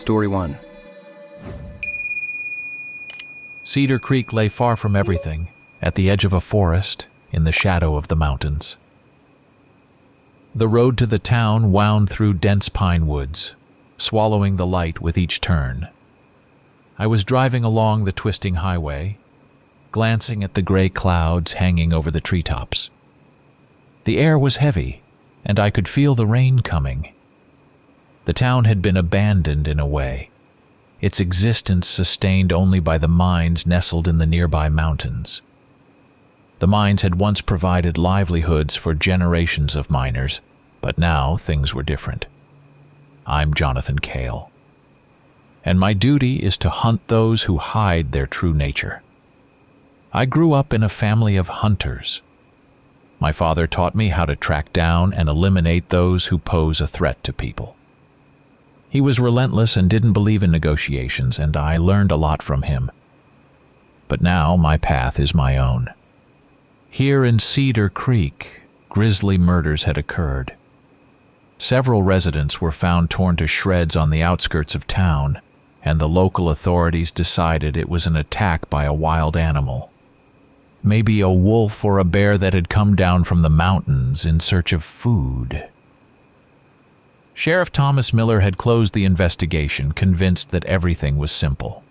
Story 1. Cedar Creek lay far from everything, at the edge of a forest, in the shadow of the mountains. The road to the town wound through dense pine woods, swallowing the light with each turn. I was driving along the twisting highway, glancing at the gray clouds hanging over the treetops. The air was heavy, and I could feel the rain coming. The town had been abandoned in a way, its existence sustained only by the mines nestled in the nearby mountains. The mines had once provided livelihoods for generations of miners, but now things were different. I'm Jonathan Cale, and my duty is to hunt those who hide their true nature. I grew up in a family of hunters. My father taught me how to track down and eliminate those who pose a threat to people. He was relentless and didn't believe in negotiations, and I learned a lot from him. But now my path is my own. Here in Cedar Creek, grisly murders had occurred. Several residents were found torn to shreds on the outskirts of town, and the local authorities decided it was an attack by a wild animal. Maybe a wolf or a bear that had come down from the mountains in search of food. Sheriff Thomas Miller had closed the investigation, convinced that everything was simple.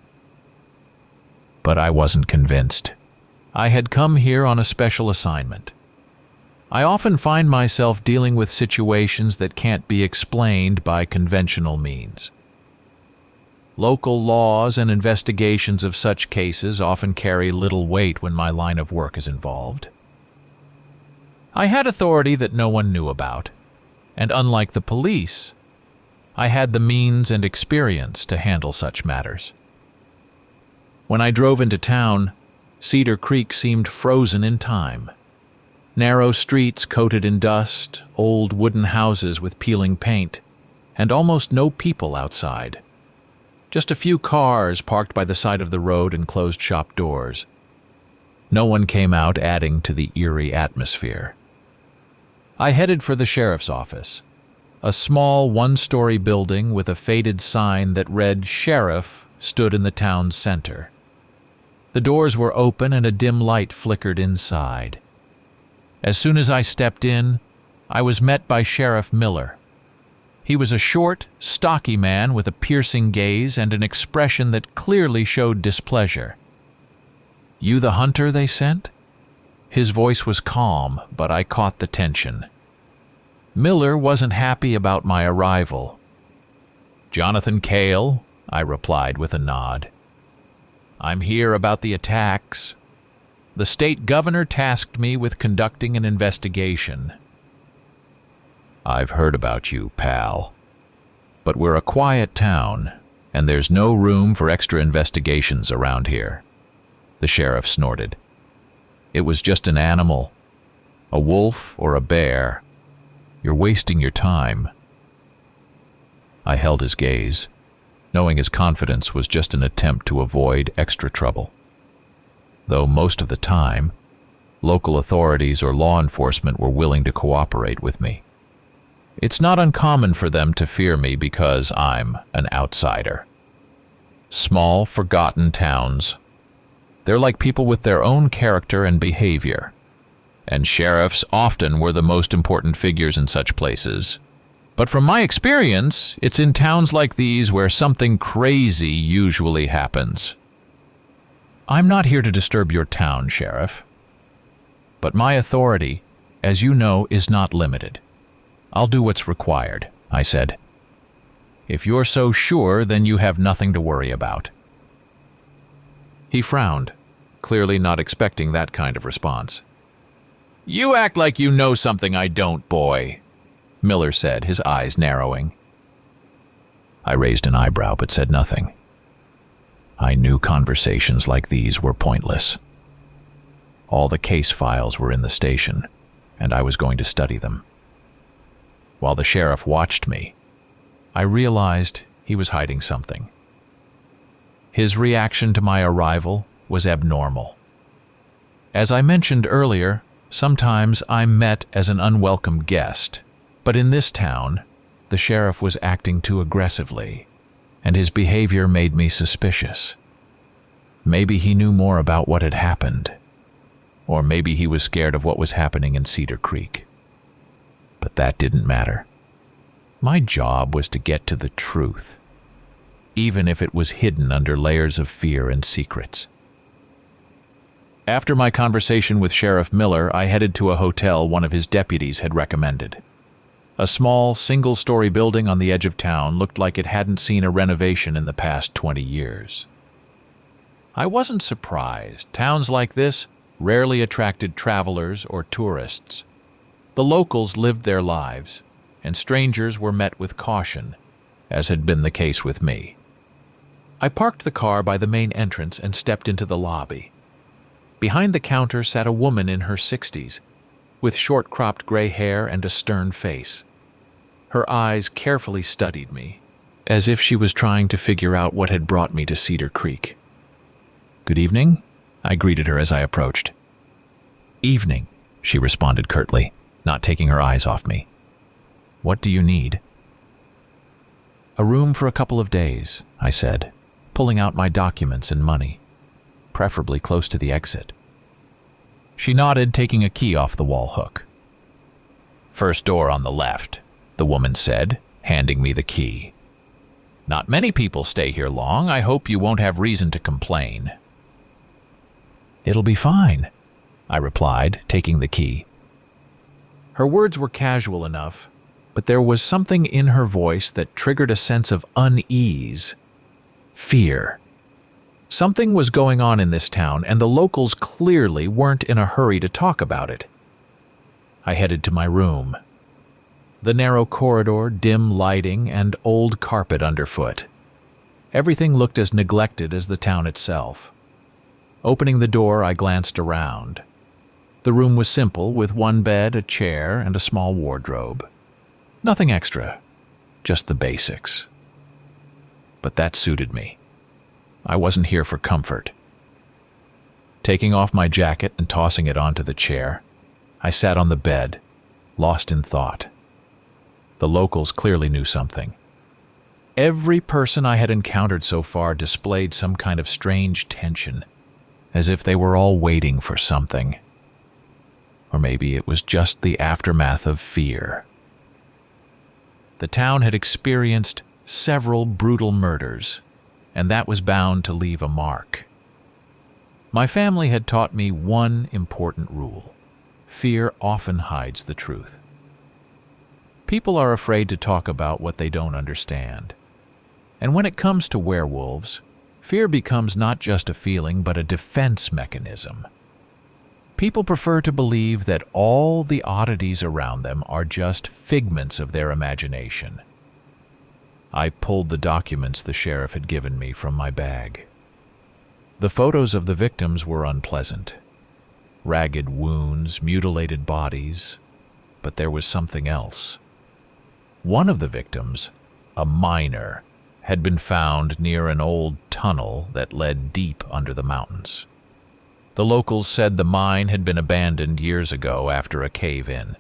But I wasn't convinced. I had come here on a special assignment. I often find myself dealing with situations that can't be explained by conventional means. Local laws and investigations of such cases often carry little weight when my line of work is involved. I had authority that no one knew about, and unlike the police, I had the means and experience to handle such matters. When I drove into town, Cedar Creek seemed frozen in time. Narrow streets coated in dust, old wooden houses with peeling paint, and almost no people outside. Just a few cars parked by the side of the road and closed shop doors. No one came out, adding to the eerie atmosphere. I headed for the sheriff's office, a small one-story building with a faded sign that read "Sheriff" stood in the town's center. The doors were open and a dim light flickered inside. As soon as I stepped in, I was met by Sheriff Miller. He was a short, stocky man with a piercing gaze and an expression that clearly showed displeasure. "You the hunter they sent?" His voice was calm, but I caught the tension. Miller wasn't happy about my arrival. "Jonathan Cale," I replied with a nod. "I'm here about the attacks. The state governor tasked me with conducting an investigation." "I've heard about you, pal. But we're a quiet town, and there's no room for extra investigations around here." The sheriff snorted. "It was just an animal. A wolf or a bear. You're wasting your time." I held his gaze, knowing his confidence was just an attempt to avoid extra trouble. Though most of the time, local authorities or law enforcement were willing to cooperate with me. It's not uncommon for them to fear me because I'm an outsider. Small, forgotten towns. They're like people with their own character and behavior. And sheriffs often were the most important figures in such places. But from my experience, it's in towns like these where something crazy usually happens. "I'm not here to disturb your town, Sheriff. But my authority, as you know, is not limited. I'll do what's required," I said. "If you're so sure, then you have nothing to worry about." He frowned, clearly not expecting that kind of response. "You act like you know something I don't, boy," Miller said, his eyes narrowing. I raised an eyebrow but said nothing. I knew conversations like these were pointless. All the case files were in the station, and I was going to study them. While the sheriff watched me, I realized he was hiding something. His reaction to my arrival was abnormal. As I mentioned earlier, sometimes I'm met as an unwelcome guest, but in this town, the sheriff was acting too aggressively, and his behavior made me suspicious. Maybe he knew more about what had happened, or maybe he was scared of what was happening in Cedar Creek. But that didn't matter. My job was to get to the truth, even if it was hidden under layers of fear and secrets. After my conversation with Sheriff Miller, I headed to a hotel one of his deputies had recommended. A small, single-story building on the edge of town looked like it hadn't seen a renovation in the past 20 years. I wasn't surprised. Towns like this rarely attracted travelers or tourists. The locals lived their lives, and strangers were met with caution, as had been the case with me. I parked the car by the main entrance and stepped into the lobby. Behind the counter sat a woman in her 60s, with short-cropped gray hair and a stern face. Her eyes carefully studied me, as if she was trying to figure out what had brought me to Cedar Creek. "Good evening," I greeted her as I approached. "Evening," she responded curtly, not taking her eyes off me. "What do you need?" "A room for a couple of days," I said, pulling out my documents and money, preferably close to the exit. She nodded, taking a key off the wall hook. "First door on the left," the woman said, handing me the key. "Not many people stay here long. I hope you won't have reason to complain." "It'll be fine," I replied, taking the key. Her words were casual enough, but there was something in her voice that triggered a sense of unease, fear. Something was going on in this town, and the locals clearly weren't in a hurry to talk about it. I headed to my room. The narrow corridor, dim lighting, and old carpet underfoot. Everything looked as neglected as the town itself. Opening the door, I glanced around. The room was simple, with one bed, a chair, and a small wardrobe. Nothing extra, just the basics. But that suited me. I wasn't here for comfort. Taking off my jacket and tossing it onto the chair, I sat on the bed, lost in thought. The locals clearly knew something. Every person I had encountered so far displayed some kind of strange tension, as if they were all waiting for something. Or maybe it was just the aftermath of fear. The town had experienced several brutal murders, and that was bound to leave a mark. My family had taught me one important rule: fear often hides the truth. People are afraid to talk about what they don't understand. And when it comes to werewolves, fear becomes not just a feeling but a defense mechanism. People prefer to believe that all the oddities around them are just figments of their imagination. I pulled the documents the sheriff had given me from my bag. The photos of the victims were unpleasant. Ragged wounds, mutilated bodies, but there was something else. One of the victims, a minor, had been found near an old tunnel that led deep under the mountains. The locals said the mine had been abandoned years ago after a cave-in,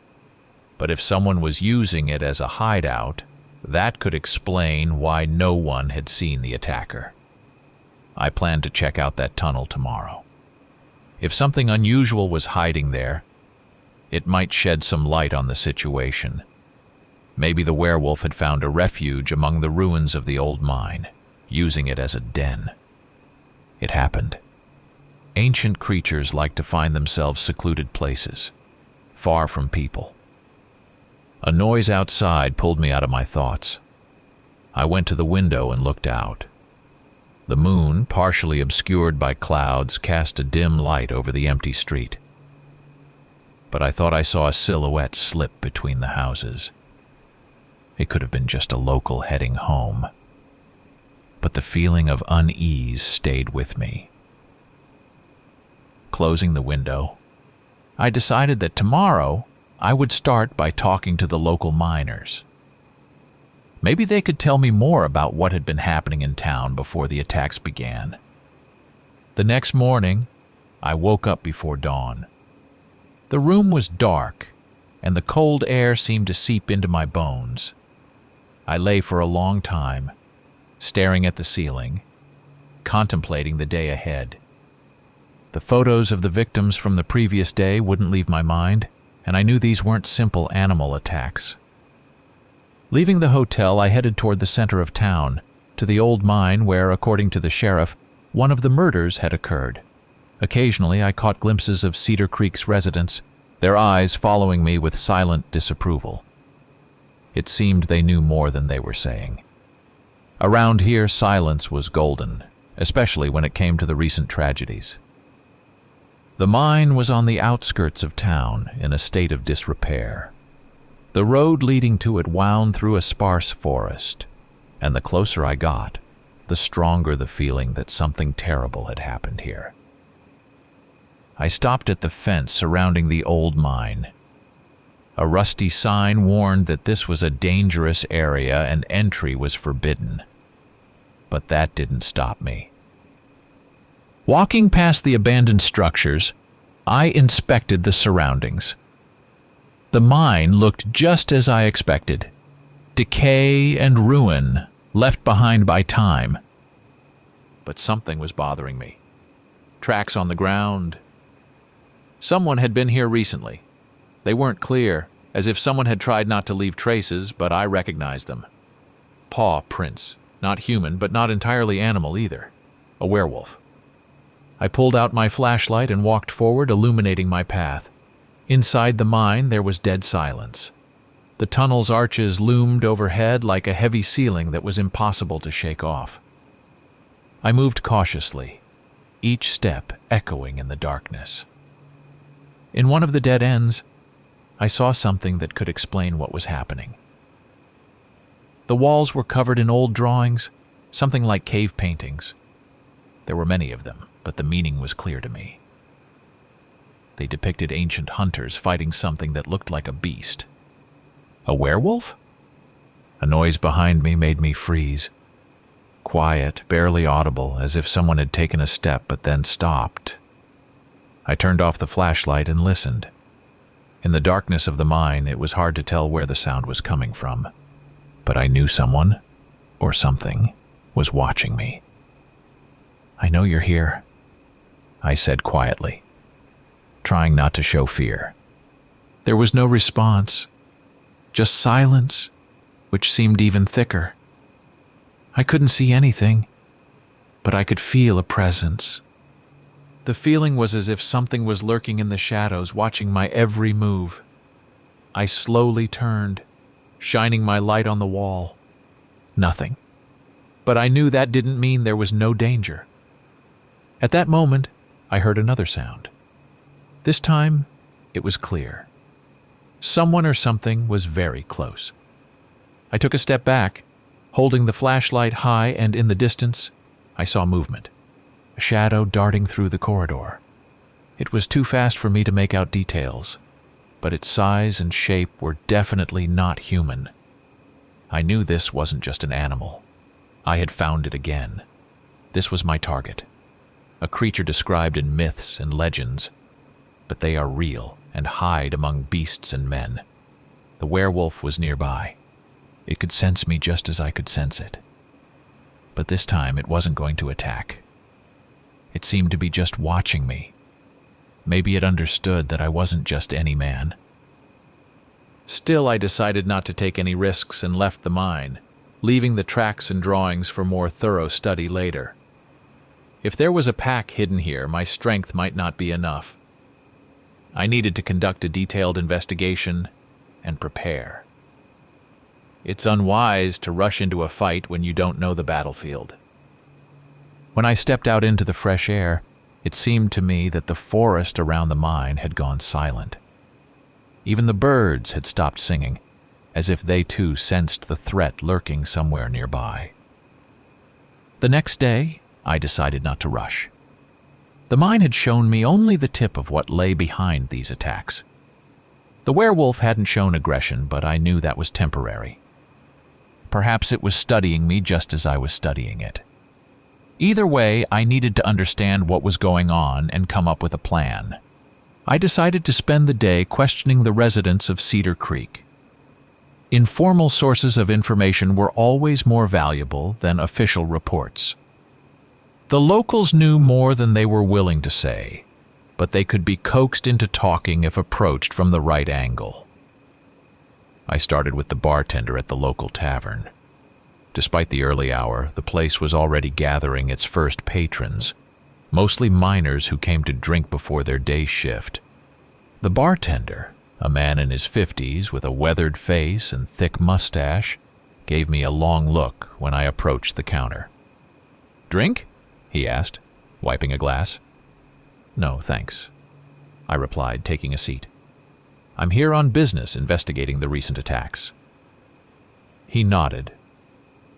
but if someone was using it as a hideout, that could explain why no one had seen the attacker. I planned to check out that tunnel tomorrow. If something unusual was hiding there, it might shed some light on the situation. Maybe the werewolf had found a refuge among the ruins of the old mine, using it as a den. It happened. Ancient creatures like to find themselves secluded places, far from people. A noise outside pulled me out of my thoughts. I went to the window and looked out. The moon, partially obscured by clouds, cast a dim light over the empty street. But I thought I saw a silhouette slip between the houses. It could have been just a local heading home. But the feeling of unease stayed with me. Closing the window, I decided that tomorrow I would start by talking to the local miners. Maybe they could tell me more about what had been happening in town before the attacks began. The next morning, I woke up before dawn. The room was dark, and the cold air seemed to seep into my bones. I lay for a long time, staring at the ceiling, contemplating the day ahead. The photos of the victims from the previous day wouldn't leave my mind, and I knew these weren't simple animal attacks. Leaving the hotel, I headed toward the center of town, to the old mine where, according to the sheriff, one of the murders had occurred. Occasionally, I caught glimpses of Cedar Creek's residents, their eyes following me with silent disapproval. It seemed they knew more than they were saying. Around here, silence was golden, especially when it came to the recent tragedies. The mine was on the outskirts of town, in a state of disrepair. The road leading to it wound through a sparse forest, and the closer I got, the stronger the feeling that something terrible had happened here. I stopped at the fence surrounding the old mine. A rusty sign warned that this was a dangerous area and entry was forbidden. But that didn't stop me. Walking past the abandoned structures, I inspected the surroundings. The mine looked just as I expected. Decay and ruin, left behind by time. But something was bothering me. Tracks on the ground. Someone had been here recently. They weren't clear, as if someone had tried not to leave traces, but I recognized them. Paw prints. Not human, but not entirely animal either. A werewolf. I pulled out my flashlight and walked forward, illuminating my path. Inside the mine, there was dead silence. The tunnel's arches loomed overhead like a heavy ceiling that was impossible to shake off. I moved cautiously, each step echoing in the darkness. In one of the dead ends, I saw something that could explain what was happening. The walls were covered in old drawings, something like cave paintings. There were many of them, but the meaning was clear to me. They depicted ancient hunters fighting something that looked like a beast. A werewolf? A noise behind me made me freeze. Quiet, barely audible, as if someone had taken a step but then stopped. I turned off the flashlight and listened. In the darkness of the mine, it was hard to tell where the sound was coming from. But I knew someone, or something, was watching me. "I know you're here," I said quietly, trying not to show fear. There was no response, just silence, which seemed even thicker. I couldn't see anything, but I could feel a presence. The feeling was as if something was lurking in the shadows, watching my every move. I slowly turned, shining my light on the wall. Nothing. But I knew that didn't mean there was no danger. At that moment, I heard another sound. This time, it was clear. Someone or something was very close. I took a step back, holding the flashlight high, and in the distance, I saw movement. A shadow darting through the corridor. It was too fast for me to make out details, but its size and shape were definitely not human. I knew this wasn't just an animal. I had found it again. This was my target. A creature described in myths and legends, but they are real and hide among beasts and men. The werewolf was nearby. It could sense me just as I could sense it. But this time it wasn't going to attack. It seemed to be just watching me. Maybe it understood that I wasn't just any man. Still, I decided not to take any risks and left the mine, leaving the tracks and drawings for more thorough study later. If there was a pack hidden here, my strength might not be enough. I needed to conduct a detailed investigation and prepare. It's unwise to rush into a fight when you don't know the battlefield. When I stepped out into the fresh air, it seemed to me that the forest around the mine had gone silent. Even the birds had stopped singing, as if they too sensed the threat lurking somewhere nearby. The next day, I decided not to rush. The mine had shown me only the tip of what lay behind these attacks. The werewolf hadn't shown aggression, but I knew that was temporary. Perhaps it was studying me just as I was studying it. Either way, I needed to understand what was going on and come up with a plan. I decided to spend the day questioning the residents of Cedar Creek. Informal sources of information were always more valuable than official reports. The locals knew more than they were willing to say, but they could be coaxed into talking if approached from the right angle. I started with the bartender at the local tavern. Despite the early hour, the place was already gathering its first patrons, mostly miners who came to drink before their day shift. The bartender, a man in his 50s with a weathered face and thick mustache, gave me a long look when I approached the counter. "Drink?" he asked, wiping a glass. "No, thanks," I replied, taking a seat. "I'm here on business investigating the recent attacks." He nodded,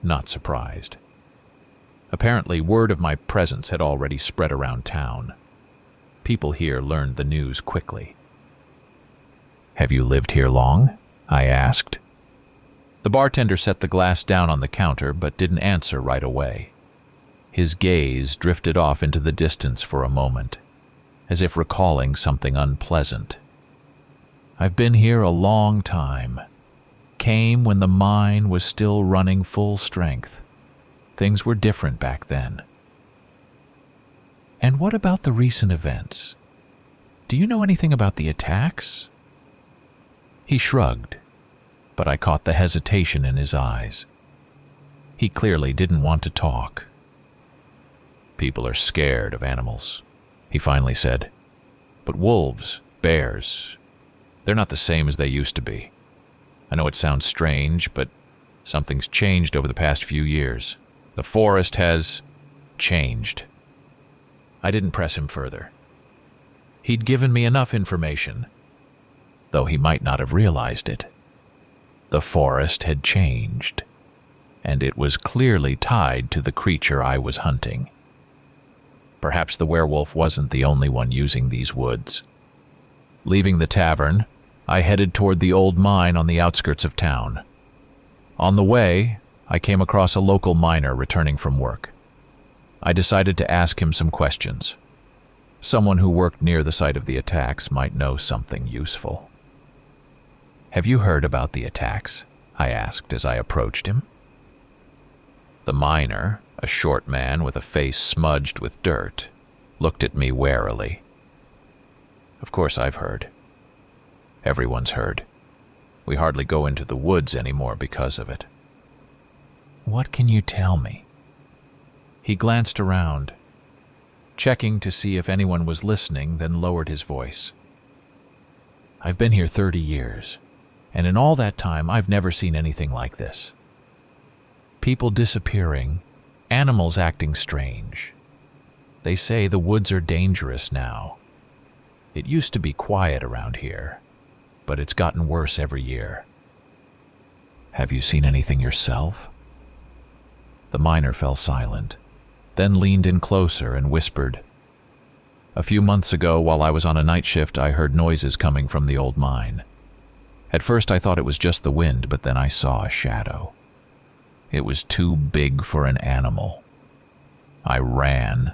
not surprised. Apparently, word of my presence had already spread around town. People here learned the news quickly. "Have you lived here long?" I asked. The bartender set the glass down on the counter but didn't answer right away. His gaze drifted off into the distance for a moment, as if recalling something unpleasant. "I've been here a long time. Came when the mine was still running full strength. Things were different back then." "And what about the recent events? Do you know anything about the attacks?" He shrugged, but I caught the hesitation in his eyes. He clearly didn't want to talk. "People are scared of animals," he finally said. "But wolves, bears, they're not the same as they used to be. I know it sounds strange, but something's changed over the past few years. The forest has changed." I didn't press him further. He'd given me enough information, though he might not have realized it. The forest had changed, and it was clearly tied to the creature I was hunting. Perhaps the werewolf wasn't the only one using these woods. Leaving the tavern, I headed toward the old mine on the outskirts of town. On the way, I came across a local miner returning from work. I decided to ask him some questions. Someone who worked near the site of the attacks might know something useful. "Have you heard about the attacks?" I asked as I approached him. The miner, a short man with a face smudged with dirt, looked at me warily. "Of course I've heard. Everyone's heard. We hardly go into the woods anymore because of it." "What can you tell me?" He glanced around, checking to see if anyone was listening, then lowered his voice. "I've been here 30 years, and in all that time I've never seen anything like this. People disappearing, animals acting strange. They say the woods are dangerous now. It used to be quiet around here, but it's gotten worse every year." "Have you seen anything yourself?" The miner fell silent, then leaned in closer and whispered, "A few months ago, while I was on a night shift, I heard noises coming from the old mine. At first I thought it was just the wind, but then I saw a shadow. It was too big for an animal. I ran.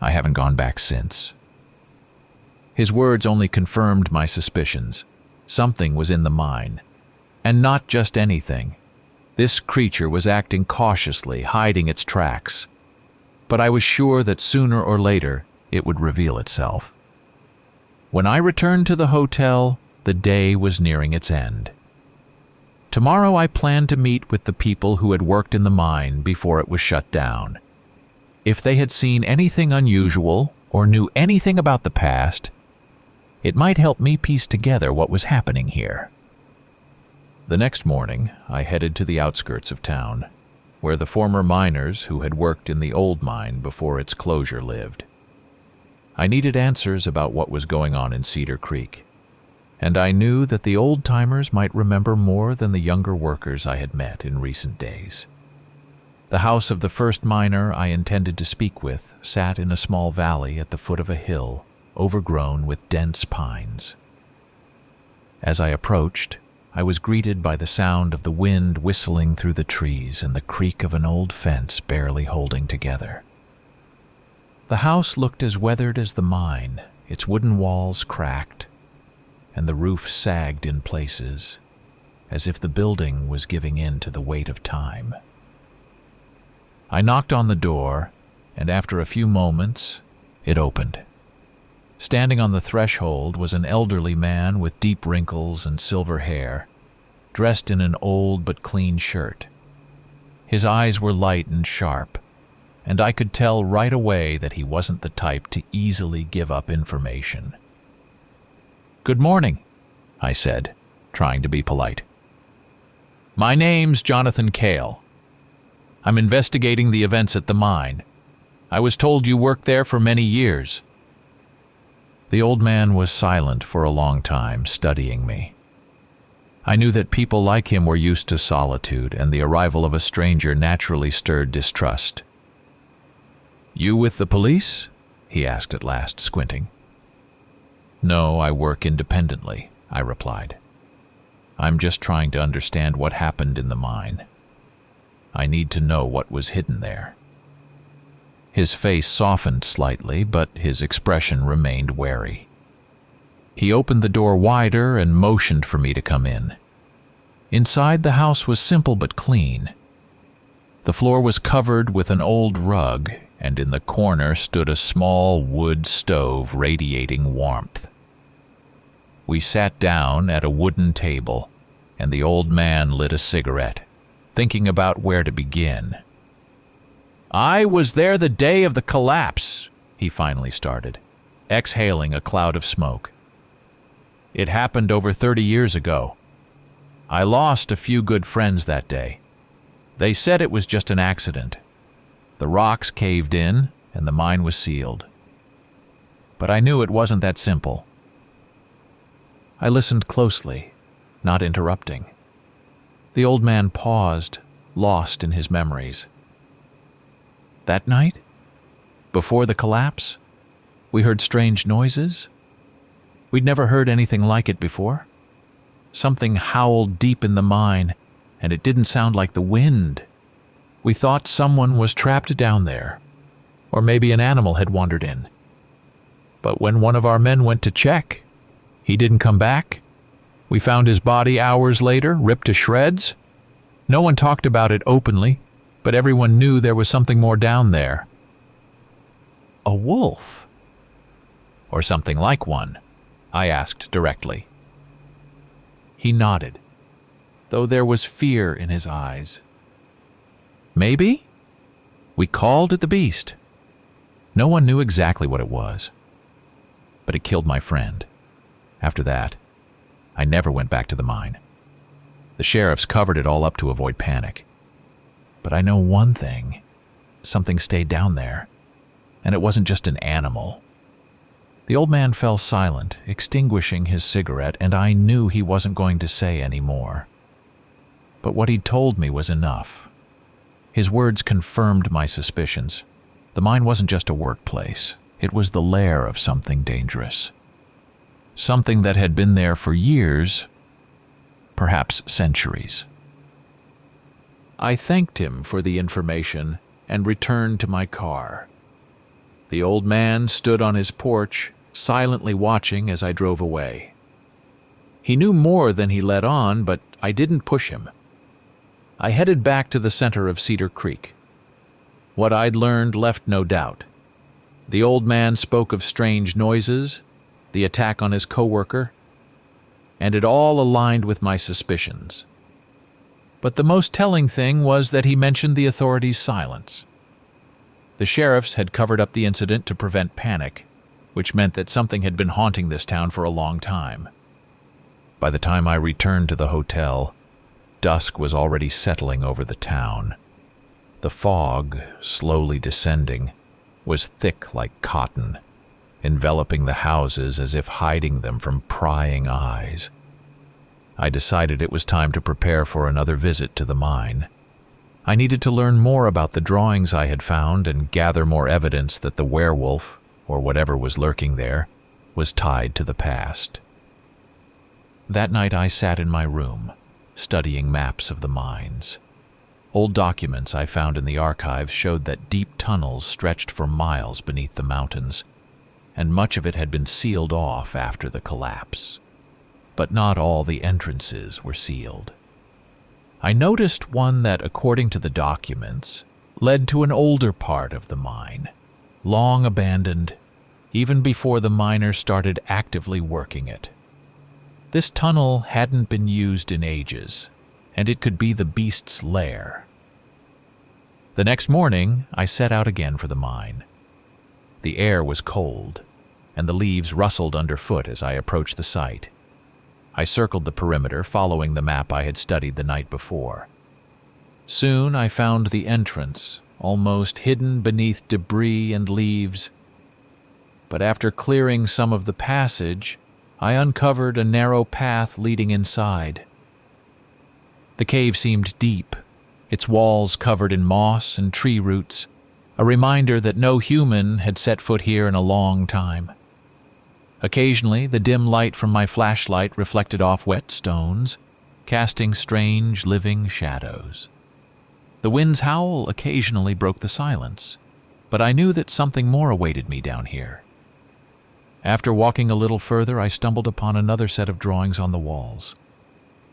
I haven't gone back since." His words only confirmed my suspicions. Something was in the mine. And not just anything. This creature was acting cautiously, hiding its tracks. But I was sure that sooner or later it would reveal itself. When I returned to the hotel, the day was nearing its end. Tomorrow I planned to meet with the people who had worked in the mine before it was shut down. If they had seen anything unusual or knew anything about the past, it might help me piece together what was happening here. The next morning, I headed to the outskirts of town, where the former miners who had worked in the old mine before its closure lived. I needed answers about what was going on in Cedar Creek, and I knew that the old-timers might remember more than the younger workers I had met in recent days. The house of the first miner I intended to speak with sat in a small valley at the foot of a hill, overgrown with dense pines. As I approached, I was greeted by the sound of the wind whistling through the trees and the creak of an old fence barely holding together. The house looked as weathered as the mine, its wooden walls cracked, and the roof sagged in places, as if the building was giving in to the weight of time. I knocked on the door, and after a few moments, it opened. Standing on the threshold was an elderly man with deep wrinkles and silver hair, dressed in an old but clean shirt. His eyes were light and sharp, and I could tell right away that he wasn't the type to easily give up information. "Good morning," I said, trying to be polite. "My name's Jonathan Cale. I'm investigating the events at the mine. I was told you worked there for many years." The old man was silent for a long time, studying me. I knew that people like him were used to solitude, and the arrival of a stranger naturally stirred distrust. "You with the police?" he asked at last, squinting. "No, I work independently," I replied. "I'm just trying to understand what happened in the mine. I need to know what was hidden there." His face softened slightly, but his expression remained wary. He opened the door wider and motioned for me to come in. Inside, the house was simple but clean. The floor was covered with an old rug, and in the corner stood a small wood stove radiating warmth. We sat down at a wooden table, and the old man lit a cigarette, thinking about where to begin. "I was there the day of the collapse," he finally started, exhaling a cloud of smoke. "It happened over 30 years ago. I lost a few good friends that day. They said it was just an accident. The rocks caved in, and the mine was sealed. But I knew it wasn't that simple." I listened closely, not interrupting. The old man paused, lost in his memories. "That night, before the collapse, we heard strange noises. We'd never heard anything like it before. Something howled deep in the mine, and it didn't sound like the wind. We thought someone was trapped down there, or maybe an animal had wandered in. But when one of our men went to check, he didn't come back. We found his body hours later, ripped to shreds. No one talked about it openly, but everyone knew there was something more down there." "A wolf?" "Or something like one?" I asked directly. He nodded, though there was fear in his eyes. "Maybe? We called it the beast. No one knew exactly what it was. But it killed my friend. After that, I never went back to the mine. The sheriffs covered it all up to avoid panic. But I know one thing. Something stayed down there. And it wasn't just an animal." The old man fell silent, extinguishing his cigarette, and I knew he wasn't going to say any more. But what he'd told me was enough. His words confirmed my suspicions. The mine wasn't just a workplace. It was the lair of something dangerous. Something that had been there for years, perhaps centuries. I thanked him for the information and returned to my car. The old man stood on his porch, silently watching as I drove away. He knew more than he let on, but I didn't push him. I headed back to the center of Cedar Creek. What I'd learned left no doubt. The old man spoke of strange noises, the attack on his coworker, and it all aligned with my suspicions. But the most telling thing was that he mentioned the authorities' silence. The sheriffs had covered up the incident to prevent panic, which meant that something had been haunting this town for a long time. By the time I returned to the hotel, dusk was already settling over the town. The fog, slowly descending, was thick like cotton, enveloping the houses as if hiding them from prying eyes. I decided it was time to prepare for another visit to the mine. I needed to learn more about the drawings I had found and gather more evidence that the werewolf, or whatever was lurking there, was tied to the past. That night I sat in my room, studying maps of the mines. Old documents I found in the archives showed that deep tunnels stretched for miles beneath the mountains, and much of it had been sealed off after the collapse. But not all the entrances were sealed. I noticed one that, according to the documents, led to an older part of the mine, long abandoned, even before the miners started actively working it. This tunnel hadn't been used in ages, and it could be the beast's lair. The next morning, I set out again for the mine. The air was cold, and the leaves rustled underfoot as I approached the site. I circled the perimeter, following the map I had studied the night before. Soon I found the entrance, almost hidden beneath debris and leaves. But after clearing some of the passage, I uncovered a narrow path leading inside. The cave seemed deep, its walls covered in moss and tree roots, a reminder that no human had set foot here in a long time. Occasionally, the dim light from my flashlight reflected off wet stones, casting strange, living shadows. The wind's howl occasionally broke the silence, but I knew that something more awaited me down here. After walking a little further, I stumbled upon another set of drawings on the walls.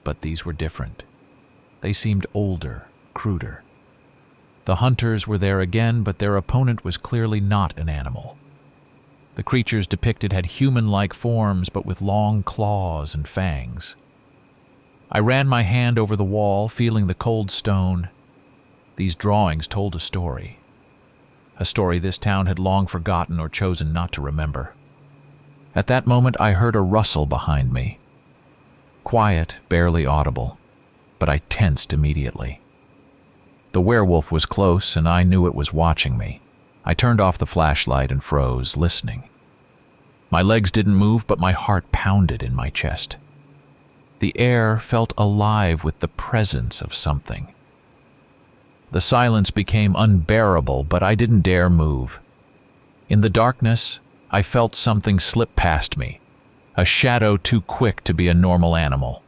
But these were different. They seemed older, cruder. The hunters were there again, but their opponent was clearly not an animal. The creatures depicted had human-like forms, but with long claws and fangs. I ran my hand over the wall, feeling the cold stone. These drawings told a story this town had long forgotten or chosen not to remember. At that moment, I heard a rustle behind me. Quiet, barely audible, but I tensed immediately. The werewolf was close, and I knew it was watching me. I turned off the flashlight and froze, listening. My legs didn't move, but my heart pounded in my chest. The air felt alive with the presence of something. The silence became unbearable, but I didn't dare move. In the darkness, I felt something slip past me, a shadow too quick to be a normal animal.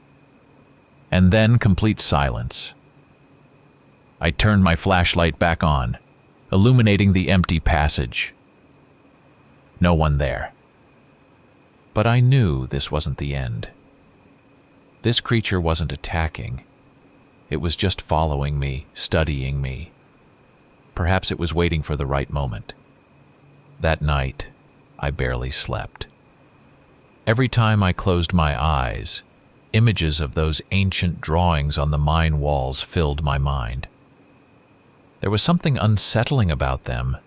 And then complete silence. I turned my flashlight back on, illuminating the empty passage. No one there. But I knew this wasn't the end. This creature wasn't attacking. It was just following me, studying me. Perhaps it was waiting for the right moment. That night, I barely slept. Every time I closed my eyes, images of those ancient drawings on the mine walls filled my mind. There was something unsettling about them,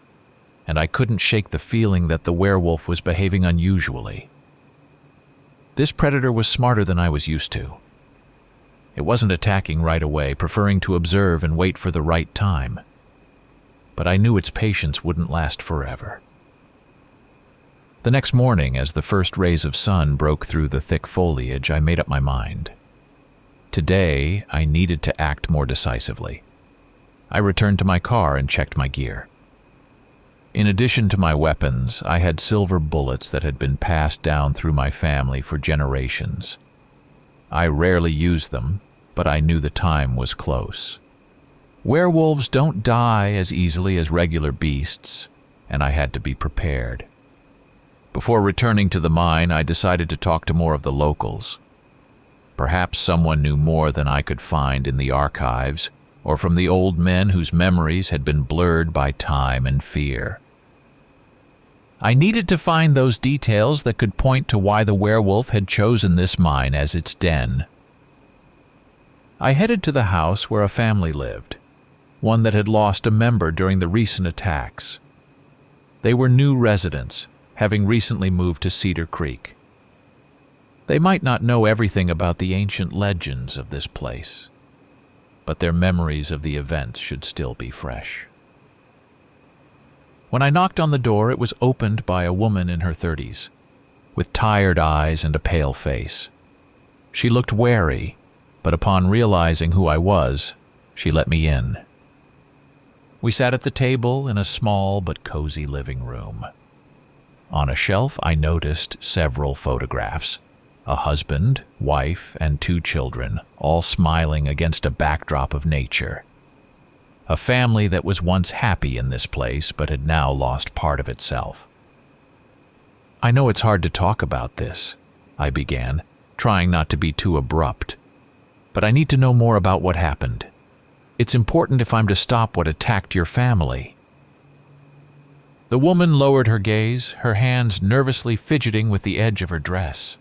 and I couldn't shake the feeling that the werewolf was behaving unusually. This predator was smarter than I was used to. It wasn't attacking right away, preferring to observe and wait for the right time. But I knew its patience wouldn't last forever. The next morning, as the first rays of sun broke through the thick foliage, I made up my mind. Today, I needed to act more decisively. I returned to my car and checked my gear. In addition to my weapons, I had silver bullets that had been passed down through my family for generations. I rarely used them, but I knew the time was close. Werewolves don't die as easily as regular beasts, and I had to be prepared. Before returning to the mine, I decided to talk to more of the locals. Perhaps someone knew more than I could find in the archives, or from the old men whose memories had been blurred by time and fear. I needed to find those details that could point to why the werewolf had chosen this mine as its den. I headed to the house where a family lived, one that had lost a member during the recent attacks. They were new residents, having recently moved to Cedar Creek. They might not know everything about the ancient legends of this place, but their memories of the events should still be fresh. When I knocked on the door, it was opened by a woman in her 30s, with tired eyes and a pale face. She looked wary, but upon realizing who I was, she let me in. We sat at the table in a small but cozy living room. On a shelf, I noticed several photographs. A husband, wife, and 2 children, all smiling against a backdrop of nature. A family that was once happy in this place but had now lost part of itself. I know it's hard to talk about this, I began, trying not to be too abrupt. but I need to know more about what happened. It's important if I'm to stop what attacked your family." The woman lowered her gaze, her hands nervously fidgeting with the edge of her dress.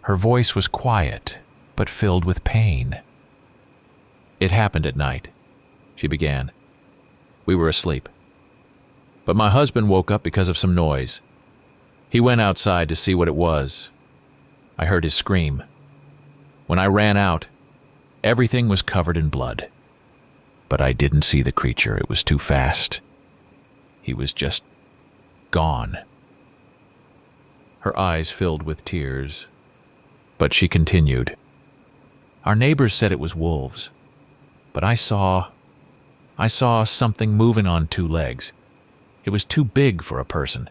Her voice was quiet, but filled with pain. "It happened at night," she began. "We were asleep. But my husband woke up because of some noise. He went outside to see what it was. I heard his scream. When I ran out, everything was covered in blood. But I didn't see the creature. It was too fast. He was just gone." Her eyes filled with tears, but she continued. "Our neighbors said it was wolves, but I saw something moving on 2 legs. It was too big for a person,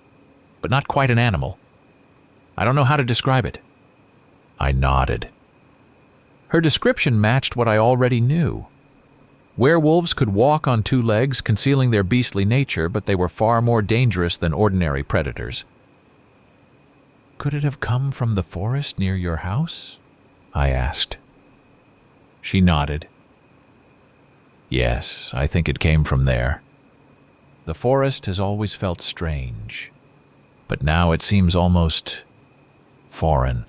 but not quite an animal. I don't know how to describe it." I nodded. Her description matched what I already knew. Werewolves could walk on 2 legs, concealing their beastly nature, but they were far more dangerous than ordinary predators. "Could it have come from the forest near your house?" I asked. She nodded. "Yes, I think it came from there. The forest has always felt strange, but now it seems almost foreign.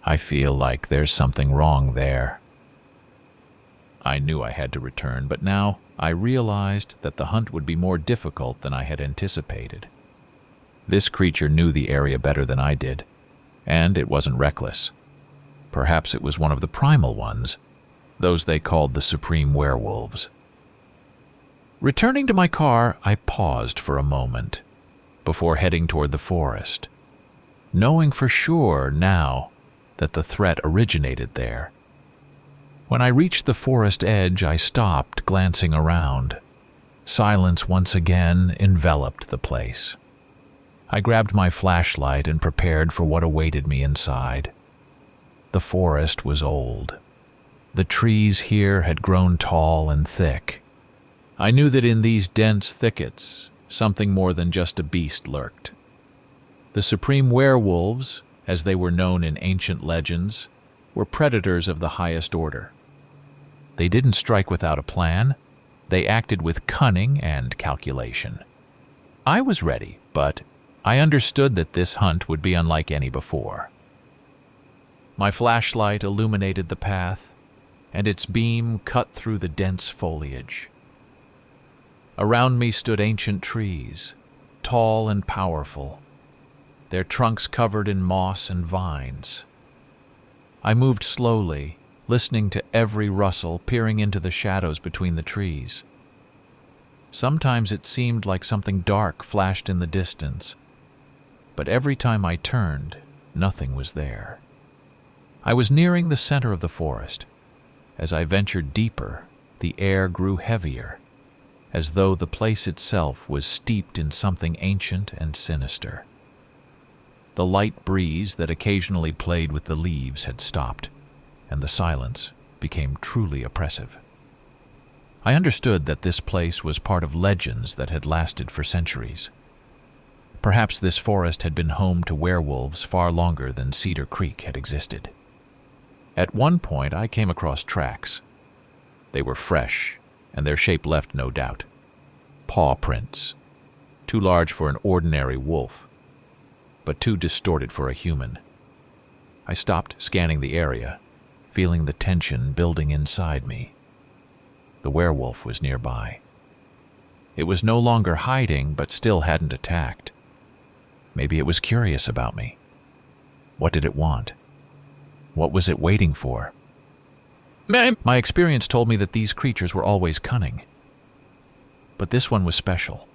I feel like there's something wrong there." I knew I had to return, but now I realized that the hunt would be more difficult than I had anticipated. This creature knew the area better than I did, and it wasn't reckless. Perhaps it was one of the primal ones, those they called the supreme werewolves. Returning to my car, I paused for a moment before heading toward the forest, knowing for sure now that the threat originated there. When I reached the forest edge, I stopped, glancing around. Silence once again enveloped the place. I grabbed my flashlight and prepared for what awaited me inside. The forest was old. The trees here had grown tall and thick. I knew that in these dense thickets, something more than just a beast lurked. The supreme werewolves, as they were known in ancient legends, were predators of the highest order. They didn't strike without a plan. They acted with cunning and calculation. I was ready, but I understood that this hunt would be unlike any before. My flashlight illuminated the path, and its beam cut through the dense foliage. Around me stood ancient trees, tall and powerful, their trunks covered in moss and vines. I moved slowly, listening to every rustle, peering into the shadows between the trees. Sometimes it seemed like something dark flashed in the distance, but every time I turned, nothing was there. I was nearing the center of the forest. As I ventured deeper, the air grew heavier, as though the place itself was steeped in something ancient and sinister. The light breeze that occasionally played with the leaves had stopped, and the silence became truly oppressive. I understood that this place was part of legends that had lasted for centuries. Perhaps this forest had been home to werewolves far longer than Cedar Creek had existed. At one point, I came across tracks. They were fresh, and their shape left no doubt. Paw prints, too large for an ordinary wolf, but too distorted for a human. I stopped scanning the area, feeling the tension building inside me. The werewolf was nearby. It was no longer hiding, but still hadn't attacked. Maybe it was curious about me. What did it want? What was it waiting for? My experience told me that these creatures were always cunning. But this one was special.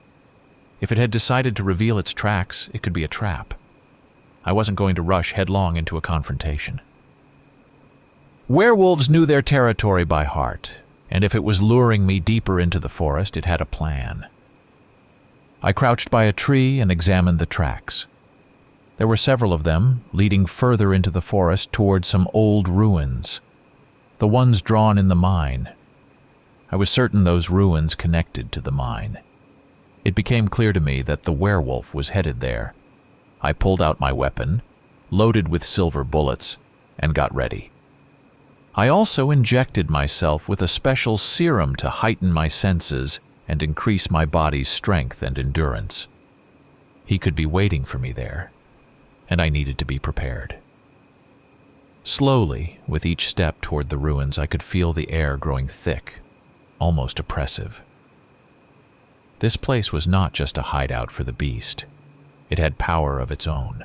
If it had decided to reveal its tracks, it could be a trap. I wasn't going to rush headlong into a confrontation. Werewolves knew their territory by heart, and if it was luring me deeper into the forest, it had a plan. I crouched by a tree and examined the tracks. There were several of them, leading further into the forest toward some old ruins, the ones drawn in the mine. I was certain those ruins connected to the mine. It became clear to me that the werewolf was headed there. I pulled out my weapon, loaded with silver bullets, and got ready. I also injected myself with a special serum to heighten my senses and increase my body's strength and endurance. He could be waiting for me there, and I needed to be prepared. Slowly, with each step toward the ruins, I could feel the air growing thick, almost oppressive. This place was not just a hideout for the beast. It had power of its own.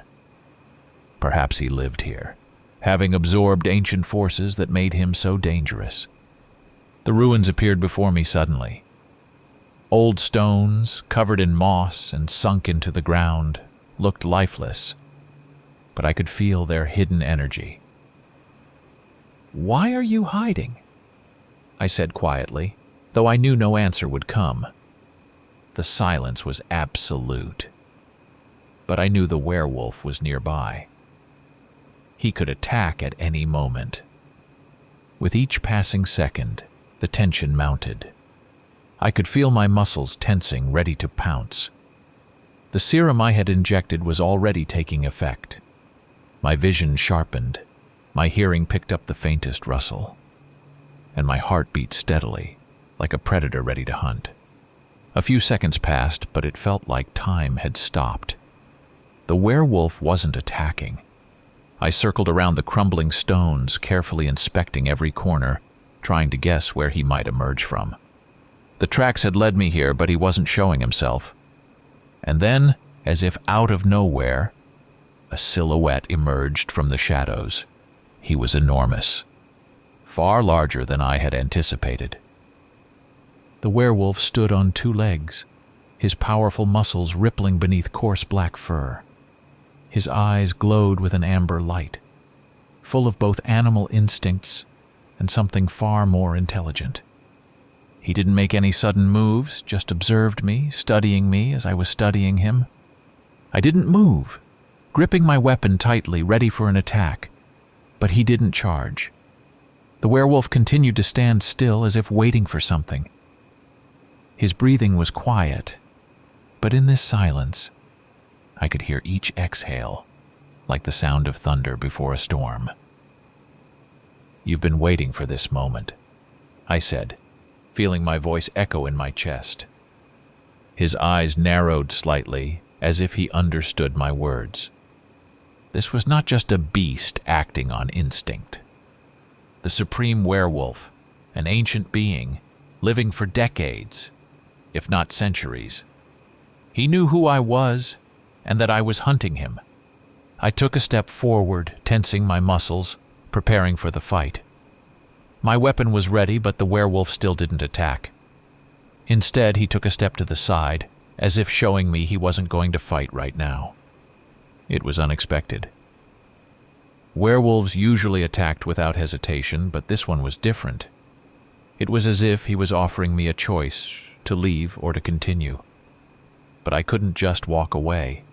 Perhaps he lived here, having absorbed ancient forces that made him so dangerous. The ruins appeared before me suddenly. Old stones, covered in moss and sunk into the ground, looked lifeless, but I could feel their hidden energy. "Why are you hiding?" I said quietly, though I knew no answer would come. The silence was absolute, but I knew the werewolf was nearby. He could attack at any moment. With each passing second, the tension mounted. I could feel my muscles tensing, ready to pounce. The serum I had injected was already taking effect. My vision sharpened, my hearing picked up the faintest rustle, and my heart beat steadily, like a predator ready to hunt. A few seconds passed, but it felt like time had stopped. The werewolf wasn't attacking. I circled around the crumbling stones, carefully inspecting every corner, trying to guess where he might emerge from. The tracks had led me here, but he wasn't showing himself. And then, as if out of nowhere, a silhouette emerged from the shadows. He was enormous, far larger than I had anticipated. The werewolf stood on two legs, his powerful muscles rippling beneath coarse black fur. His eyes glowed with an amber light, full of both animal instincts and something far more intelligent. He didn't make any sudden moves, just observed me, studying me as I was studying him. I didn't move, gripping my weapon tightly, ready for an attack, but he didn't charge. The werewolf continued to stand still as if waiting for something. His breathing was quiet, but in this silence, I could hear each exhale, like the sound of thunder before a storm. "You've been waiting for this moment," I said, feeling my voice echo in my chest. His eyes narrowed slightly, as if he understood my words. This was not just a beast acting on instinct. The supreme werewolf, an ancient being, living for decades, if not centuries. He knew who I was, and that I was hunting him. I took a step forward, tensing my muscles, preparing for the fight. My weapon was ready, but the werewolf still didn't attack. Instead, he took a step to the side, as if showing me he wasn't going to fight right now. It was unexpected. Werewolves usually attacked without hesitation, but this one was different. It was as if he was offering me a choice, to leave or to continue. But I couldn't just walk away.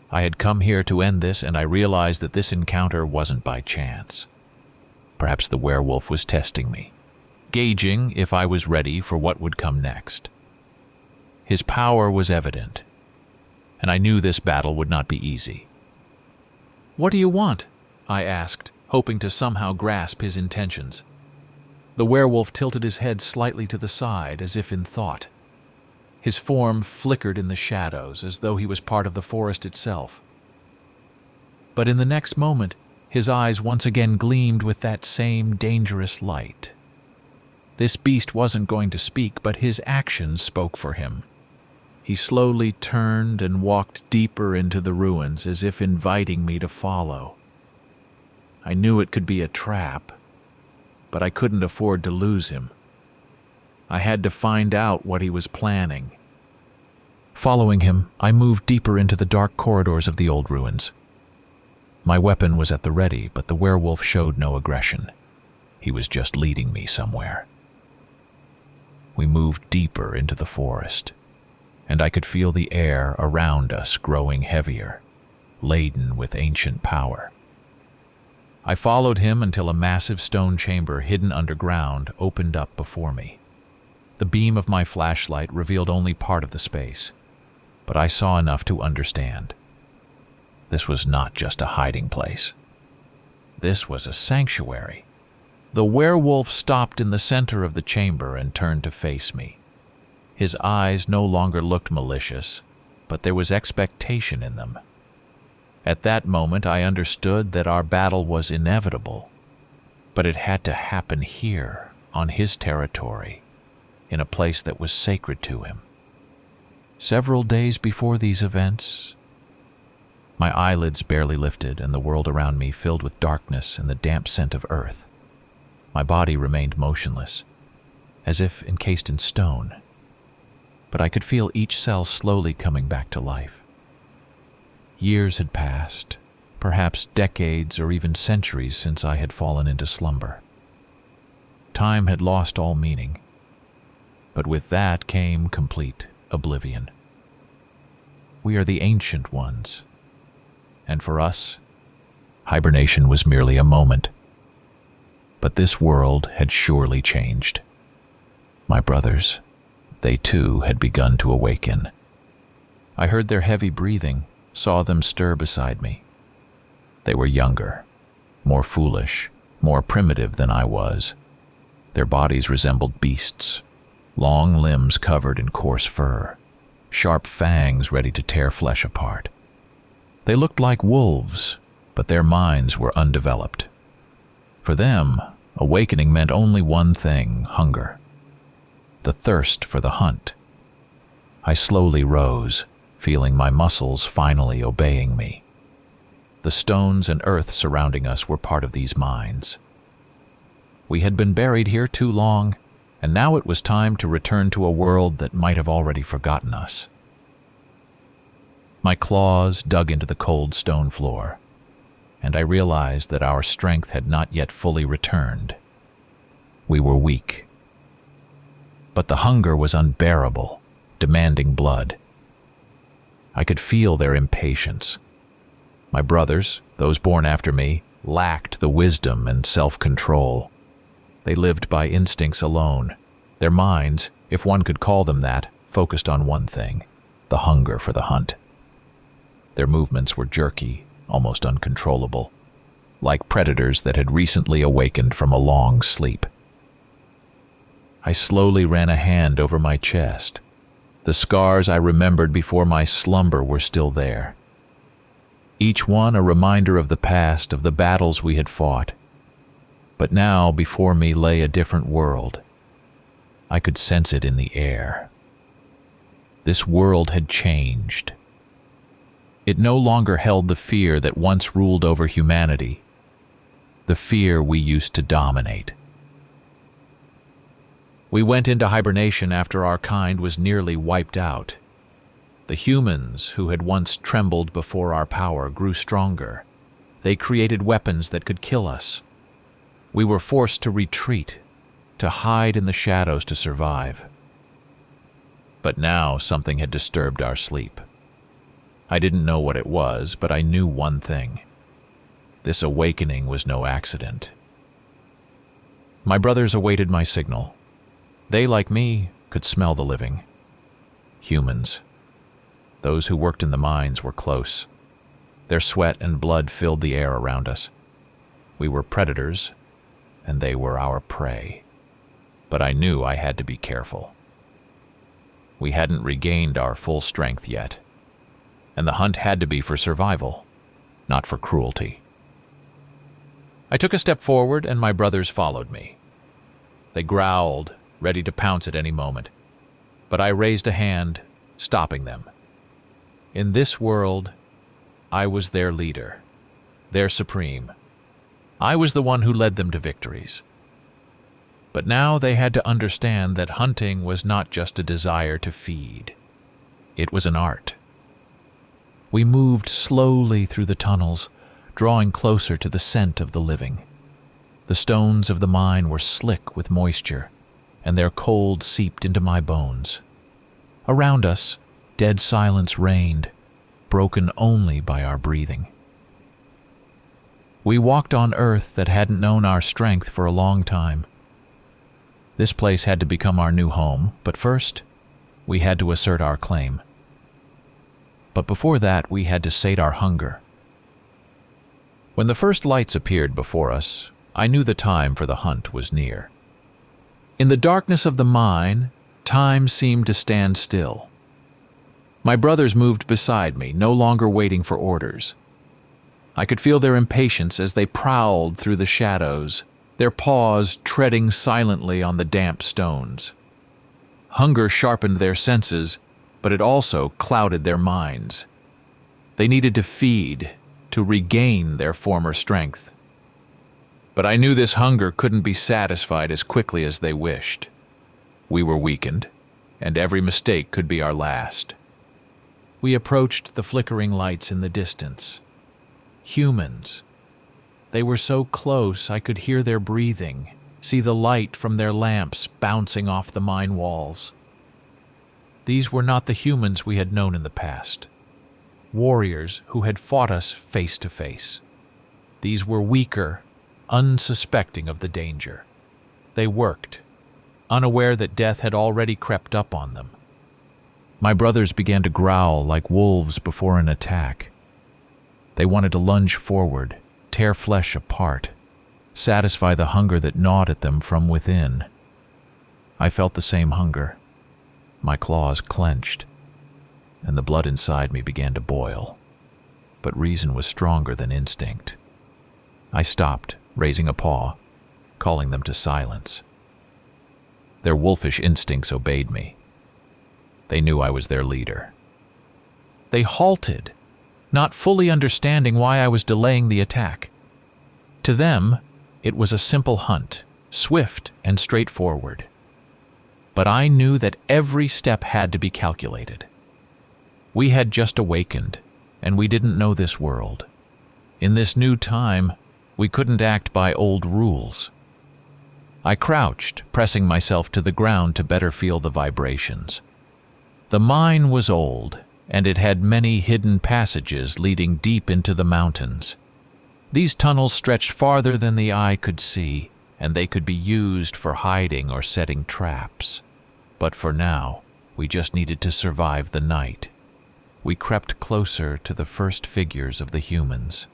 I had come here to end this, and I realized that this encounter wasn't by chance. Perhaps the werewolf was testing me, gauging if I was ready for what would come next. His power was evident, and I knew this battle would not be easy. "What do you want?" I asked, hoping to somehow grasp his intentions. The werewolf tilted his head slightly to the side, as if in thought. His form flickered in the shadows, as though he was part of the forest itself. But in the next moment, his eyes once again gleamed with that same dangerous light. This beast wasn't going to speak, but his actions spoke for him. He slowly turned and walked deeper into the ruins, as if inviting me to follow. I knew it could be a trap, but I couldn't afford to lose him. I had to find out what he was planning. Following him, I moved deeper into the dark corridors of the old ruins. My weapon was at the ready, but the werewolf showed no aggression. He was just leading me somewhere. We moved deeper into the forest, and I could feel the air around us growing heavier, laden with ancient power. I followed him until a massive stone chamber hidden underground opened up before me. The beam of my flashlight revealed only part of the space, but I saw enough to understand. This was not just a hiding place. This was a sanctuary, The werewolf stopped in the center of the chamber and turned to face me. His eyes no longer looked malicious, but there was expectation in them. At that moment, I understood that our battle was inevitable, but it had to happen here, on his territory, in a place that was sacred to him. Several days before these events, my eyelids barely lifted and the world around me filled with darkness and the damp scent of earth. My body remained motionless, as if encased in stone, but I could feel each cell slowly coming back to life. Years had passed, perhaps decades or even centuries since I had fallen into slumber. Time had lost all meaning, but with that came complete oblivion. We are the ancient ones, and for us, hibernation was merely a moment. But this world had surely changed. My brothers, they too had begun to awaken. I heard their heavy breathing, saw them stir beside me. They were younger, more foolish, more primitive than I was. Their bodies resembled beasts, long limbs covered in coarse fur, sharp fangs ready to tear flesh apart. They looked like wolves, but their minds were undeveloped. For them, awakening meant only one thing: hunger. The thirst for the hunt. I slowly rose, feeling my muscles finally obeying me. The stones and earth surrounding us were part of these minds. We had been buried here too long, and now it was time to return to a world that might have already forgotten us. My claws dug into the cold stone floor, and I realized that our strength had not yet fully returned. We were weak. But the hunger was unbearable, demanding blood. I could feel their impatience. My brothers, those born after me, lacked the wisdom and self-control. They lived by instincts alone. Their minds, if one could call them that, focused on one thing: the hunger for the hunt. Their movements were jerky, almost uncontrollable, like predators that had recently awakened from a long sleep. I slowly ran a hand over my chest. The scars I remembered before my slumber were still there. Each one a reminder of the past, of the battles we had fought. But now before me lay a different world. I could sense it in the air. This world had changed. It no longer held the fear that once ruled over humanity, the fear we used to dominate. We went into hibernation after our kind was nearly wiped out. The humans, who had once trembled before our power, grew stronger. They created weapons that could kill us. We were forced to retreat, to hide in the shadows to survive. But now something had disturbed our sleep. I didn't know what it was, but I knew one thing. This awakening was no accident. My brothers awaited my signal. They, like me, could smell the living. Humans. Those who worked in the mines were close. Their sweat and blood filled the air around us. We were predators, and they were our prey. But I knew I had to be careful. We hadn't regained our full strength yet, and the hunt had to be for survival, not for cruelty. I took a step forward, and my brothers followed me. They growled, ready to pounce at any moment, but I raised a hand, stopping them. In this world, I was their leader, their supreme. I was the one who led them to victories. But now they had to understand that hunting was not just a desire to feed. It was an art. We moved slowly through the tunnels, drawing closer to the scent of the living. The stones of the mine were slick with moisture, and their cold seeped into my bones. Around us, dead silence reigned, broken only by our breathing. We walked on earth that hadn't known our strength for a long time. This place had to become our new home, but first, we had to assert our claim. But before that, we had to sate our hunger. When the first lights appeared before us, I knew the time for the hunt was near. In the darkness of the mine, time seemed to stand still. My brothers moved beside me, no longer waiting for orders. I could feel their impatience as they prowled through the shadows, their paws treading silently on the damp stones. Hunger sharpened their senses, but it also clouded their minds. They needed to feed, to regain their former strength. But I knew this hunger couldn't be satisfied as quickly as they wished. We were weakened, and every mistake could be our last. We approached the flickering lights in the distance. Humans. They were so close I could hear their breathing, see the light from their lamps bouncing off the mine walls. These were not the humans we had known in the past. Warriors who had fought us face to face. These were weaker, unsuspecting of the danger. They worked, unaware that death had already crept up on them. My brothers began to growl like wolves before an attack. They wanted to lunge forward, tear flesh apart, satisfy the hunger that gnawed at them from within. I felt the same hunger. My claws clenched, and the blood inside me began to boil. But reason was stronger than instinct. I stopped, raising a paw, calling them to silence. Their wolfish instincts obeyed me. They knew I was their leader. They halted, not fully understanding why I was delaying the attack. To them, it was a simple hunt, swift and straightforward. But I knew that every step had to be calculated. We had just awakened, and we didn't know this world. In this new time, we couldn't act by old rules. I crouched, pressing myself to the ground to better feel the vibrations. The mine was old, and it had many hidden passages leading deep into the mountains. These tunnels stretched farther than the eye could see, and they could be used for hiding or setting traps. But for now, we just needed to survive the night. We crept closer to the first figures of the humans.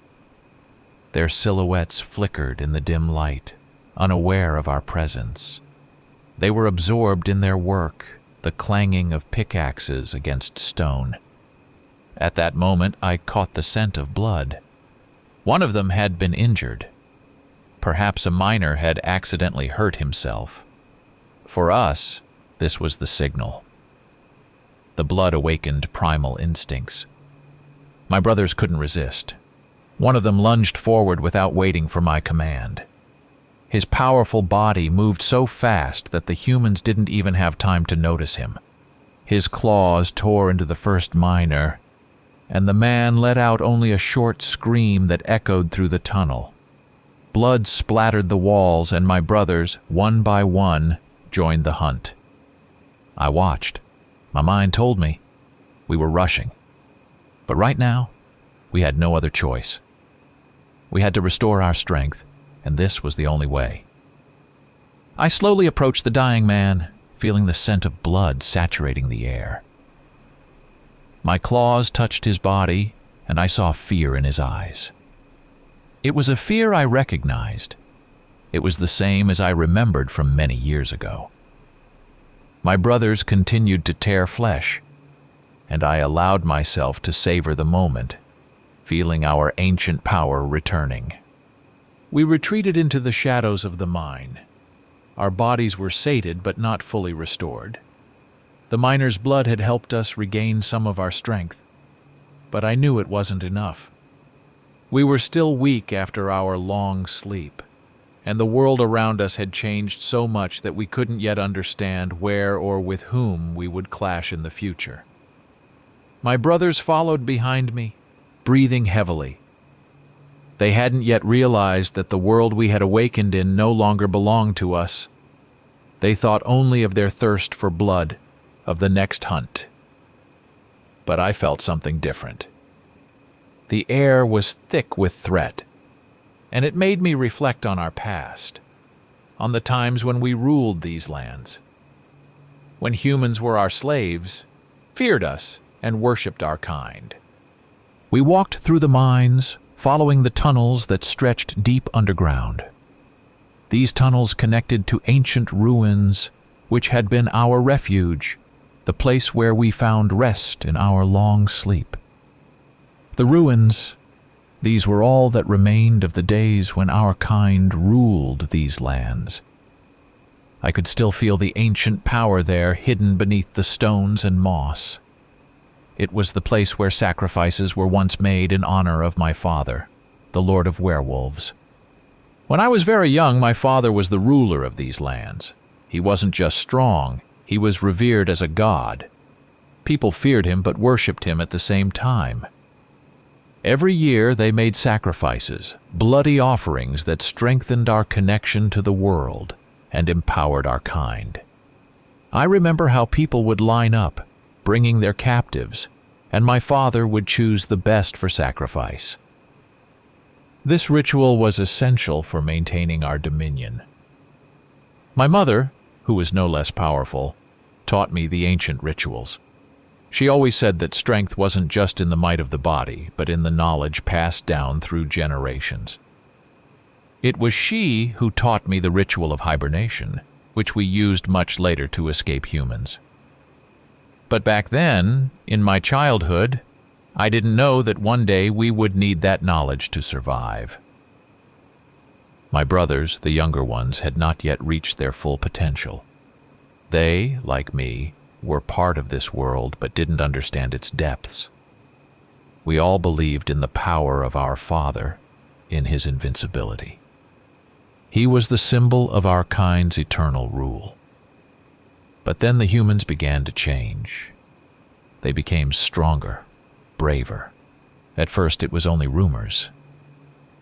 Their silhouettes flickered in the dim light, unaware of our presence. They were absorbed in their work, the clanging of pickaxes against stone. At that moment, I caught the scent of blood. One of them had been injured. Perhaps a miner had accidentally hurt himself. For us, this was the signal. The blood awakened primal instincts. My brothers couldn't resist. One of them lunged forward without waiting for my command. His powerful body moved so fast that the humans didn't even have time to notice him. His claws tore into the first miner, and the man let out only a short scream that echoed through the tunnel. Blood splattered the walls, and my brothers, one by one, joined the hunt. I watched. My mind told me we were rushing. But right now, we had no other choice. We had to restore our strength, and this was the only way. I slowly approached the dying man, feeling the scent of blood saturating the air. My claws touched his body, and I saw fear in his eyes. It was a fear I recognized. It was the same as I remembered from many years ago. My brothers continued to tear flesh, and I allowed myself to savor the moment, feeling our ancient power returning. We retreated into the shadows of the mine. Our bodies were sated but not fully restored. The miner's blood had helped us regain some of our strength, but I knew it wasn't enough. We were still weak after our long sleep, and the world around us had changed so much that we couldn't yet understand where or with whom we would clash in the future. My brothers followed behind me, breathing heavily. They hadn't yet realized that the world we had awakened in no longer belonged to us. They thought only of their thirst for blood, of the next hunt. But I felt something different. The air was thick with threat, and it made me reflect on our past, on the times when we ruled these lands, when humans were our slaves, feared us, and worshipped our kind. We walked through the mines, following the tunnels that stretched deep underground. These tunnels connected to ancient ruins, which had been our refuge, the place where we found rest in our long sleep. The ruins, these were all that remained of the days when our kind ruled these lands. I could still feel the ancient power there hidden beneath the stones and moss. It was the place where sacrifices were once made in honor of my father, the Lord of Werewolves. When I was very young, my father was the ruler of these lands. He wasn't just strong, he was revered as a god. People feared him but worshipped him at the same time. Every year they made sacrifices, bloody offerings that strengthened our connection to the world and empowered our kind. I remember how people would line up, bringing their captives, and my father would choose the best for sacrifice. This ritual was essential for maintaining our dominion. My mother, who was no less powerful, taught me the ancient rituals. She always said that strength wasn't just in the might of the body, but in the knowledge passed down through generations. It was she who taught me the ritual of hibernation, which we used much later to escape humans. But back then, in my childhood, I didn't know that one day we would need that knowledge to survive. My brothers, the younger ones, had not yet reached their full potential. They, like me, were part of this world but didn't understand its depths. We all believed in the power of our Father, in his invincibility. He was the symbol of our kind's eternal rule. But then the humans began to change. They became stronger, braver. At first it was only rumors.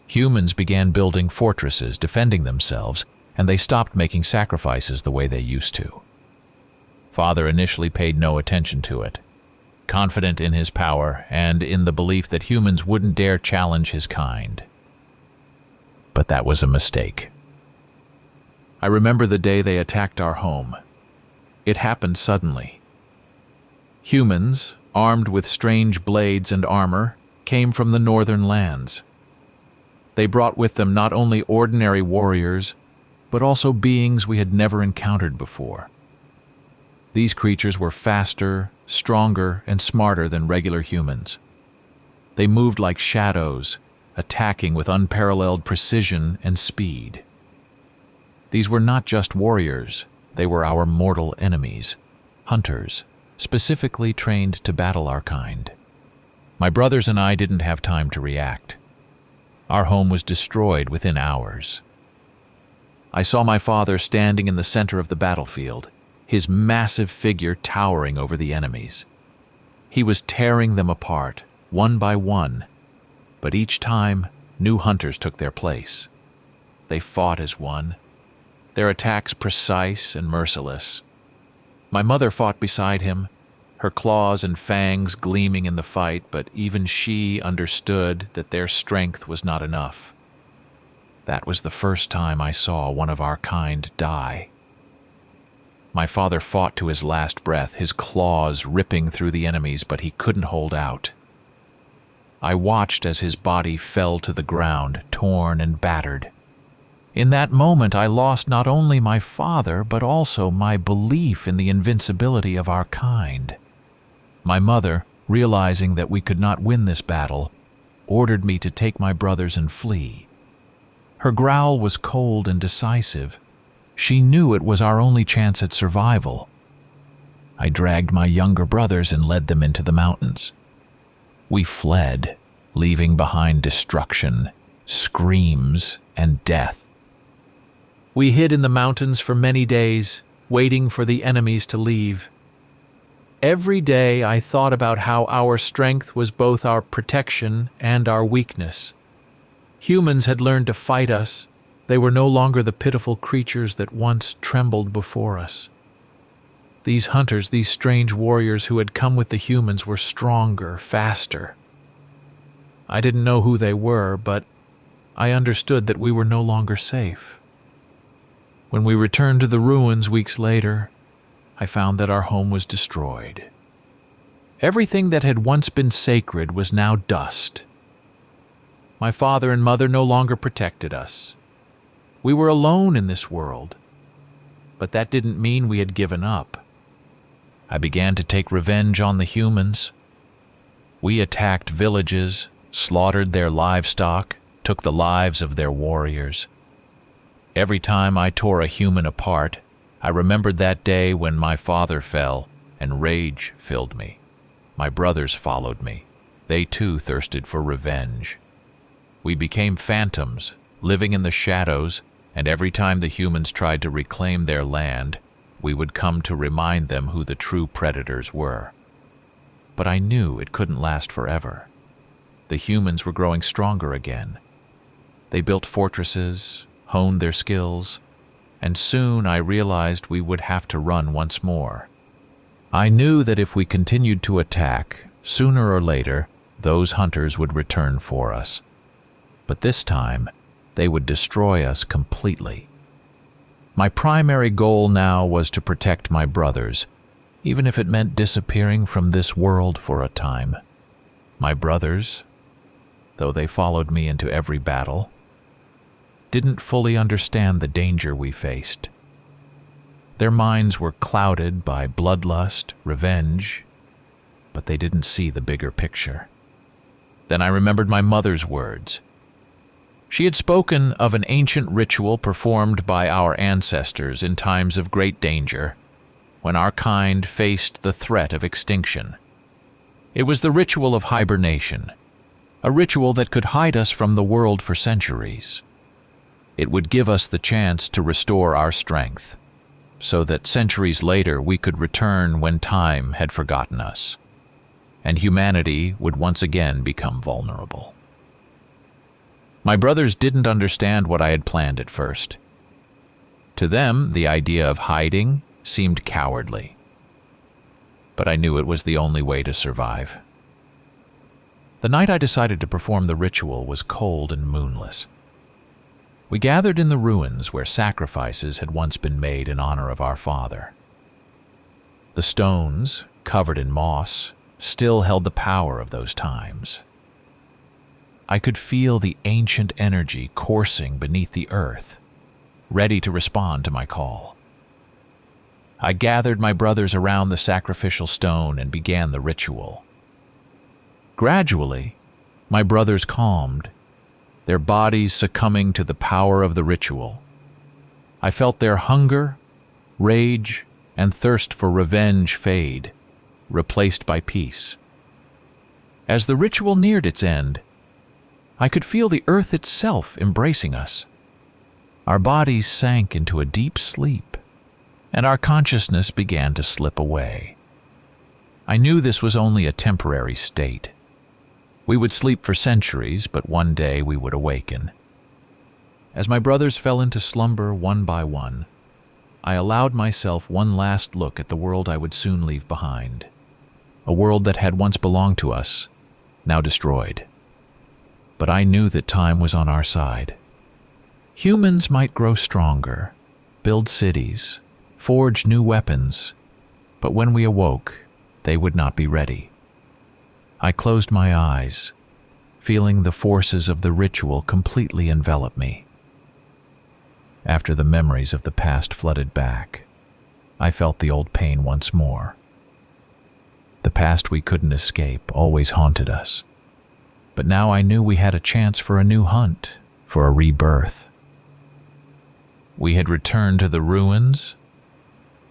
Humans began building fortresses, defending themselves, and they stopped making sacrifices the way they used to. Father initially paid no attention to it, confident in his power and in the belief that humans wouldn't dare challenge his kind. But that was a mistake. I remember the day they attacked our home. It happened suddenly. Humans, armed with strange blades and armor, came from the northern lands. They brought with them not only ordinary warriors, but also beings we had never encountered before. These creatures were faster, stronger, and smarter than regular humans. They moved like shadows, attacking with unparalleled precision and speed. These were not just warriors, they were our mortal enemies, hunters, specifically trained to battle our kind. My brothers and I didn't have time to react. Our home was destroyed within hours. I saw my father standing in the center of the battlefield, his massive figure towering over the enemies. He was tearing them apart, one by one, but each time, new hunters took their place. They fought as one, their attacks precise and merciless. My mother fought beside him, her claws and fangs gleaming in the fight, but even she understood that their strength was not enough. That was the first time I saw one of our kind die. My father fought to his last breath, his claws ripping through the enemies, but he couldn't hold out. I watched as his body fell to the ground, torn and battered. In that moment, I lost not only my father, but also my belief in the invincibility of our kind. My mother, realizing that we could not win this battle, ordered me to take my brothers and flee. Her growl was cold and decisive. She knew it was our only chance at survival. I dragged my younger brothers and led them into the mountains. We fled, leaving behind destruction, screams, and death. We hid in the mountains for many days, waiting for the enemies to leave. Every day I thought about how our strength was both our protection and our weakness. Humans had learned to fight us. They were no longer the pitiful creatures that once trembled before us. These hunters, these strange warriors who had come with the humans, were stronger, faster. I didn't know who they were, but I understood that we were no longer safe. When we returned to the ruins weeks later, I found that our home was destroyed. Everything that had once been sacred was now dust. My father and mother no longer protected us. We were alone in this world. But that didn't mean we had given up. I began to take revenge on the humans. We attacked villages, slaughtered their livestock, took the lives of their warriors. Every time I tore a human apart, I remembered that day when my father fell and rage filled me. My brothers followed me. They too thirsted for revenge. We became phantoms, living in the shadows, and every time the humans tried to reclaim their land, we would come to remind them who the true predators were. But I knew it couldn't last forever. The humans were growing stronger again. They built fortresses, honed their skills, and soon I realized we would have to run once more. I knew that if we continued to attack, sooner or later, those hunters would return for us. But this time, they would destroy us completely. My primary goal now was to protect my brothers, even if it meant disappearing from this world for a time. My brothers, though they followed me into every battle, didn't fully understand the danger we faced. Their minds were clouded by bloodlust, revenge, but they didn't see the bigger picture. Then I remembered my mother's words. She had spoken of an ancient ritual performed by our ancestors in times of great danger, when our kind faced the threat of extinction. It was the ritual of hibernation, a ritual that could hide us from the world for centuries. It would give us the chance to restore our strength, so that centuries later we could return when time had forgotten us, and humanity would once again become vulnerable. My brothers didn't understand what I had planned at first. To them, the idea of hiding seemed cowardly, but I knew it was the only way to survive. The night I decided to perform the ritual was cold and moonless. We gathered in the ruins where sacrifices had once been made in honor of our father. The stones, covered in moss, still held the power of those times. I could feel the ancient energy coursing beneath the earth, ready to respond to my call. I gathered my brothers around the sacrificial stone and began the ritual. Gradually, my brothers calmed, their bodies succumbing to the power of the ritual. I felt their hunger, rage, and thirst for revenge fade, replaced by peace. As the ritual neared its end, I could feel the earth itself embracing us. Our bodies sank into a deep sleep, and our consciousness began to slip away. I knew this was only a temporary state. We would sleep for centuries, but one day we would awaken. As my brothers fell into slumber one by one, I allowed myself one last look at the world I would soon leave behind. A world that had once belonged to us, now destroyed. But I knew that time was on our side. Humans might grow stronger, build cities, forge new weapons, but when we awoke, they would not be ready. I closed my eyes, feeling the forces of the ritual completely envelop me. After the memories of the past flooded back, I felt the old pain once more. The past we couldn't escape always haunted us, but now I knew we had a chance for a new hunt, for a rebirth. We had returned to the ruins,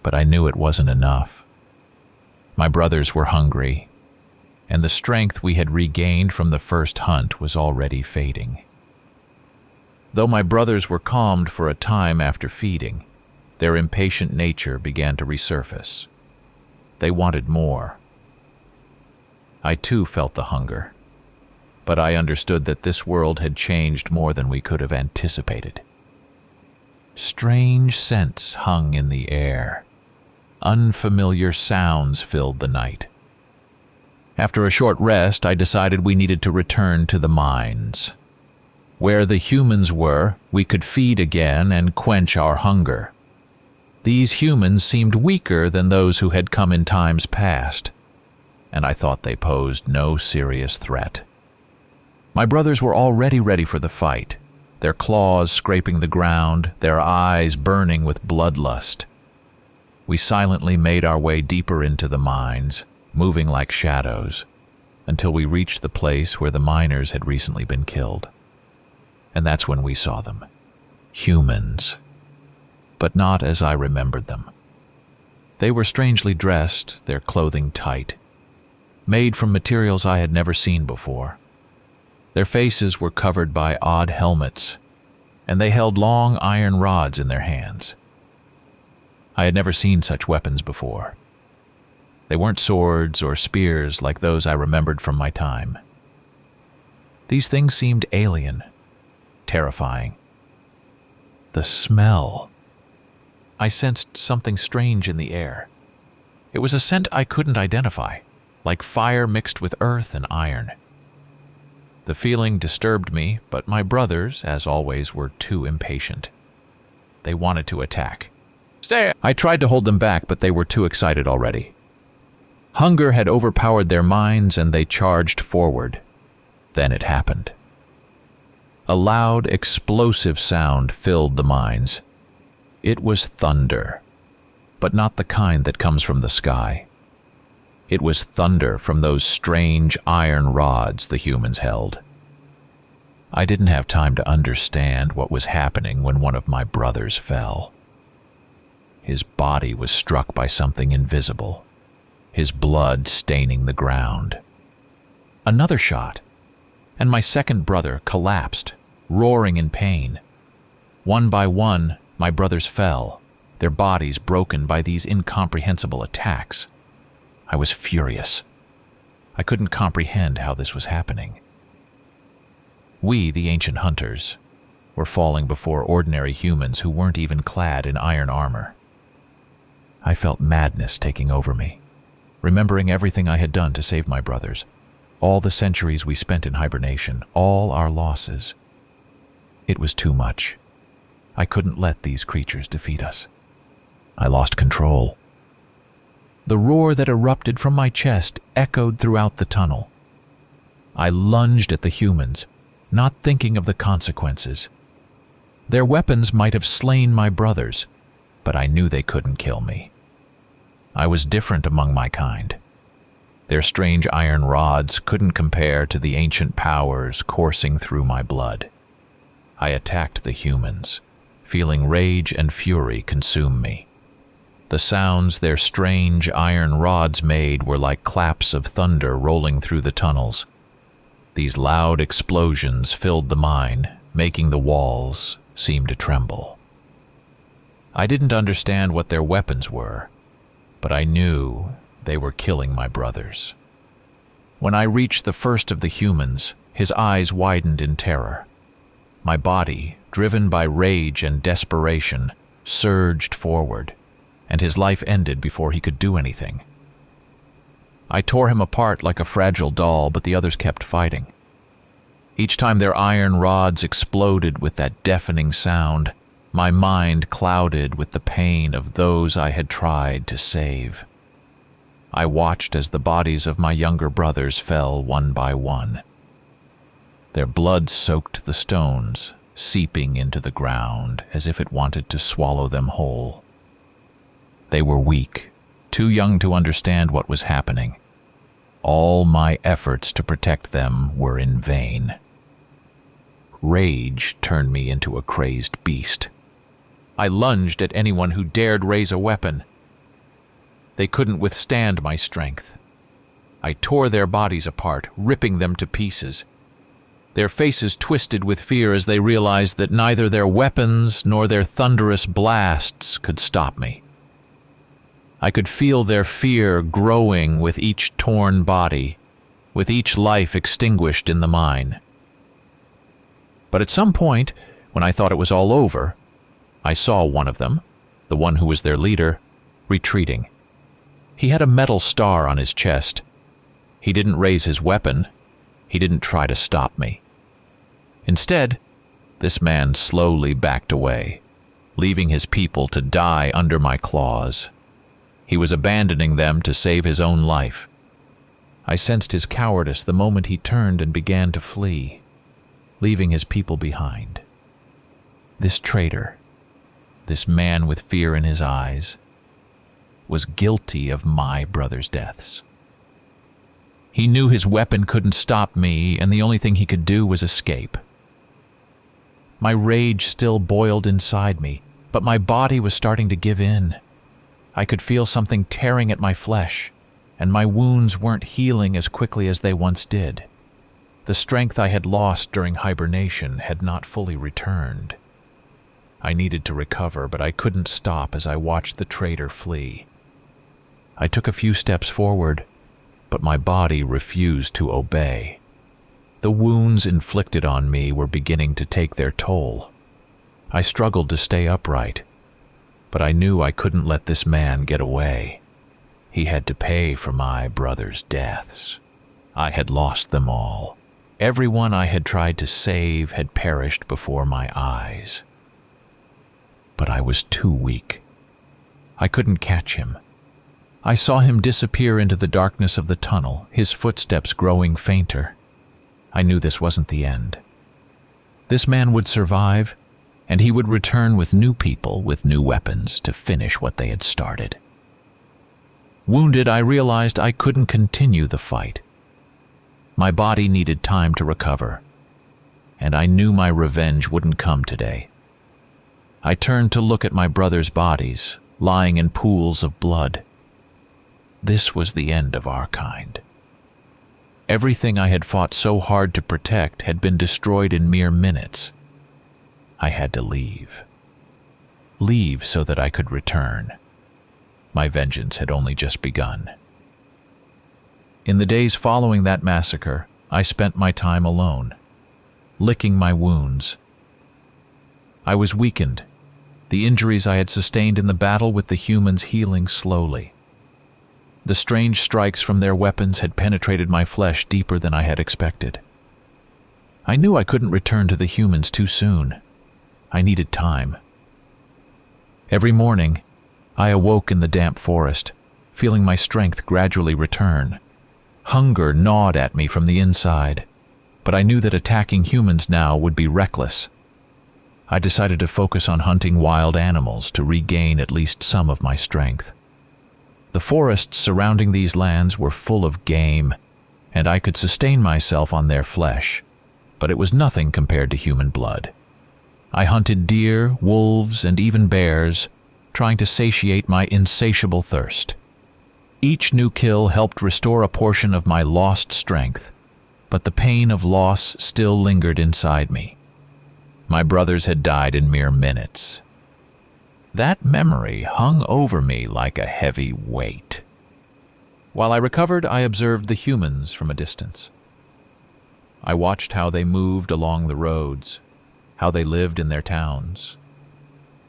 but I knew it wasn't enough. My brothers were hungry, and the strength we had regained from the first hunt was already fading. Though my brothers were calmed for a time after feeding, their impatient nature began to resurface. They wanted more. I too felt the hunger, but I understood that this world had changed more than we could have anticipated. Strange scents hung in the air. Unfamiliar sounds filled the night. After a short rest, I decided we needed to return to the mines. Where the humans were, we could feed again and quench our hunger. These humans seemed weaker than those who had come in times past, and I thought they posed no serious threat. My brothers were already ready for the fight, their claws scraping the ground, their eyes burning with bloodlust. We silently made our way deeper into the mines, moving like shadows, until we reached the place where the miners had recently been killed. And that's when we saw them. Humans. But not as I remembered them. They were strangely dressed, their clothing tight, made from materials I had never seen before. Their faces were covered by odd helmets, and they held long iron rods in their hands. I had never seen such weapons before. They weren't swords or spears like those I remembered from my time. These things seemed alien, terrifying. The smell. I sensed something strange in the air. It was a scent I couldn't identify, like fire mixed with earth and iron. The feeling disturbed me, but my brothers, as always, were too impatient. They wanted to attack. Stay! I tried to hold them back, but they were too excited already. Hunger had overpowered their minds, and they charged forward. Then it happened. A loud, explosive sound filled the mines. It was thunder, but not the kind that comes from the sky. It was thunder from those strange iron rods the humans held. I didn't have time to understand what was happening when one of my brothers fell. His body was struck by something invisible, his blood staining the ground. Another shot, and my second brother collapsed, roaring in pain. One by one, my brothers fell, their bodies broken by these incomprehensible attacks. I was furious. I couldn't comprehend how this was happening. We, the ancient hunters, were falling before ordinary humans who weren't even clad in iron armor. I felt madness taking over me, remembering everything I had done to save my brothers, all the centuries we spent in hibernation, all our losses. It was too much. I couldn't let these creatures defeat us. I lost control. The roar that erupted from my chest echoed throughout the tunnel. I lunged at the humans, not thinking of the consequences. Their weapons might have slain my brothers, but I knew they couldn't kill me. I was different among my kind. Their strange iron rods couldn't compare to the ancient powers coursing through my blood. I attacked the humans, feeling rage and fury consume me. The sounds their strange iron rods made were like claps of thunder rolling through the tunnels. These loud explosions filled the mine, making the walls seem to tremble. I didn't understand what their weapons were, but I knew they were killing my brothers. When I reached the first of the humans, his eyes widened in terror. My body, driven by rage and desperation, surged forward, and his life ended before he could do anything. I tore him apart like a fragile doll, but the others kept fighting. Each time their iron rods exploded with that deafening sound, my mind clouded with the pain of those I had tried to save. I watched as the bodies of my younger brothers fell one by one. Their blood soaked the stones, seeping into the ground as if it wanted to swallow them whole. They were weak, too young to understand what was happening. All my efforts to protect them were in vain. Rage turned me into a crazed beast. I lunged at anyone who dared raise a weapon. They couldn't withstand my strength. I tore their bodies apart, ripping them to pieces. Their faces twisted with fear as they realized that neither their weapons nor their thunderous blasts could stop me. I could feel their fear growing with each torn body, with each life extinguished in the mine. But at some point, when I thought it was all over, I saw one of them, the one who was their leader, retreating. He had a metal star on his chest. He didn't raise his weapon. He didn't try to stop me. Instead, this man slowly backed away, leaving his people to die under my claws. He was abandoning them to save his own life. I sensed his cowardice the moment he turned and began to flee, leaving his people behind. This traitor, this man with fear in his eyes, was guilty of my brother's deaths. He knew his weapon couldn't stop me, and the only thing he could do was escape. My rage still boiled inside me, but my body was starting to give in. I could feel something tearing at my flesh, and my wounds weren't healing as quickly as they once did. The strength I had lost during hibernation had not fully returned. I needed to recover, but I couldn't stop as I watched the traitor flee. I took a few steps forward, but my body refused to obey. The wounds inflicted on me were beginning to take their toll. I struggled to stay upright, but I knew I couldn't let this man get away. He had to pay for my brother's deaths. I had lost them all. Everyone I had tried to save had perished before my eyes. But I was too weak. I couldn't catch him. I saw him disappear into the darkness of the tunnel, his footsteps growing fainter. I knew this wasn't the end. This man would survive, and he would return with new people with new weapons to finish what they had started. Wounded, I realized I couldn't continue the fight. My body needed time to recover, and I knew my revenge wouldn't come today. I turned to look at my brothers' bodies, lying in pools of blood. This was the end of our kind. Everything I had fought so hard to protect had been destroyed in mere minutes. I had to leave. Leave so that I could return. My vengeance had only just begun. In the days following that massacre, I spent my time alone, licking my wounds. I was weakened, the injuries I had sustained in the battle with the humans healing slowly. The strange strikes from their weapons had penetrated my flesh deeper than I had expected. I knew I couldn't return to the humans too soon. I needed time. Every morning, I awoke in the damp forest, feeling my strength gradually return. Hunger gnawed at me from the inside, but I knew that attacking humans now would be reckless. I decided to focus on hunting wild animals to regain at least some of my strength. The forests surrounding these lands were full of game, and I could sustain myself on their flesh, but it was nothing compared to human blood. I hunted deer, wolves, and even bears, trying to satiate my insatiable thirst. Each new kill helped restore a portion of my lost strength, but the pain of loss still lingered inside me. My brothers had died in mere minutes. That memory hung over me like a heavy weight. While I recovered, I observed the humans from a distance. I watched how they moved along the roads, how they lived in their towns.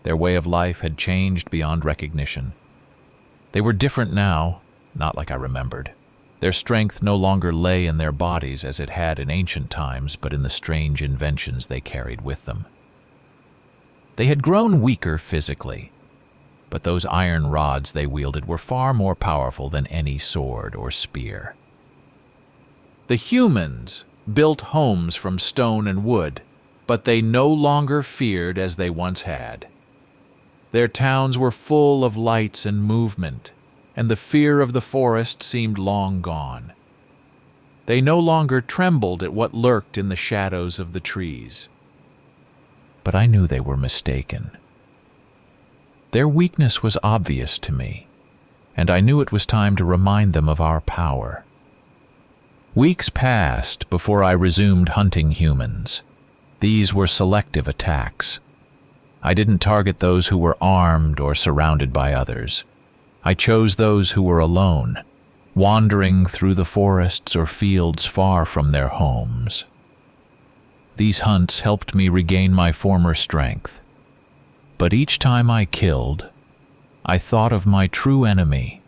Their way of life had changed beyond recognition. They were different now, not like I remembered. Their strength no longer lay in their bodies as it had in ancient times, but in the strange inventions they carried with them. They had grown weaker physically, but those iron rods they wielded were far more powerful than any sword or spear. The humans built homes from stone and wood, but they no longer feared as they once had. Their towns were full of lights and movement, and the fear of the forest seemed long gone. They no longer trembled at what lurked in the shadows of the trees. But I knew they were mistaken. Their weakness was obvious to me, and I knew it was time to remind them of our power. Weeks passed before I resumed hunting humans. These were selective attacks. I didn't target those who were armed or surrounded by others. I chose those who were alone, wandering through the forests or fields far from their homes. These hunts helped me regain my former strength. But each time I killed, I thought of my true enemy,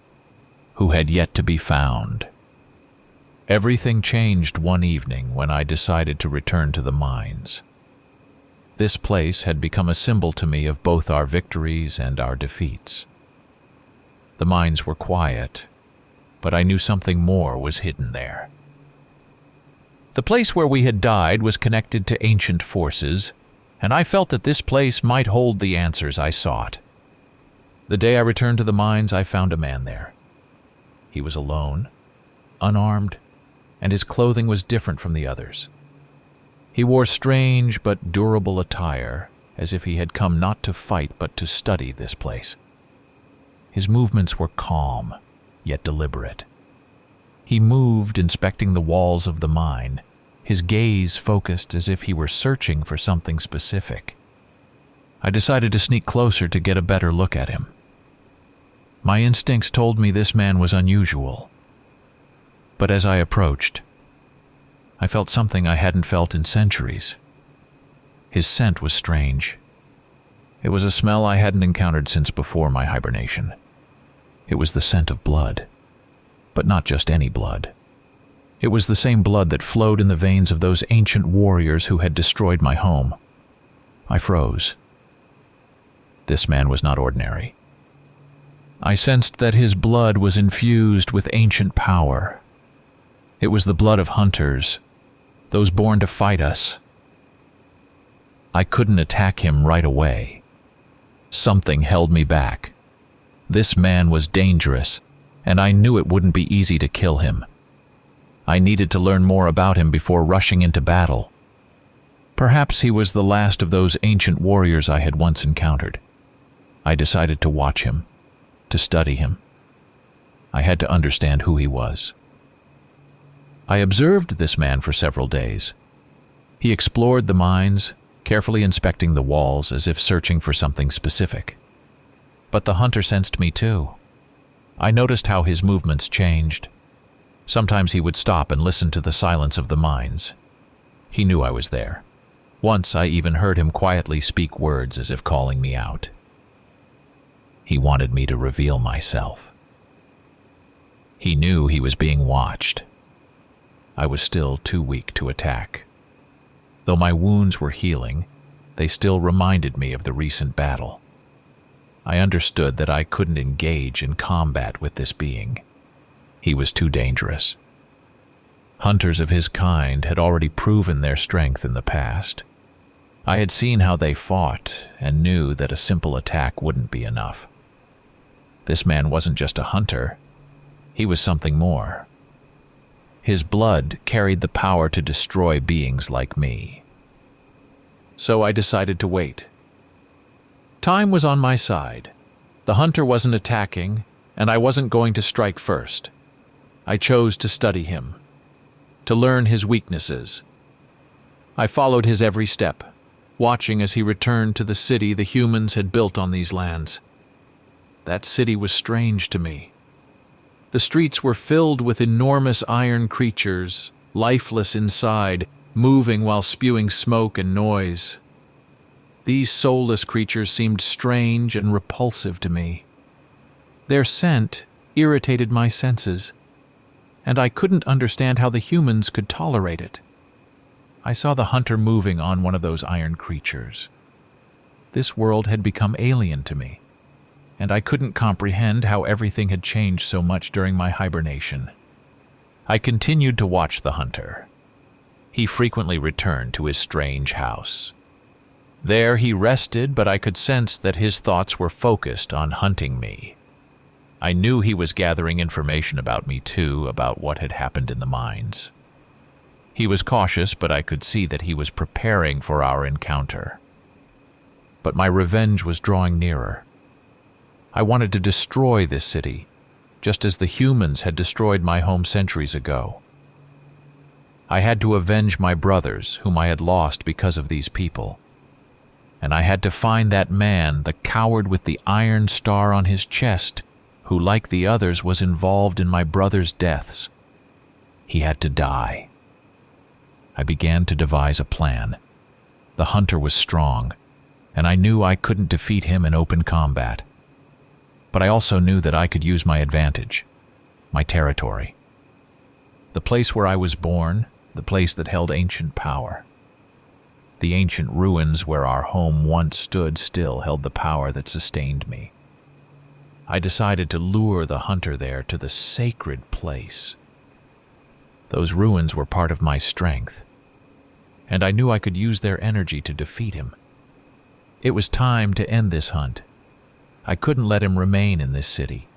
who had yet to be found. Everything changed one evening when I decided to return to the mines. This place had become a symbol to me of both our victories and our defeats. The mines were quiet, but I knew something more was hidden there. The place where we had died was connected to ancient forces, and I felt that this place might hold the answers I sought. The day I returned to the mines, I found a man there. He was alone, unarmed, and his clothing was different from the others. He wore strange but durable attire, as if he had come not to fight but to study this place. His movements were calm, yet deliberate. He moved, inspecting the walls of the mine, his gaze focused as if he were searching for something specific. I decided to sneak closer to get a better look at him. My instincts told me this man was unusual. But as I approached, I felt something I hadn't felt in centuries. His scent was strange. It was a smell I hadn't encountered since before my hibernation. It was the scent of blood, but not just any blood. It was the same blood that flowed in the veins of those ancient warriors who had destroyed my home. I froze. This man was not ordinary. I sensed that his blood was infused with ancient power. It was the blood of hunters, those born to fight us. I couldn't attack him right away. Something held me back. This man was dangerous, and I knew it wouldn't be easy to kill him. I needed to learn more about him before rushing into battle. Perhaps he was the last of those ancient warriors I had once encountered. I decided to watch him, to study him. I had to understand who he was. I observed this man for several days. He explored the mines, carefully inspecting the walls as if searching for something specific. But the hunter sensed me too. I noticed how his movements changed. Sometimes he would stop and listen to the silence of the mines. He knew I was there. Once I even heard him quietly speak words as if calling me out. He wanted me to reveal myself. He knew he was being watched. I was still too weak to attack. Though my wounds were healing, they still reminded me of the recent battle. I understood that I couldn't engage in combat with this being. He was too dangerous. Hunters of his kind had already proven their strength in the past. I had seen how they fought and knew that a simple attack wouldn't be enough. This man wasn't just a hunter. He was something more. His blood carried the power to destroy beings like me. So I decided to wait. Time was on my side. The hunter wasn't attacking, and I wasn't going to strike first. I chose to study him, to learn his weaknesses. I followed his every step, watching as he returned to the city the humans had built on these lands. That city was strange to me. The streets were filled with enormous iron creatures, lifeless inside, moving while spewing smoke and noise. These soulless creatures seemed strange and repulsive to me. Their scent irritated my senses, and I couldn't understand how the humans could tolerate it. I saw the hunter moving on one of those iron creatures. This world had become alien to me, and I couldn't comprehend how everything had changed so much during my hibernation. I continued to watch the hunter. He frequently returned to his strange house. There he rested, but I could sense that his thoughts were focused on hunting me. I knew he was gathering information about me too, about what had happened in the mines. He was cautious, but I could see that he was preparing for our encounter. But my revenge was drawing nearer. I wanted to destroy this city, just as the humans had destroyed my home centuries ago. I had to avenge my brothers, whom I had lost because of these people. And I had to find that man, the coward with the iron star on his chest, who, like the others, was involved in my brothers' deaths. He had to die. I began to devise a plan. The hunter was strong, and I knew I couldn't defeat him in open combat. But I also knew that I could use my advantage, my territory. The place where I was born, the place that held ancient power. The ancient ruins where our home once stood still held the power that sustained me. I decided to lure the hunter there to the sacred place. Those ruins were part of my strength, and I knew I could use their energy to defeat him. It was time to end this hunt. I couldn't let him remain in this city.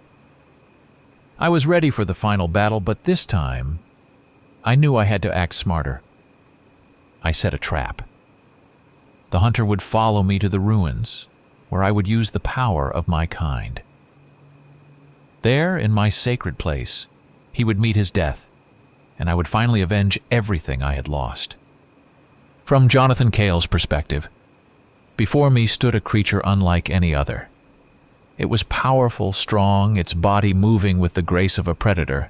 I was ready for the final battle, but this time, I knew I had to act smarter. I set a trap. The hunter would follow me to the ruins, where I would use the power of my kind. There, in my sacred place, he would meet his death, and I would finally avenge everything I had lost. From Jonathan Cale's perspective, before me stood a creature unlike any other. It was powerful, strong, its body moving with the grace of a predator,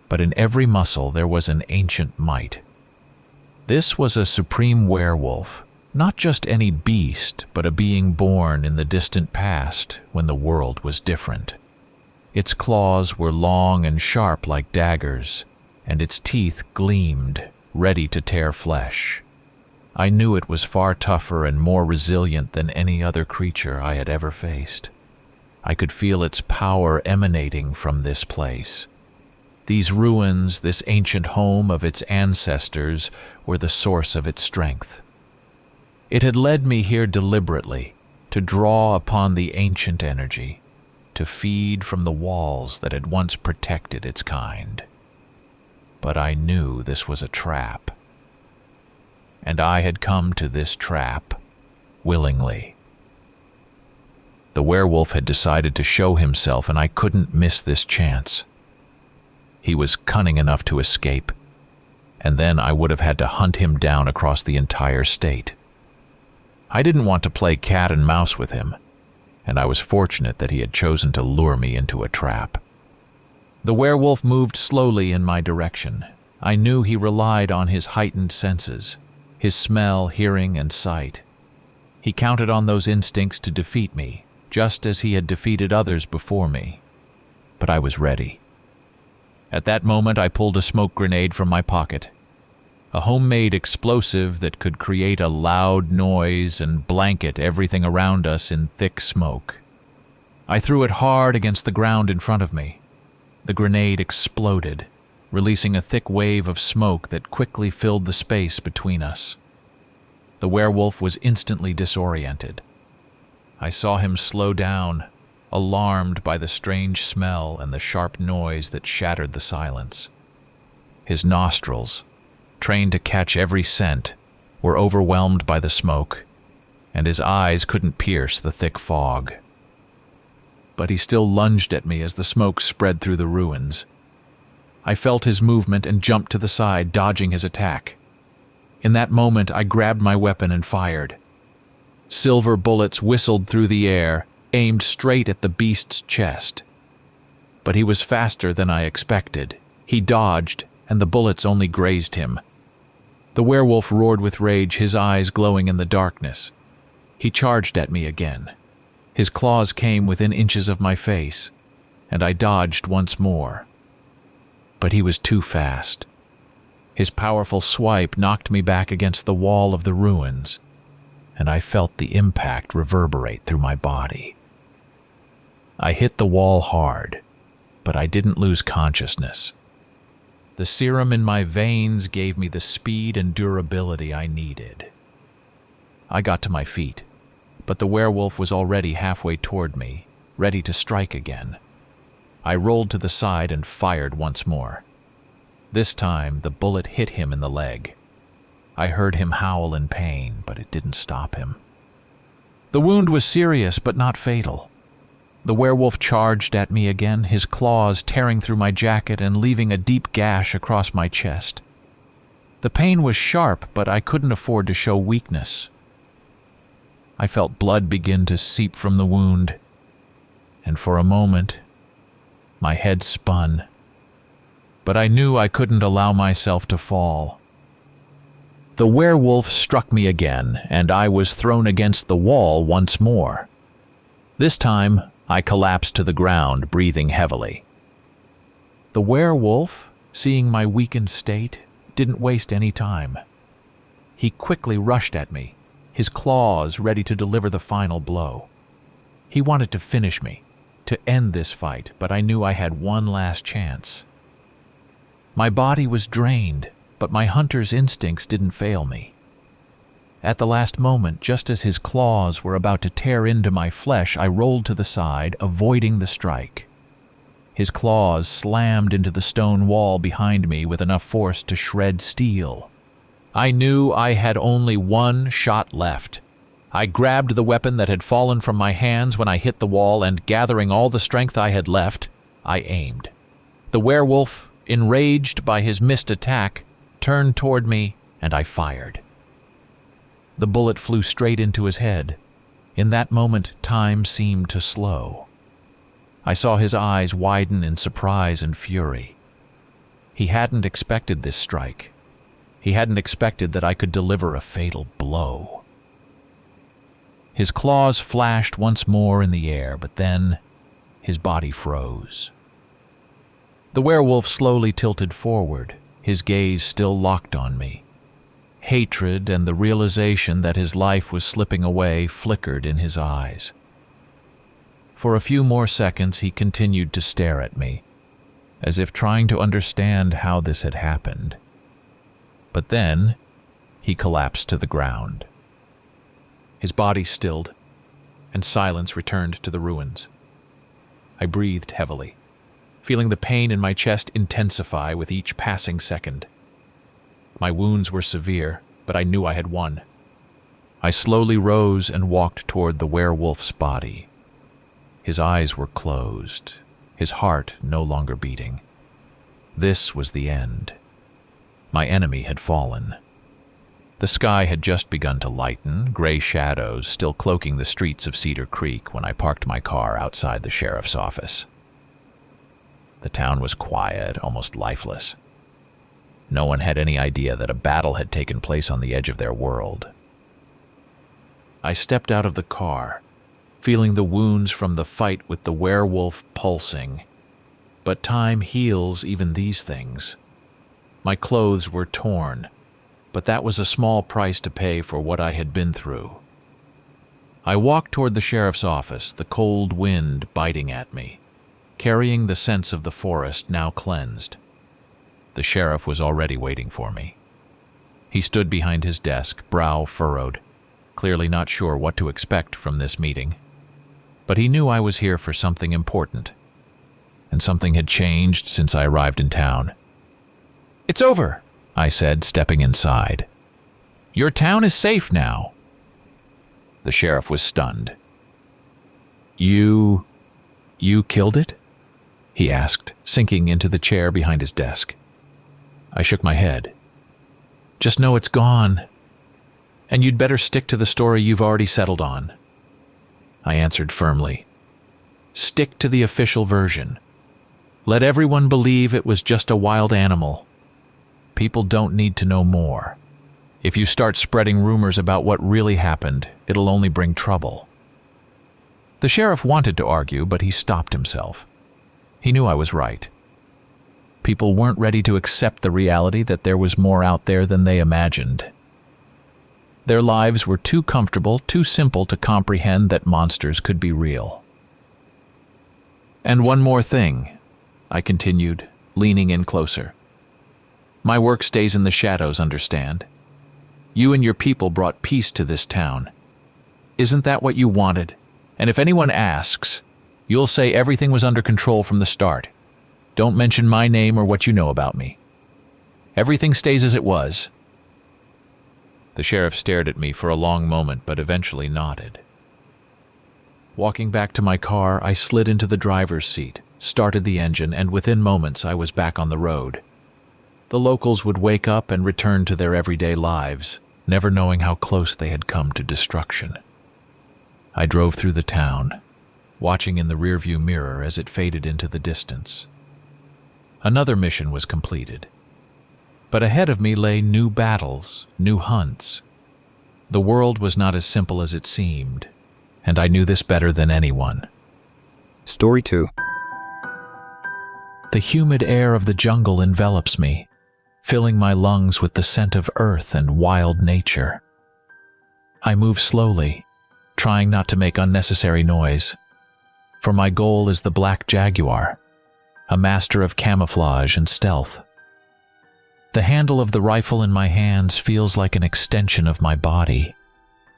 but in every muscle there was an ancient might. This was a supreme werewolf, not just any beast, but a being born in the distant past when the world was different. Its claws were long and sharp like daggers, and its teeth gleamed, ready to tear flesh. I knew it was far tougher and more resilient than any other creature I had ever faced. I could feel its power emanating from this place. These ruins, this ancient home of its ancestors, were the source of its strength. It had led me here deliberately, to draw upon the ancient energy, to feed from the walls that had once protected its kind. But I knew this was a trap. And I had come to this trap willingly. The werewolf had decided to show himself, and I couldn't miss this chance. He was cunning enough to escape, and then I would have had to hunt him down across the entire state. I didn't want to play cat and mouse with him, and I was fortunate that he had chosen to lure me into a trap. The werewolf moved slowly in my direction. I knew he relied on his heightened senses, his smell, hearing, and sight. He counted on those instincts to defeat me, just as he had defeated others before me. But I was ready. At that moment, I pulled a smoke grenade from my pocket, a homemade explosive that could create a loud noise and blanket everything around us in thick smoke. I threw it hard against the ground in front of me. The grenade exploded, releasing a thick wave of smoke that quickly filled the space between us. The werewolf was instantly disoriented. I saw him slow down, alarmed by the strange smell and the sharp noise that shattered the silence. His nostrils, trained to catch every scent, were overwhelmed by the smoke, and his eyes couldn't pierce the thick fog. But he still lunged at me as the smoke spread through the ruins. I felt his movement and jumped to the side, dodging his attack. In that moment, I grabbed my weapon and fired. Silver bullets whistled through the air, aimed straight at the beast's chest. But he was faster than I expected. He dodged, and the bullets only grazed him. The werewolf roared with rage, his eyes glowing in the darkness. He charged at me again. His claws came within inches of my face, and I dodged once more. But he was too fast. His powerful swipe knocked me back against the wall of the ruins, and I felt the impact reverberate through my body. I hit the wall hard, but I didn't lose consciousness. The serum in my veins gave me the speed and durability I needed. I got to my feet, but the werewolf was already halfway toward me, ready to strike again. I rolled to the side and fired once more. This time, the bullet hit him in the leg. I heard him howl in pain, but it didn't stop him. The wound was serious, but not fatal. The werewolf charged at me again, his claws tearing through my jacket and leaving a deep gash across my chest. The pain was sharp, but I couldn't afford to show weakness. I felt blood begin to seep from the wound, and for a moment, my head spun. But I knew I couldn't allow myself to fall. The werewolf struck me again, and I was thrown against the wall once more. This time, I collapsed to the ground, breathing heavily. The werewolf, seeing my weakened state, didn't waste any time. He quickly rushed at me, his claws ready to deliver the final blow. He wanted to finish me, to end this fight, but I knew I had one last chance. My body was drained, but my hunter's instincts didn't fail me. At the last moment, just as his claws were about to tear into my flesh, I rolled to the side, avoiding the strike. His claws slammed into the stone wall behind me with enough force to shred steel. I knew I had only one shot left. I grabbed the weapon that had fallen from my hands when I hit the wall, and gathering all the strength I had left, I aimed. The werewolf, enraged by his missed attack, turned toward me, and I fired. The bullet flew straight into his head. In that moment, time seemed to slow. I saw his eyes widen in surprise and fury. He hadn't expected this strike. He hadn't expected that I could deliver a fatal blow. His claws flashed once more in the air, but then his body froze. The werewolf slowly tilted forward, his gaze still locked on me. Hatred and the realization that his life was slipping away flickered in his eyes. For a few more seconds he continued to stare at me, as if trying to understand how this had happened. But then he collapsed to the ground. His body stilled, and silence returned to the ruins. I breathed heavily, feeling the pain in my chest intensify with each passing second. My wounds were severe, but I knew I had won. I slowly rose and walked toward the werewolf's body. His eyes were closed, his heart no longer beating. This was the end. My enemy had fallen. The sky had just begun to lighten, gray shadows still cloaking the streets of Cedar Creek when I parked my car outside the sheriff's office. The town was quiet, almost lifeless. No one had any idea that a battle had taken place on the edge of their world. I stepped out of the car, feeling the wounds from the fight with the werewolf pulsing. But time heals even these things. My clothes were torn, but that was a small price to pay for what I had been through. I walked toward the sheriff's office, the cold wind biting at me, carrying the scents of the forest now cleansed. The sheriff was already waiting for me. He stood behind his desk, brow furrowed, clearly not sure what to expect from this meeting. But he knew I was here for something important, and something had changed since I arrived in town. "It's over," I said, stepping inside. "Your town is safe now." The sheriff was stunned. You killed it?" he asked, sinking into the chair behind his desk. I shook my head. "Just know it's gone, and you'd better stick to the story you've already settled on." I answered firmly. "Stick to the official version. Let everyone believe it was just a wild animal. People don't need to know more. If you start spreading rumors about what really happened, it'll only bring trouble." The sheriff wanted to argue, but he stopped himself. He knew I was right. People weren't ready to accept the reality that there was more out there than they imagined. Their lives were too comfortable, too simple to comprehend that monsters could be real. "And one more thing," I continued, leaning in closer. "My work stays in the shadows, understand? You and your people brought peace to this town. Isn't that what you wanted? And if anyone asks, you'll say everything was under control from the start. Don't mention my name or what you know about me. Everything stays as it was." The sheriff stared at me for a long moment, but eventually nodded. Walking back to my car, I slid into the driver's seat, started the engine, and within moments I was back on the road. The locals would wake up and return to their everyday lives, never knowing how close they had come to destruction. I drove through the town, watching in the rearview mirror as it faded into the distance. Another mission was completed. But ahead of me lay new battles, new hunts. The world was not as simple as it seemed, and I knew this better than anyone. Story 2. The humid air of the jungle envelops me, filling my lungs with the scent of earth and wild nature. I move slowly, trying not to make unnecessary noise, for my goal is the black jaguar, a master of camouflage and stealth. The handle of the rifle in my hands feels like an extension of my body,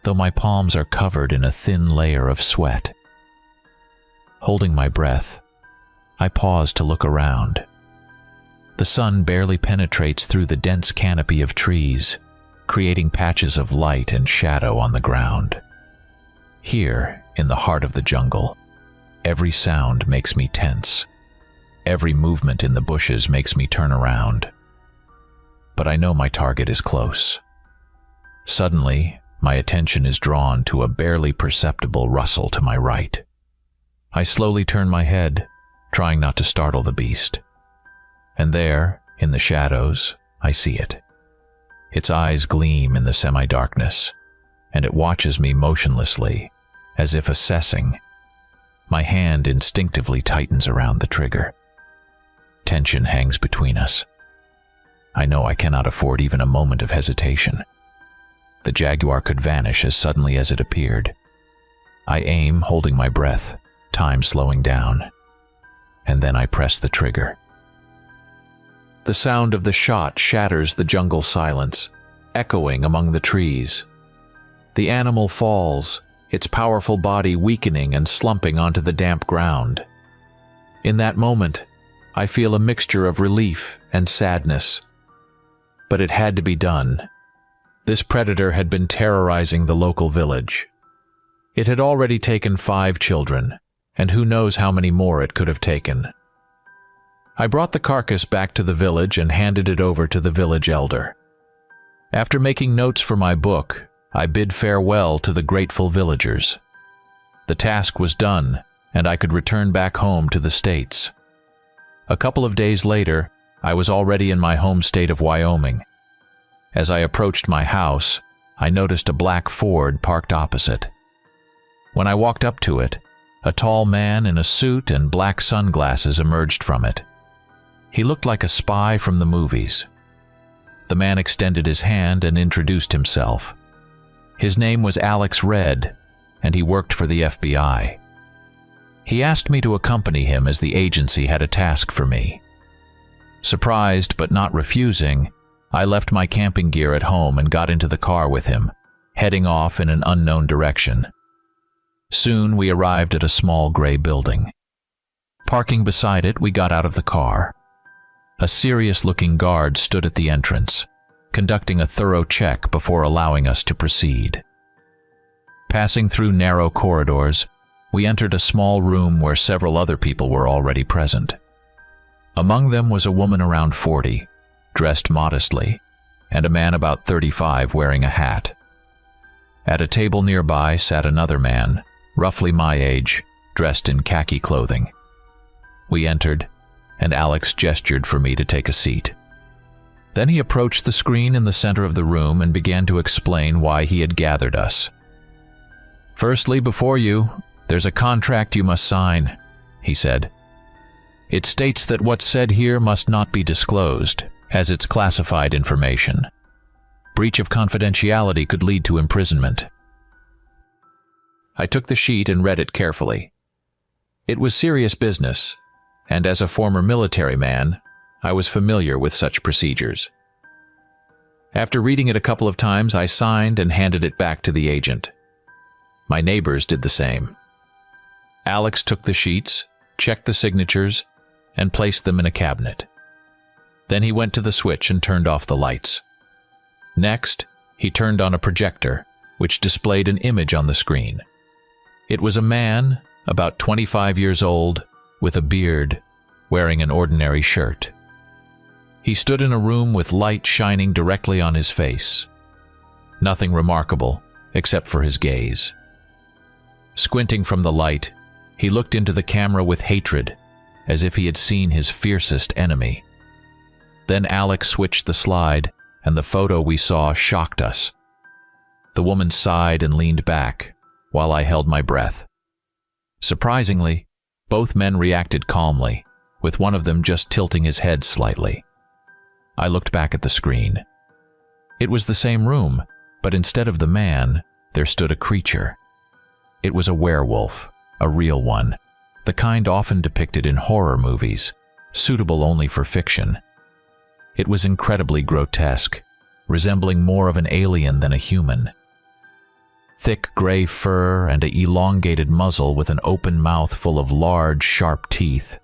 though my palms are covered in a thin layer of sweat. Holding my breath, I pause to look around. The sun barely penetrates through the dense canopy of trees, creating patches of light and shadow on the ground. Here, in the heart of the jungle, every sound makes me tense. Every movement in the bushes makes me turn around. But I know my target is close. Suddenly, my attention is drawn to a barely perceptible rustle to my right. I slowly turn my head, trying not to startle the beast. And there, in the shadows, I see it. Its eyes gleam in the semi-darkness, and it watches me motionlessly, as if assessing. My hand instinctively tightens around the trigger. Tension hangs between us. I know I cannot afford even a moment of hesitation. The jaguar could vanish as suddenly as it appeared. I aim, holding my breath, time slowing down, and then I press the trigger. The sound of the shot shatters the jungle silence, echoing among the trees. The animal falls, its powerful body weakening and slumping onto the damp ground. In that moment, I feel a mixture of relief and sadness. But it had to be done. This predator had been terrorizing the local village. It had already taken 5 children, and who knows how many more it could have taken. I brought the carcass back to the village and handed it over to the village elder. After making notes for my book, I bid farewell to the grateful villagers. The task was done, and I could return back home to the States. A couple of days later, I was already in my home state of Wyoming. As I approached my house, I noticed a black Ford parked opposite. When I walked up to it, a tall man in a suit and black sunglasses emerged from it. He looked like a spy from the movies. The man extended his hand and introduced himself. His name was Alex Red, and he worked for the FBI. He asked me to accompany him as the agency had a task for me. Surprised but not refusing, I left my camping gear at home and got into the car with him, heading off in an unknown direction. Soon we arrived at a small gray building. Parking beside it, we got out of the car. A serious-looking guard stood at the entrance, conducting a thorough check before allowing us to proceed. Passing through narrow corridors, we entered a small room where several other people were already present. Among them was a woman around 40, dressed modestly, and a man about 35 wearing a hat. At a table nearby sat another man, roughly my age, dressed in khaki clothing. We entered, and Alex gestured for me to take a seat. Then he approached the screen in the center of the room and began to explain why he had gathered us. "Firstly, before you, there's a contract you must sign," he said. "It states that what's said here must not be disclosed, as it's classified information. Breach of confidentiality could lead to imprisonment." I took the sheet and read it carefully. It was serious business, and as a former military man, I was familiar with such procedures. After reading it a couple of times, I signed and handed it back to the agent. My neighbors did the same. Alex took the sheets, checked the signatures, and placed them in a cabinet. Then he went to the switch and turned off the lights. Next, he turned on a projector, which displayed an image on the screen. It was a man, about 25 years old, with a beard, wearing an ordinary shirt. He stood in a room with light shining directly on his face. Nothing remarkable, except for his gaze. Squinting from the light, he looked into the camera with hatred, as if he had seen his fiercest enemy. Then Alex switched the slide, and the photo we saw shocked us. The woman sighed and leaned back, while I held my breath. Surprisingly, both men reacted calmly, with one of them just tilting his head slightly. I looked back at the screen. It was the same room, but instead of the man, there stood a creature. It was a werewolf, a real one, the kind often depicted in horror movies, suitable only for fiction. It was incredibly grotesque, resembling more of an alien than a human. Thick gray fur and an elongated muzzle with an open mouth full of large, sharp teeth.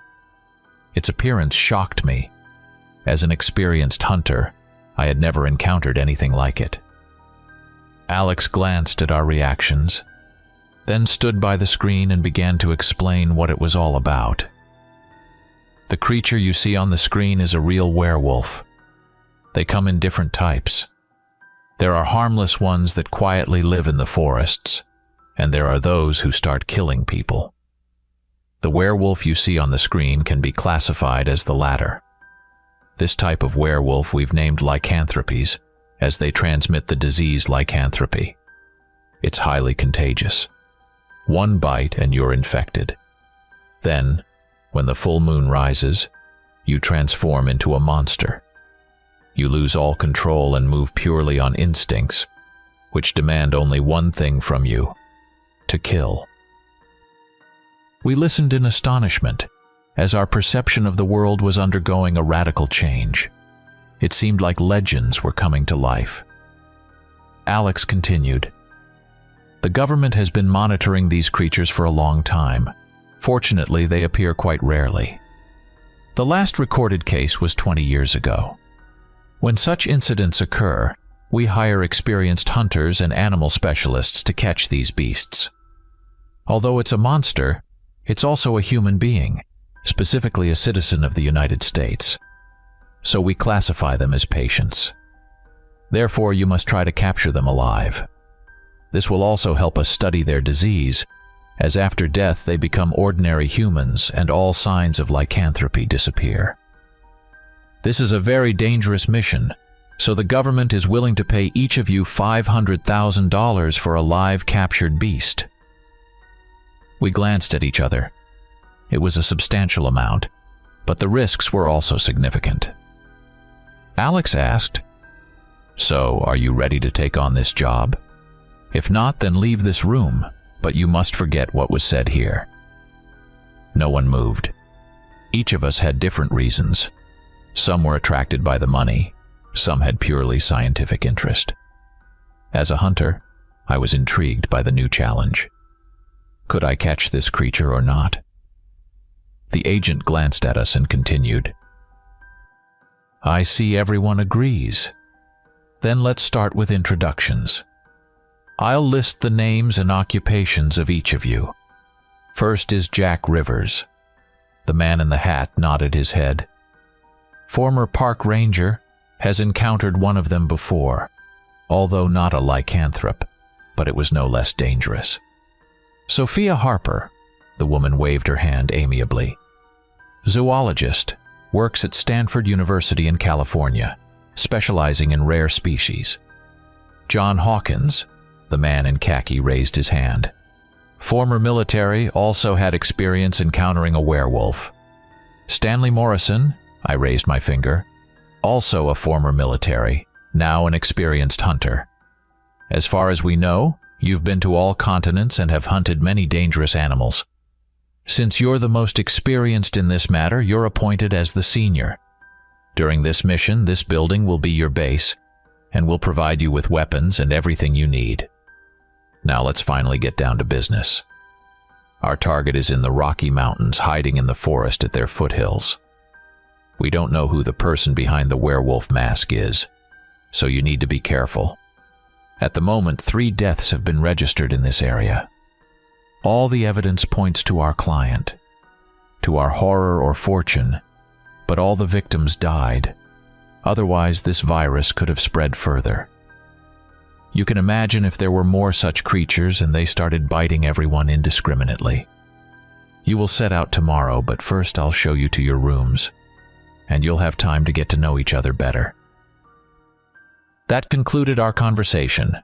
Its appearance shocked me. As an experienced hunter, I had never encountered anything like it. Alex glanced at our reactions, then stood by the screen and began to explain what it was all about. The creature you see on the screen is a real werewolf. They come in different types. There are harmless ones that quietly live in the forests, and there are those who start killing people. The werewolf you see on the screen can be classified as the latter. This type of werewolf we've named lycanthropes, as they transmit the disease lycanthropy. It's highly contagious. One bite and you're infected. Then, when the full moon rises, you transform into a monster. You lose all control and move purely on instincts, which demand only one thing from you: to kill. We listened in astonishment, as our perception of the world was undergoing a radical change. It seemed like legends were coming to life. Alex continued, "The government has been monitoring these creatures for a long time. Fortunately, they appear quite rarely. The last recorded case was 20 years ago. When such incidents occur, we hire experienced hunters and animal specialists to catch these beasts. Although it's a monster, it's also a human being, specifically a citizen of the United States. So we classify them as patients. Therefore, you must try to capture them alive. This will also help us study their disease, as after death they become ordinary humans and all signs of lycanthropy disappear. This is a very dangerous mission, so the government is willing to pay each of you $500,000 for a live captured beast." We glanced at each other. It was a substantial amount, but the risks were also significant. Alex asked, "So, are you ready to take on this job? If not, then leave this room, but you must forget what was said here." No one moved. Each of us had different reasons. Some were attracted by the money, some had purely scientific interest. As a hunter, I was intrigued by the new challenge. Could I catch this creature or not? The agent glanced at us and continued, "I see everyone agrees. Then let's start with introductions. I'll list the names and occupations of each of you. First is Jack Rivers." The man in the hat nodded his head. "Former park ranger, has encountered one of them before, although not a lycanthrope, but it was no less dangerous." "Sophia Harper," the woman waved her hand amiably. "Zoologist, works at Stanford University in California, specializing in rare species." "John Hawkins," the man in khaki raised his hand. "Former military, also had experience encountering a werewolf." "Stanley Morrison," I raised my finger, "also a former military, now an experienced hunter. As far as we know, you've been to all continents and have hunted many dangerous animals. Since you're the most experienced in this matter, you're appointed as the senior. During this mission, this building will be your base, and will provide you with weapons and everything you need. Now let's finally get down to business. Our target is in the Rocky Mountains, hiding in the forest at their foothills. We don't know who the person behind the werewolf mask is, so you need to be careful. At the moment, 3 deaths have been registered in this area. All the evidence points to our client, to our horror or fortune, but all the victims died. Otherwise, this virus could have spread further. You can imagine if there were more such creatures and they started biting everyone indiscriminately. You will set out tomorrow, but first I'll show you to your rooms, and you'll have time to get to know each other better." That concluded our conversation.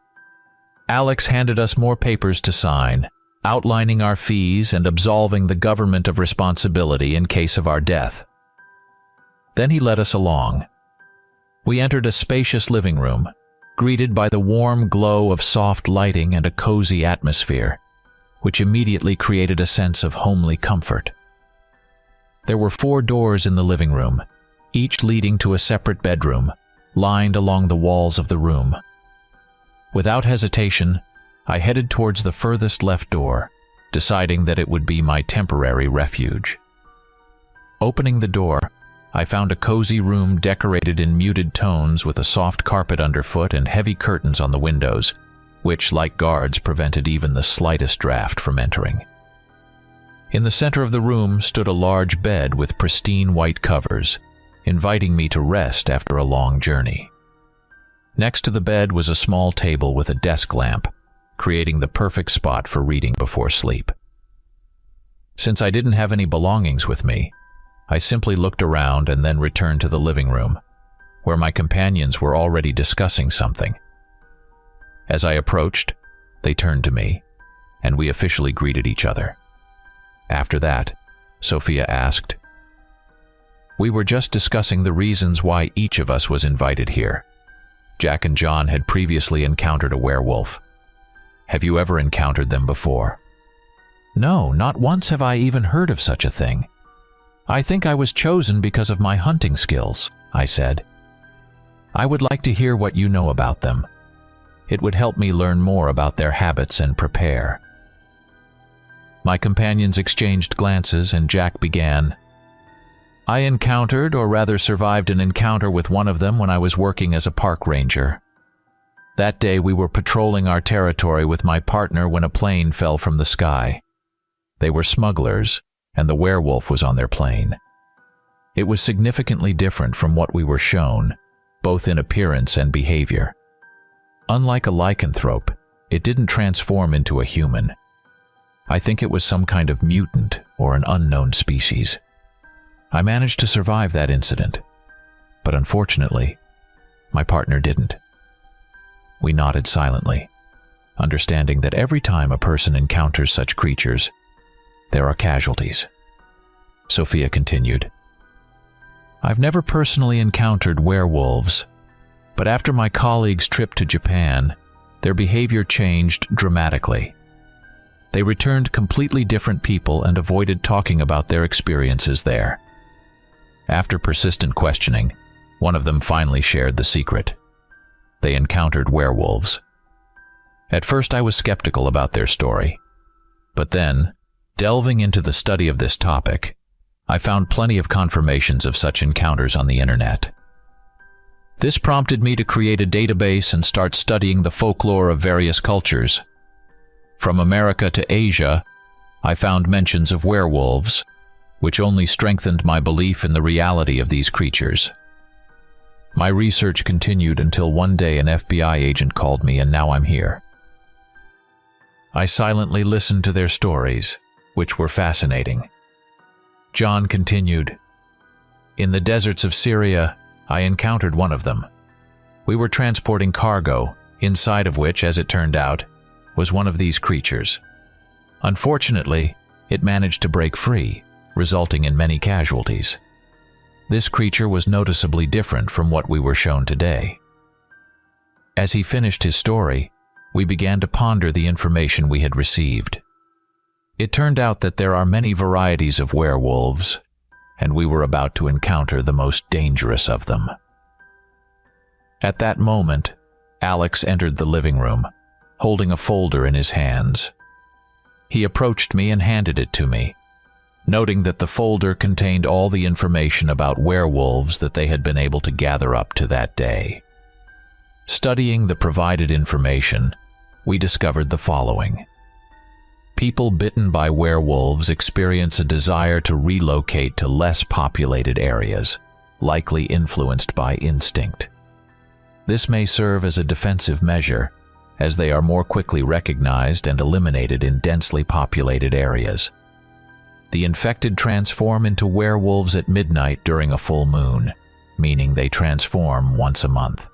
Alex handed us more papers to sign, outlining our fees and absolving the government of responsibility in case of our death. Then he led us along. We entered a spacious living room, greeted by the warm glow of soft lighting and a cozy atmosphere, which immediately created a sense of homely comfort. There were 4 doors in the living room, each leading to a separate bedroom, lined along the walls of the room. Without hesitation, I headed towards the furthest left door, deciding that it would be my temporary refuge. Opening the door, I found a cozy room decorated in muted tones with a soft carpet underfoot and heavy curtains on the windows, which, like guards, prevented even the slightest draft from entering. In the center of the room stood a large bed with pristine white covers, inviting me to rest after a long journey. Next to the bed was a small table with a desk lamp, creating the perfect spot for reading before sleep. Since I didn't have any belongings with me, I simply looked around and then returned to the living room, where my companions were already discussing something. As I approached, they turned to me, and we officially greeted each other. After that, Sophia asked, "We were just discussing the reasons why each of us was invited here. Jack and John had previously encountered a werewolf. Have you ever encountered them before?" "No, not once have I even heard of such a thing. I think I was chosen because of my hunting skills," I said. "I would like to hear what you know about them. It would help me learn more about their habits and prepare." My companions exchanged glances, and Jack began. "I encountered, or rather survived an encounter with one of them when I was working as a park ranger. That day we were patrolling our territory with my partner when a plane fell from the sky. They were smugglers, and the werewolf was on their plane. It was significantly different from what we were shown, both in appearance and behavior. Unlike a lycanthrope, it didn't transform into a human. I think it was some kind of mutant or an unknown species. I managed to survive that incident, but unfortunately, my partner didn't." We nodded silently, understanding that every time a person encounters such creatures, there are casualties. Sophia continued, "I've never personally encountered werewolves, but after my colleagues' trip to Japan, their behavior changed dramatically. They returned completely different people and avoided talking about their experiences there. After persistent questioning, one of them finally shared the secret. They encountered werewolves. At first I was skeptical about their story, but then, delving into the study of this topic, I found plenty of confirmations of such encounters on the internet. This prompted me to create a database and start studying the folklore of various cultures. From America to Asia, I found mentions of werewolves, which only strengthened my belief in the reality of these creatures. My research continued until one day an FBI agent called me, and now I'm here. I silently listened to their stories, which were fascinating. John continued, "In the deserts of Syria, I encountered one of them. We were transporting cargo, inside of which, as it turned out, was one of these creatures. Unfortunately, it managed to break free, resulting in many casualties. This creature was noticeably different from what we were shown today." As he finished his story, we began to ponder the information we had received. It turned out that there are many varieties of werewolves, and we were about to encounter the most dangerous of them. At that moment, Alex entered the living room, holding a folder in his hands. He approached me and handed it to me, noting that the folder contained all the information about werewolves that they had been able to gather up to that day. Studying the provided information, we discovered the following. People bitten by werewolves experience a desire to relocate to less populated areas, likely influenced by instinct. This may serve as a defensive measure, as they are more quickly recognized and eliminated in densely populated areas. The infected transform into werewolves at midnight during a full moon, meaning they transform once a month.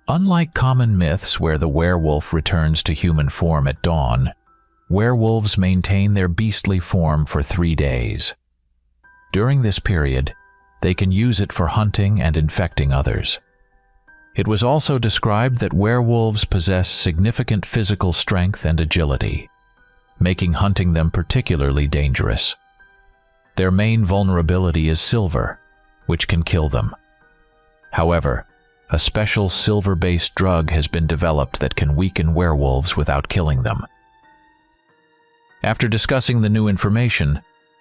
Unlike common myths where the werewolf returns to human form at dawn, werewolves maintain their beastly form for 3 days. During this period, they can use it for hunting and infecting others. It was also described that werewolves possess significant physical strength and agility, making hunting them particularly dangerous. Their main vulnerability is silver, which can kill them. However, a special silver-based drug has been developed that can weaken werewolves without killing them. After discussing the new information,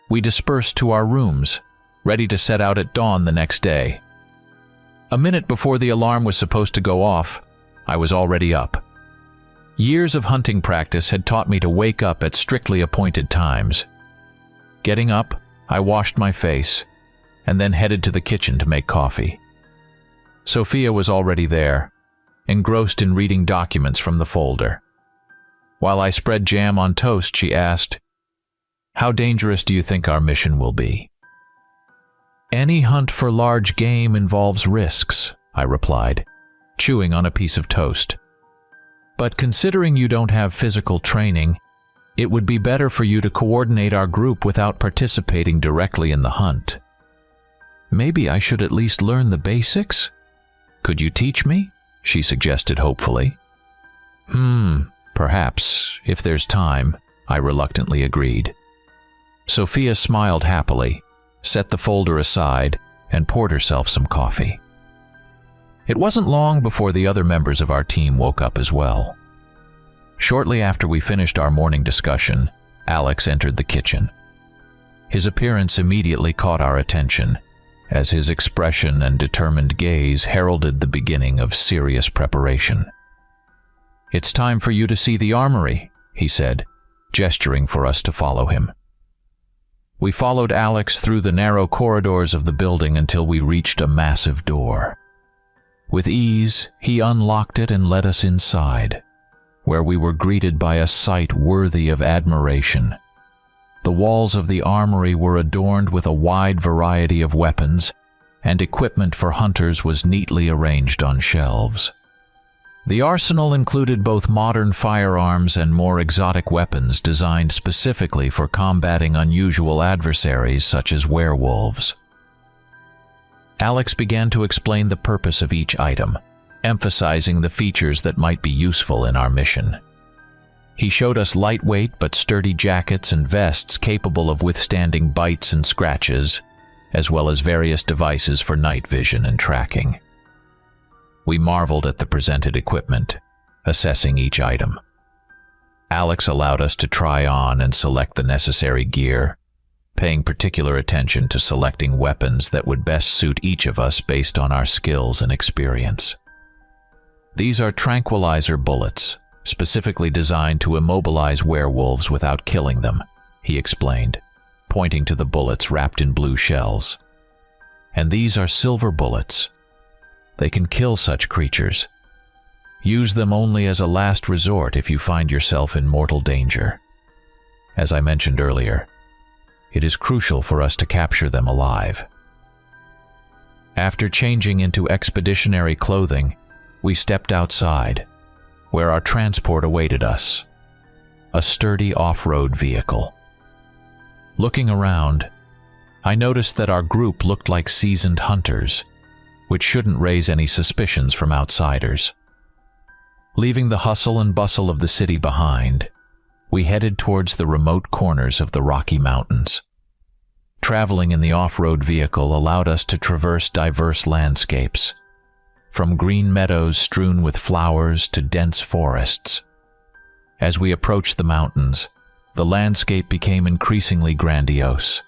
we dispersed to our rooms, ready to set out at dawn the next day. A minute before the alarm was supposed to go off, I was already up. Years of hunting practice had taught me to wake up at strictly appointed times. Getting up, I washed my face, and then headed to the kitchen to make coffee. Sophia was already there, engrossed in reading documents from the folder. While I spread jam on toast, she asked, "How dangerous do you think our mission will be?" "Any hunt for large game involves risks," I replied, chewing on a piece of toast. "But considering you don't have physical training, it would be better for you to coordinate our group without participating directly in the hunt." "Maybe I should at least learn the basics? Could you teach me?" she suggested hopefully. Perhaps, if there's time," I reluctantly agreed. Sophia smiled happily, set the folder aside, and poured herself some coffee. It wasn't long before the other members of our team woke up as well. Shortly after we finished our morning discussion, Alex entered the kitchen. His appearance immediately caught our attention, as his expression and determined gaze heralded the beginning of serious preparation. "It's time for you to see the armory," he said, gesturing for us to follow him. We followed Alex through the narrow corridors of the building until we reached a massive door. With ease, he unlocked it and led us inside, where we were greeted by a sight worthy of admiration. The walls of the armory were adorned with a wide variety of weapons, and equipment for hunters was neatly arranged on shelves. The arsenal included both modern firearms and more exotic weapons designed specifically for combating unusual adversaries such as werewolves. Alex began to explain the purpose of each item, emphasizing the features that might be useful in our mission. He showed us lightweight but sturdy jackets and vests capable of withstanding bites and scratches, as well as various devices for night vision and tracking. We marveled at the presented equipment, assessing each item. Alex allowed us to try on and select the necessary gear, paying particular attention to selecting weapons that would best suit each of us based on our skills and experience. "These are tranquilizer bullets, specifically designed to immobilize werewolves without killing them," he explained, pointing to the bullets wrapped in blue shells. "And these are silver bullets. They can kill such creatures. Use them only as a last resort if you find yourself in mortal danger. As I mentioned earlier, it is crucial for us to capture them alive." After changing into expeditionary clothing, we stepped outside, where our transport awaited us, a sturdy off-road vehicle. Looking around, I noticed that our group looked like seasoned hunters, which shouldn't raise any suspicions from outsiders. Leaving the hustle and bustle of the city behind, we headed towards the remote corners of the Rocky Mountains. Traveling in the off-road vehicle allowed us to traverse diverse landscapes, from green meadows strewn with flowers to dense forests. As we approached the mountains, the landscape became increasingly grandiose.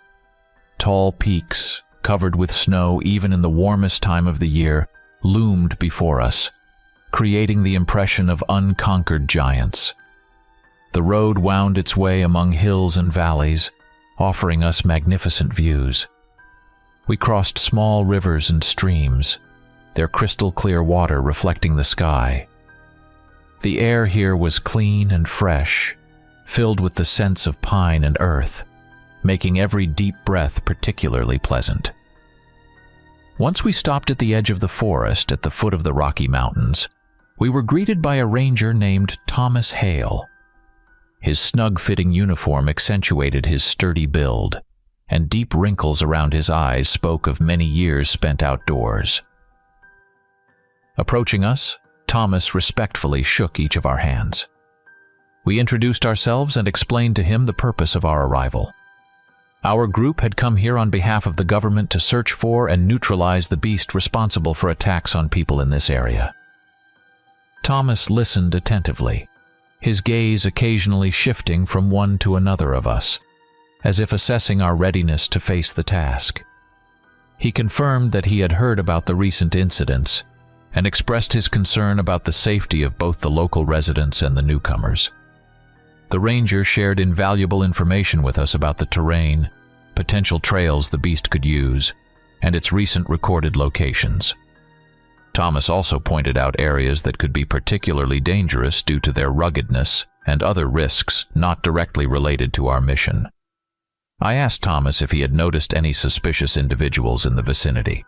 Tall peaks, covered with snow even in the warmest time of the year, loomed before us, creating the impression of unconquered giants. The road wound its way among hills and valleys, offering us magnificent views. We crossed small rivers and streams, their crystal-clear water reflecting the sky. The air here was clean and fresh, filled with the scents of pine and earth, making every deep breath particularly pleasant. Once we stopped at the edge of the forest at the foot of the Rocky Mountains, we were greeted by a ranger named Thomas Hale. His snug-fitting uniform accentuated his sturdy build, and deep wrinkles around his eyes spoke of many years spent outdoors. Approaching us, Thomas respectfully shook each of our hands. We introduced ourselves and explained to him the purpose of our arrival. Our group had come here on behalf of the government to search for and neutralize the beast responsible for attacks on people in this area. Thomas listened attentively, his gaze occasionally shifting from one to another of us, as if assessing our readiness to face the task. He confirmed that he had heard about the recent incidents and expressed his concern about the safety of both the local residents and the newcomers. The ranger shared invaluable information with us about the terrain, potential trails the beast could use, and its recent recorded locations. Thomas also pointed out areas that could be particularly dangerous due to their ruggedness and other risks not directly related to our mission. I asked Thomas if he had noticed any suspicious individuals in the vicinity.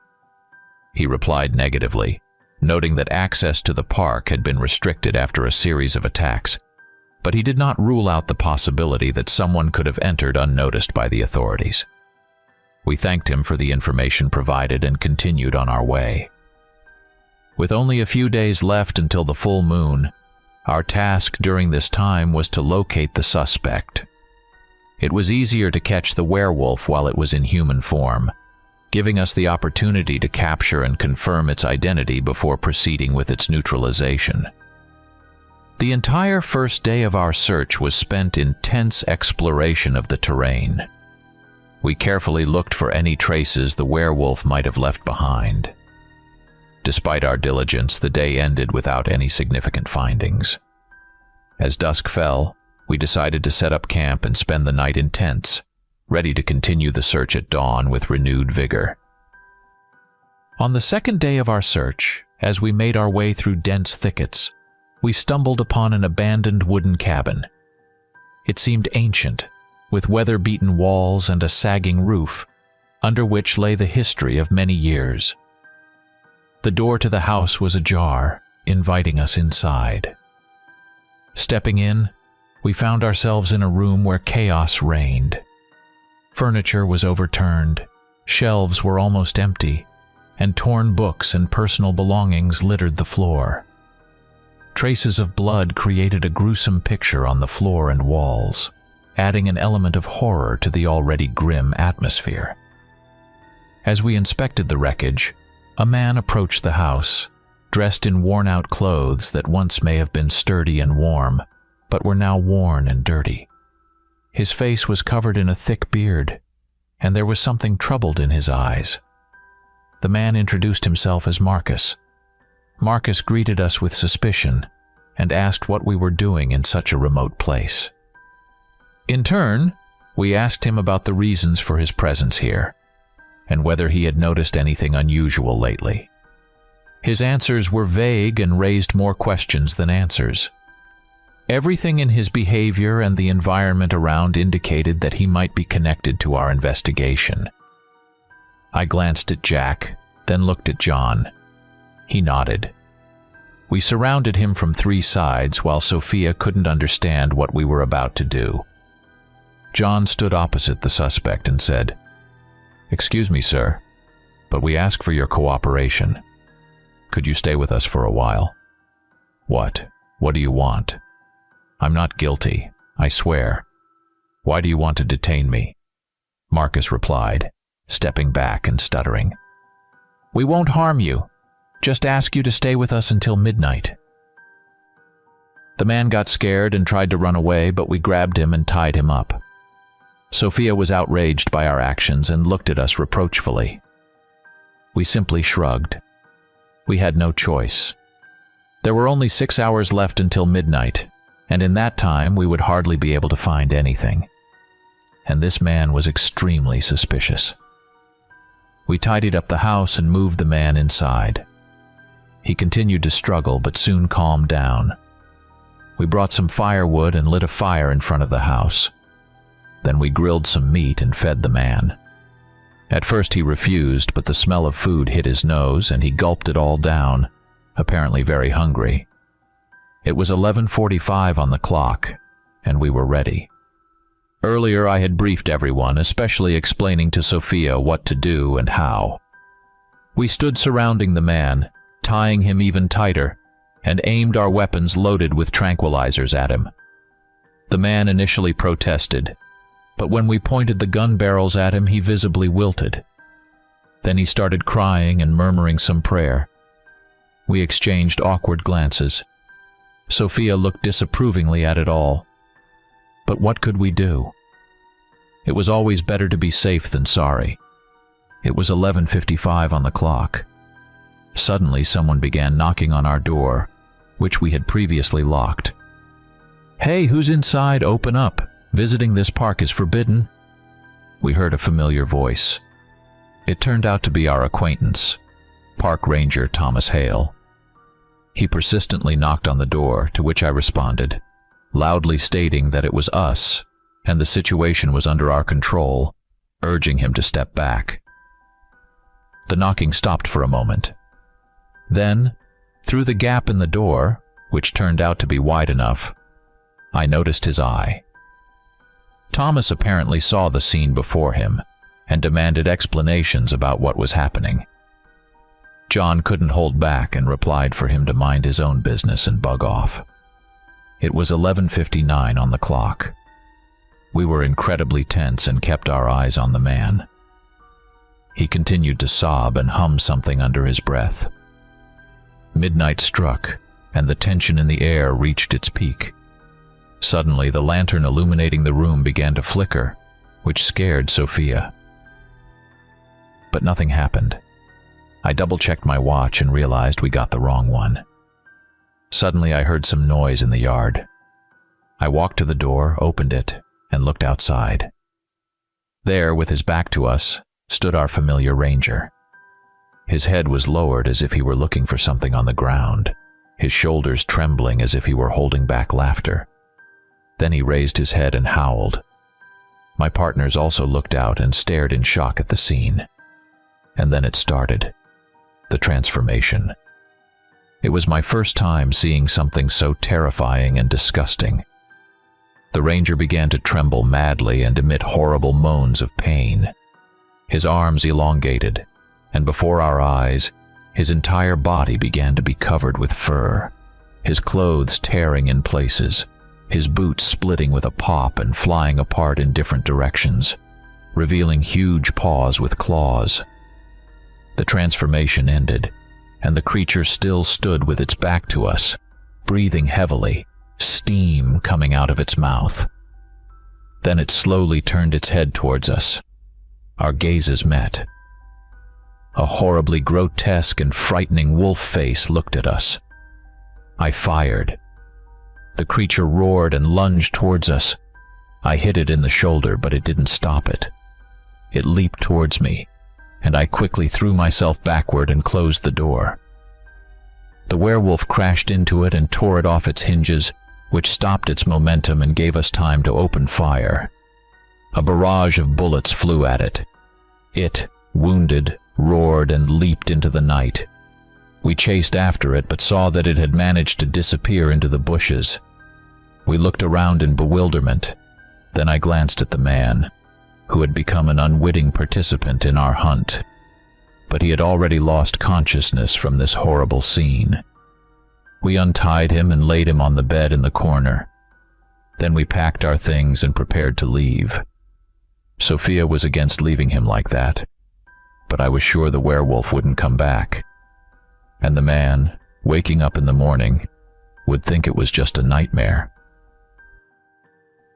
He replied negatively, noting that access to the park had been restricted after a series of attacks, but he did not rule out the possibility that someone could have entered unnoticed by the authorities. We thanked him for the information provided and continued on our way. With only a few days left until the full moon, our task during this time was to locate the suspect. It was easier to catch the werewolf while it was in human form, giving us the opportunity to capture and confirm its identity before proceeding with its neutralization. The entire first day of our search was spent in tense exploration of the terrain. We carefully looked for any traces the werewolf might have left behind. Despite our diligence, the day ended without any significant findings. As dusk fell, we decided to set up camp and spend the night in tents, ready to continue the search at dawn with renewed vigor. On the second day of our search, as we made our way through dense thickets, we stumbled upon an abandoned wooden cabin. It seemed ancient, with weather-beaten walls and a sagging roof, under which lay the history of many years. The door to the house was ajar, inviting us inside. Stepping in, we found ourselves in a room where chaos reigned. Furniture was overturned, shelves were almost empty, and torn books and personal belongings littered the floor. Traces of blood created a gruesome picture on the floor and walls, adding an element of horror to the already grim atmosphere. As we inspected the wreckage, a man approached the house, dressed in worn-out clothes that once may have been sturdy and warm, but were now worn and dirty. His face was covered in a thick beard, and there was something troubled in his eyes. The man introduced himself as Marcus. Marcus greeted us with suspicion and asked what we were doing in such a remote place. In turn, we asked him about the reasons for his presence here, and whether he had noticed anything unusual lately. His answers were vague and raised more questions than answers. Everything in his behavior and the environment around indicated that he might be connected to our investigation. I glanced at Jack, then looked at John. He nodded. We surrounded him from three sides while Sophia couldn't understand what we were about to do. John stood opposite the suspect and said, "Excuse me, sir, but we ask for your cooperation. Could you stay with us for a while?" "What? What do you want?" "I'm not guilty, I swear. Why do you want to detain me?" Marcus replied, stepping back and stuttering. "We won't harm you. Just ask you to stay with us until midnight." The man got scared and tried to run away, but we grabbed him and tied him up. Sophia was outraged by our actions and looked at us reproachfully. We simply shrugged. We had no choice. There were only 6 hours left until midnight, and in that time we would hardly be able to find anything. And this man was extremely suspicious. We tidied up the house and moved the man inside. He continued to struggle, but soon calmed down. We brought some firewood and lit a fire in front of the house. Then we grilled some meat and fed the man. At first he refused, but the smell of food hit his nose and he gulped it all down, apparently very hungry. It was 11:45 on the clock, and we were ready. Earlier I had briefed everyone, especially explaining to Sophia what to do and how. We stood surrounding the man, tying him even tighter, and aimed our weapons loaded with tranquilizers at him. The man initially protested, but when we pointed the gun barrels at him, he visibly wilted. Then he started crying and murmuring some prayer. We exchanged awkward glances. Sophia looked disapprovingly at it all. But what could we do? It was always better to be safe than sorry. It was 11:55 on the clock. Suddenly, someone began knocking on our door, which we had previously locked. "Hey, who's inside? Open up. Visiting this park is forbidden." We heard a familiar voice. It turned out to be our acquaintance, Park Ranger Thomas Hale. He persistently knocked on the door, to which I responded, loudly stating that it was us and the situation was under our control, urging him to step back. The knocking stopped for a moment. Then, through the gap in the door, which turned out to be wide enough, I noticed his eye. Thomas apparently saw the scene before him and demanded explanations about what was happening. John couldn't hold back and replied for him to mind his own business and bug off. It was 11:59 on the clock. We were incredibly tense and kept our eyes on the man. He continued to sob and hum something under his breath. Midnight struck, and the tension in the air reached its peak. Suddenly, the lantern illuminating the room began to flicker, which scared Sophia. But nothing happened. I double-checked my watch and realized we got the wrong one. Suddenly, I heard some noise in the yard. I walked to the door, opened it, and looked outside. There, with his back to us, stood our familiar ranger. His head was lowered as if he were looking for something on the ground, his shoulders trembling as if he were holding back laughter. Then he raised his head and howled. My partners also looked out and stared in shock at the scene. And then it started. The transformation. It was my first time seeing something so terrifying and disgusting. The ranger began to tremble madly and emit horrible moans of pain. His arms elongated, and before our eyes, his entire body began to be covered with fur, his clothes tearing in places, his boots splitting with a pop and flying apart in different directions, revealing huge paws with claws. The transformation ended, and the creature still stood with its back to us, breathing heavily, steam coming out of its mouth. Then it slowly turned its head towards us. Our gazes met. A horribly grotesque and frightening wolf face looked at us. I fired. The creature roared and lunged towards us. I hit it in the shoulder, but it didn't stop it. It leaped towards me, and I quickly threw myself backward and closed the door. The werewolf crashed into it and tore it off its hinges, which stopped its momentum and gave us time to open fire. A barrage of bullets flew at it. It, wounded, roared and leaped into the night. We chased after it, but saw that it had managed to disappear into the bushes. We looked around in bewilderment. Then I glanced at the man, who had become an unwitting participant in our hunt. But he had already lost consciousness from this horrible scene. We untied him and laid him on the bed in the corner. Then we packed our things and prepared to leave. Sophia was against leaving him like that, but I was sure the werewolf wouldn't come back. And the man, waking up in the morning, would think it was just a nightmare.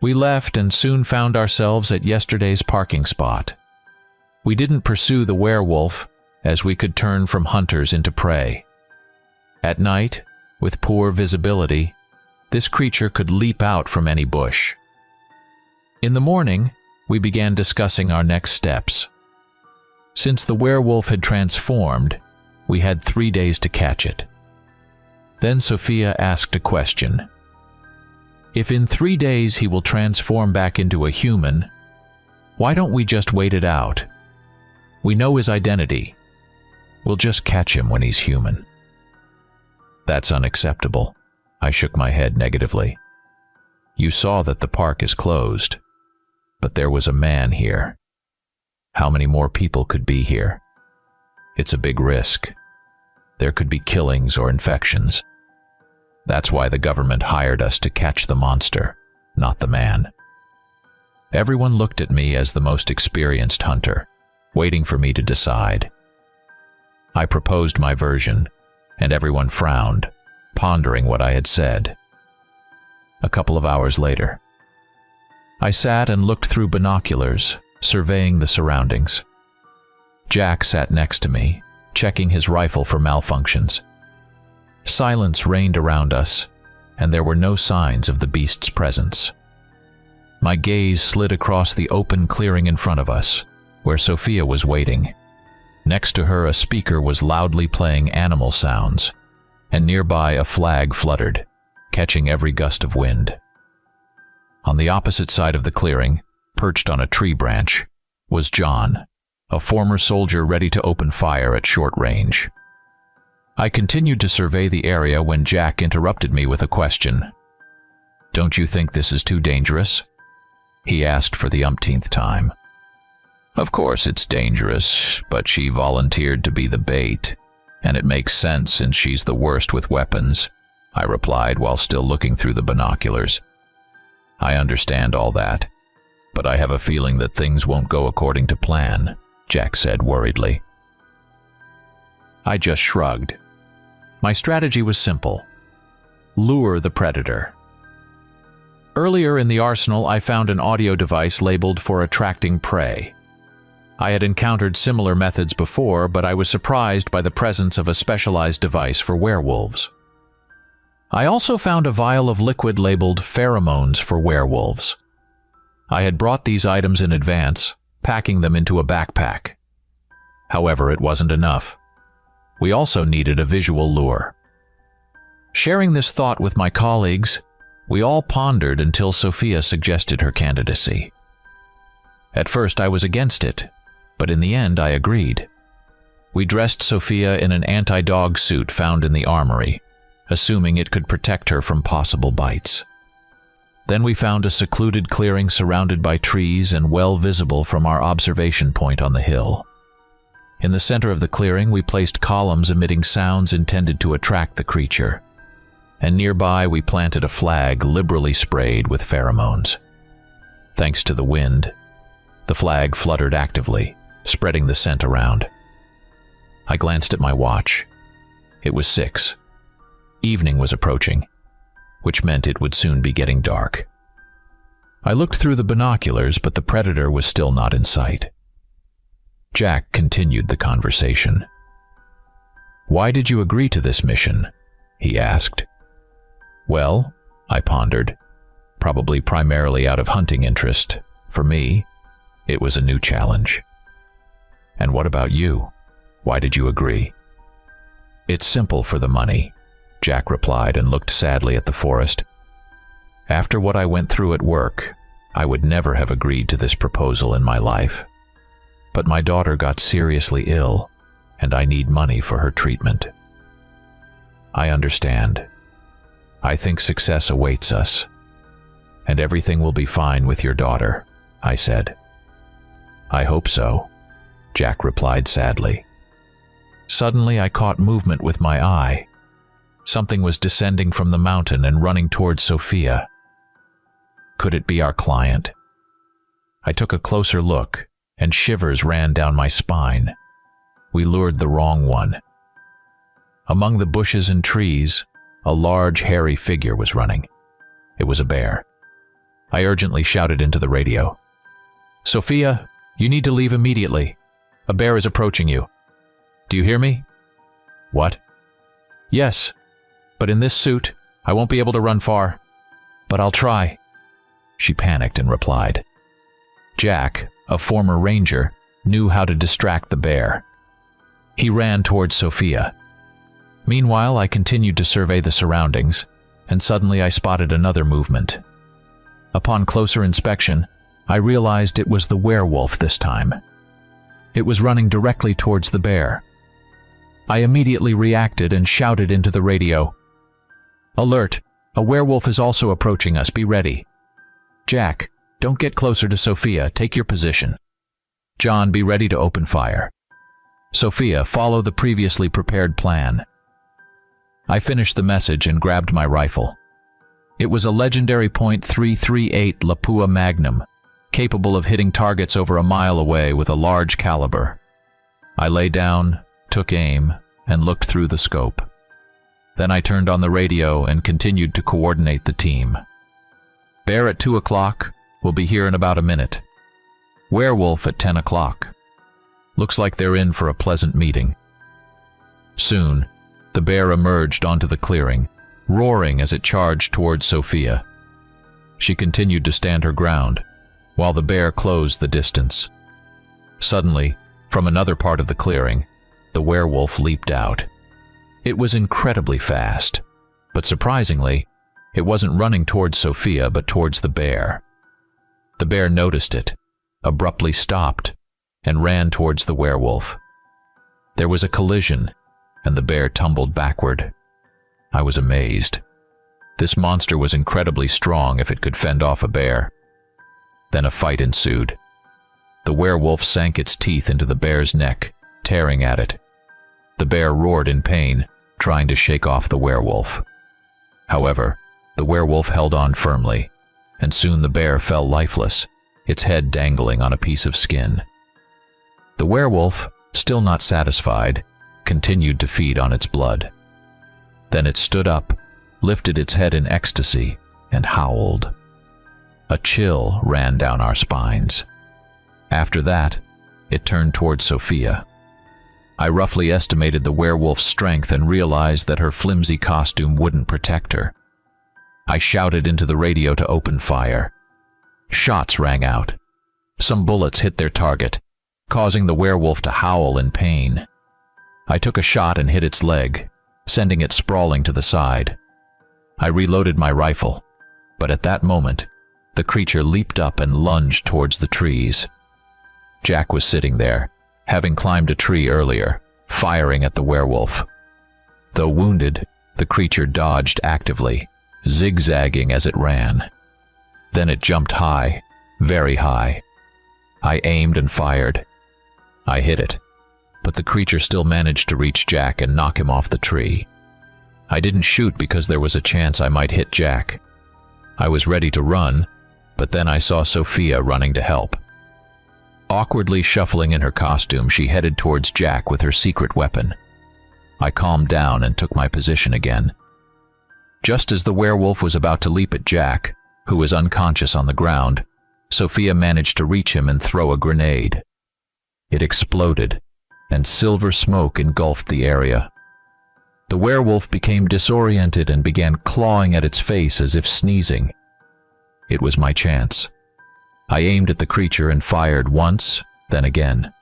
We left and soon found ourselves at yesterday's parking spot. We didn't pursue the werewolf, as we could turn from hunters into prey. At night, with poor visibility, this creature could leap out from any bush. In the morning, we began discussing our next steps. Since the werewolf had transformed, we had 3 days to catch it. Then Sophia asked a question. If in 3 days he will transform back into a human, why don't we just wait it out? We know his identity. We'll just catch him when he's human. That's unacceptable. I shook my head negatively. You saw that the park is closed, but there was a man here. How many more people could be here? It's a big risk. There could be killings or infections. That's why the government hired us to catch the monster, not the man. Everyone looked at me as the most experienced hunter, waiting for me to decide. I proposed my version, and everyone frowned, pondering what I had said. A couple of hours later, I sat and looked through binoculars, surveying the surroundings. Jack sat next to me, checking his rifle for malfunctions. Silence reigned around us, and there were no signs of the beast's presence. My gaze slid across the open clearing in front of us, where Sophia was waiting. Next to her, a speaker was loudly playing animal sounds, and nearby a flag fluttered, catching every gust of wind. On the opposite side of the clearing, perched on a tree branch, was John, a former soldier ready to open fire at short range. I continued to survey the area when Jack interrupted me with a question. "Don't you think this is too dangerous?" he asked for the umpteenth time. "Of course it's dangerous, but she volunteered to be the bait, and it makes sense since she's the worst with weapons," I replied while still looking through the binoculars. "I understand all that, but I have a feeling that things won't go according to plan," Jack said worriedly. I just shrugged. My strategy was simple: lure the predator. Earlier in the arsenal, I found an audio device labeled for attracting prey. I had encountered similar methods before, but I was surprised by the presence of a specialized device for werewolves. I also found a vial of liquid labeled pheromones for werewolves. I had brought these items in advance, packing them into a backpack. However, it wasn't enough. We also needed a visual lure. Sharing this thought with my colleagues, we all pondered until Sophia suggested her candidacy. At first I was against it, but in the end I agreed. We dressed Sophia in an anti-dog suit found in the armory, assuming it could protect her from possible bites. Then we found a secluded clearing surrounded by trees and well visible from our observation point on the hill. In the center of the clearing, we placed columns emitting sounds intended to attract the creature, and nearby we planted a flag liberally sprayed with pheromones. Thanks to the wind, the flag fluttered actively, spreading the scent around. I glanced at my watch. It was 6. Evening was approaching, which meant it would soon be getting dark. I looked through the binoculars, but the predator was still not in sight. Jack continued the conversation. "Why did you agree to this mission?" he asked. "Well," I pondered, "probably primarily out of hunting interest. For me, it was a new challenge." "And what about you? Why did you agree?" "It's simple for the money," Jack replied and looked sadly at the forest. "After what I went through at work, I would never have agreed to this proposal in my life. But my daughter got seriously ill, and I need money for her treatment." "I understand. I think success awaits us, and everything will be fine with your daughter," I said. "I hope so," Jack replied sadly. Suddenly I caught movement with my eye. Something was descending from the mountain and running towards Sophia. Could it be our client? I took a closer look, and shivers ran down my spine. We lured the wrong one. Among the bushes and trees, a large, hairy figure was running. It was a bear. I urgently shouted into the radio, "Sophia, you need to leave immediately. A bear is approaching you. Do you hear me?" "What?" "Yes, but in this suit, I won't be able to run far. But I'll try." She panicked and replied. Jack, a former ranger, knew how to distract the bear. He ran towards Sophia. Meanwhile, I continued to survey the surroundings, and suddenly I spotted another movement. Upon closer inspection, I realized it was the werewolf this time. It was running directly towards the bear. I immediately reacted and shouted into the radio, "Alert! A werewolf is also approaching us. Be ready. Jack, don't get closer to Sophia. Take your position. John, be ready to open fire. Sophia, follow the previously prepared plan." I finished the message and grabbed my rifle. It was a legendary .338 Lapua Magnum, capable of hitting targets over a mile away with a large caliber. I lay down, took aim, and looked through the scope. Then I turned on the radio and continued to coordinate the team. Bear at 2 o'clock, will be here in about a minute. Werewolf at 10 o'clock. Looks like they're in for a pleasant meeting. Soon, the bear emerged onto the clearing, roaring as it charged towards Sophia. She continued to stand her ground, while the bear closed the distance. Suddenly, from another part of the clearing, the werewolf leaped out. It was incredibly fast, but surprisingly, it wasn't running towards Sophia but towards the bear. The bear noticed it, abruptly stopped, and ran towards the werewolf. There was a collision, and the bear tumbled backward. I was amazed. This monster was incredibly strong if it could fend off a bear. Then a fight ensued. The werewolf sank its teeth into the bear's neck, tearing at it. The bear roared in pain, trying to shake off the werewolf. However, the werewolf held on firmly, and soon the bear fell lifeless, its head dangling on a piece of skin. The werewolf, still not satisfied, continued to feed on its blood. Then it stood up, lifted its head in ecstasy, and howled. A chill ran down our spines. After that, it turned towards Sophia. I roughly estimated the werewolf's strength and realized that her flimsy costume wouldn't protect her. I shouted into the radio to open fire. Shots rang out. Some bullets hit their target, causing the werewolf to howl in pain. I took a shot and hit its leg, sending it sprawling to the side. I reloaded my rifle, but at that moment, the creature leaped up and lunged towards the trees. Jack was sitting there, having climbed a tree earlier, firing at the werewolf. Though wounded, the creature dodged actively, zigzagging as it ran. Then it jumped high, very high. I aimed and fired. I hit it, but the creature still managed to reach Jack and knock him off the tree. I didn't shoot because there was a chance I might hit Jack. I was ready to run, but then I saw Sophia running to help. Awkwardly shuffling in her costume, she headed towards Jack with her secret weapon. I calmed down and took my position again. Just as the werewolf was about to leap at Jack, who was unconscious on the ground, Sophia managed to reach him and throw a grenade. It exploded, and silver smoke engulfed the area. The werewolf became disoriented and began clawing at its face as if sneezing. It was my chance. I aimed at the creature and fired once, then again.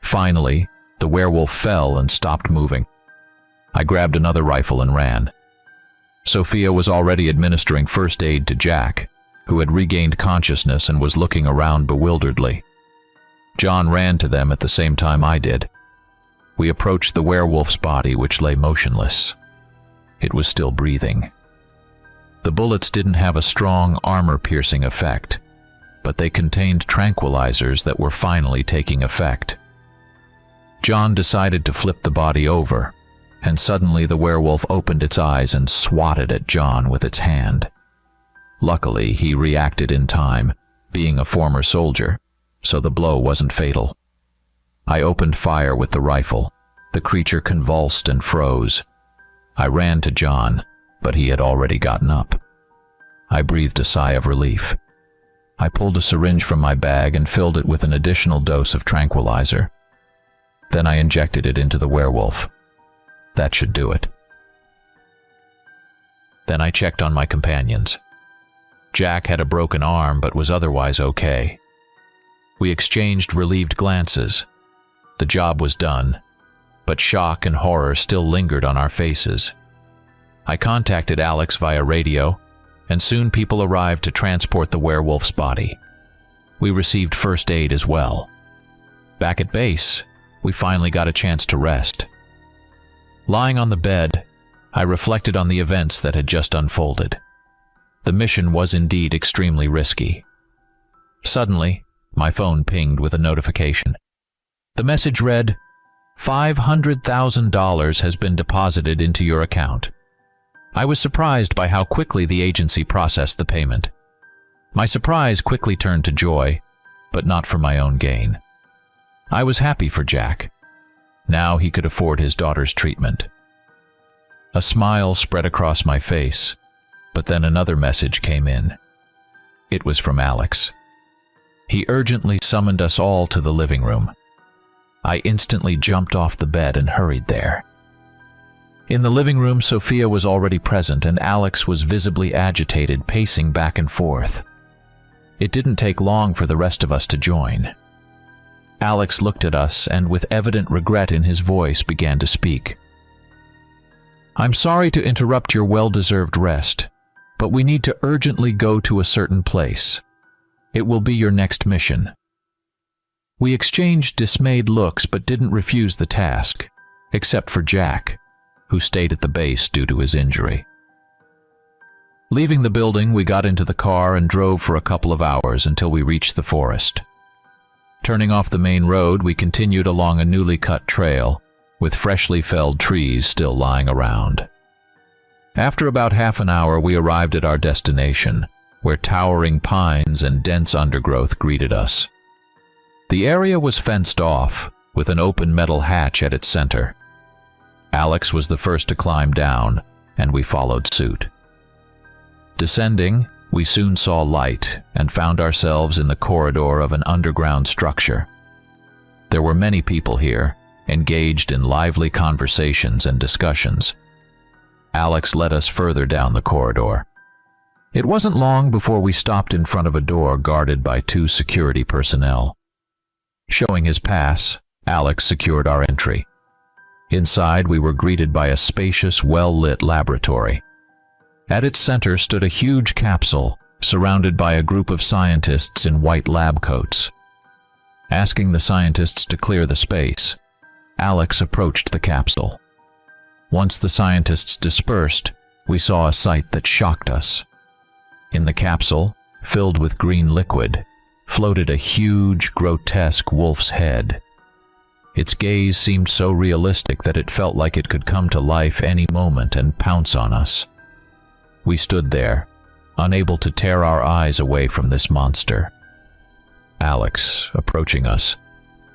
Finally, the werewolf fell and stopped moving. I grabbed another rifle and ran. Sophia was already administering first aid to Jack, who had regained consciousness and was looking around bewilderedly. John ran to them at the same time I did. We approached the werewolf's body, which lay motionless. It was still breathing. The bullets didn't have a strong armor-piercing effect, but they contained tranquilizers that were finally taking effect. John decided to flip the body over, and suddenly the werewolf opened its eyes and swatted at John with its hand. Luckily, he reacted in time, being a former soldier, so the blow wasn't fatal. I opened fire with the rifle. The creature convulsed and froze. I ran to John, but he had already gotten up. I breathed a sigh of relief. I pulled a syringe from my bag and filled it with an additional dose of tranquilizer. Then I injected it into the werewolf. That should do it. Then I checked on my companions. Jack had a broken arm but was otherwise okay. We exchanged relieved glances. The job was done, but shock and horror still lingered on our faces. I contacted Alex via radio, and soon people arrived to transport the werewolf's body. We received first aid as well. Back at base, we finally got a chance to rest. Lying on the bed, I reflected on the events that had just unfolded. The mission was indeed extremely risky. Suddenly, my phone pinged with a notification. The message read, $500,000 has been deposited into your account. I was surprised by how quickly the agency processed the payment. My surprise quickly turned to joy, but not for my own gain. I was happy for Jack. Now he could afford his daughter's treatment. A smile spread across my face, but then another message came in. It was from Alex. He urgently summoned us all to the living room. I instantly jumped off the bed and hurried there. In the living room, Sophia was already present, and Alex was visibly agitated, pacing back and forth. It didn't take long for the rest of us to join. Alex looked at us and, with evident regret in his voice, began to speak. "I'm sorry to interrupt your well-deserved rest, but we need to urgently go to a certain place. It will be your next mission." We exchanged dismayed looks but didn't refuse the task, except for Jack, who stayed at the base due to his injury. Leaving the building, we got into the car and drove for a couple of hours until we reached the forest. Turning off the main road, we continued along a newly cut trail, with freshly felled trees still lying around. After about half an hour, we arrived at our destination, where towering pines and dense undergrowth greeted us. The area was fenced off, with an open metal hatch at its center. Alex was the first to climb down, and we followed suit. Descending, we soon saw light and found ourselves in the corridor of an underground structure. There were many people here, engaged in lively conversations and discussions. Alex led us further down the corridor. It wasn't long before we stopped in front of a door guarded by 2 security personnel. Showing his pass, Alex secured our entry. Inside, we were greeted by a spacious, well-lit laboratory. At its center stood a huge capsule, surrounded by a group of scientists in white lab coats. Asking the scientists to clear the space, Alex approached the capsule. Once the scientists dispersed, we saw a sight that shocked us. In the capsule, filled with green liquid, floated a huge, grotesque wolf's head. Its gaze seemed so realistic that it felt like it could come to life any moment and pounce on us. We stood there, unable to tear our eyes away from this monster. Alex, approaching us,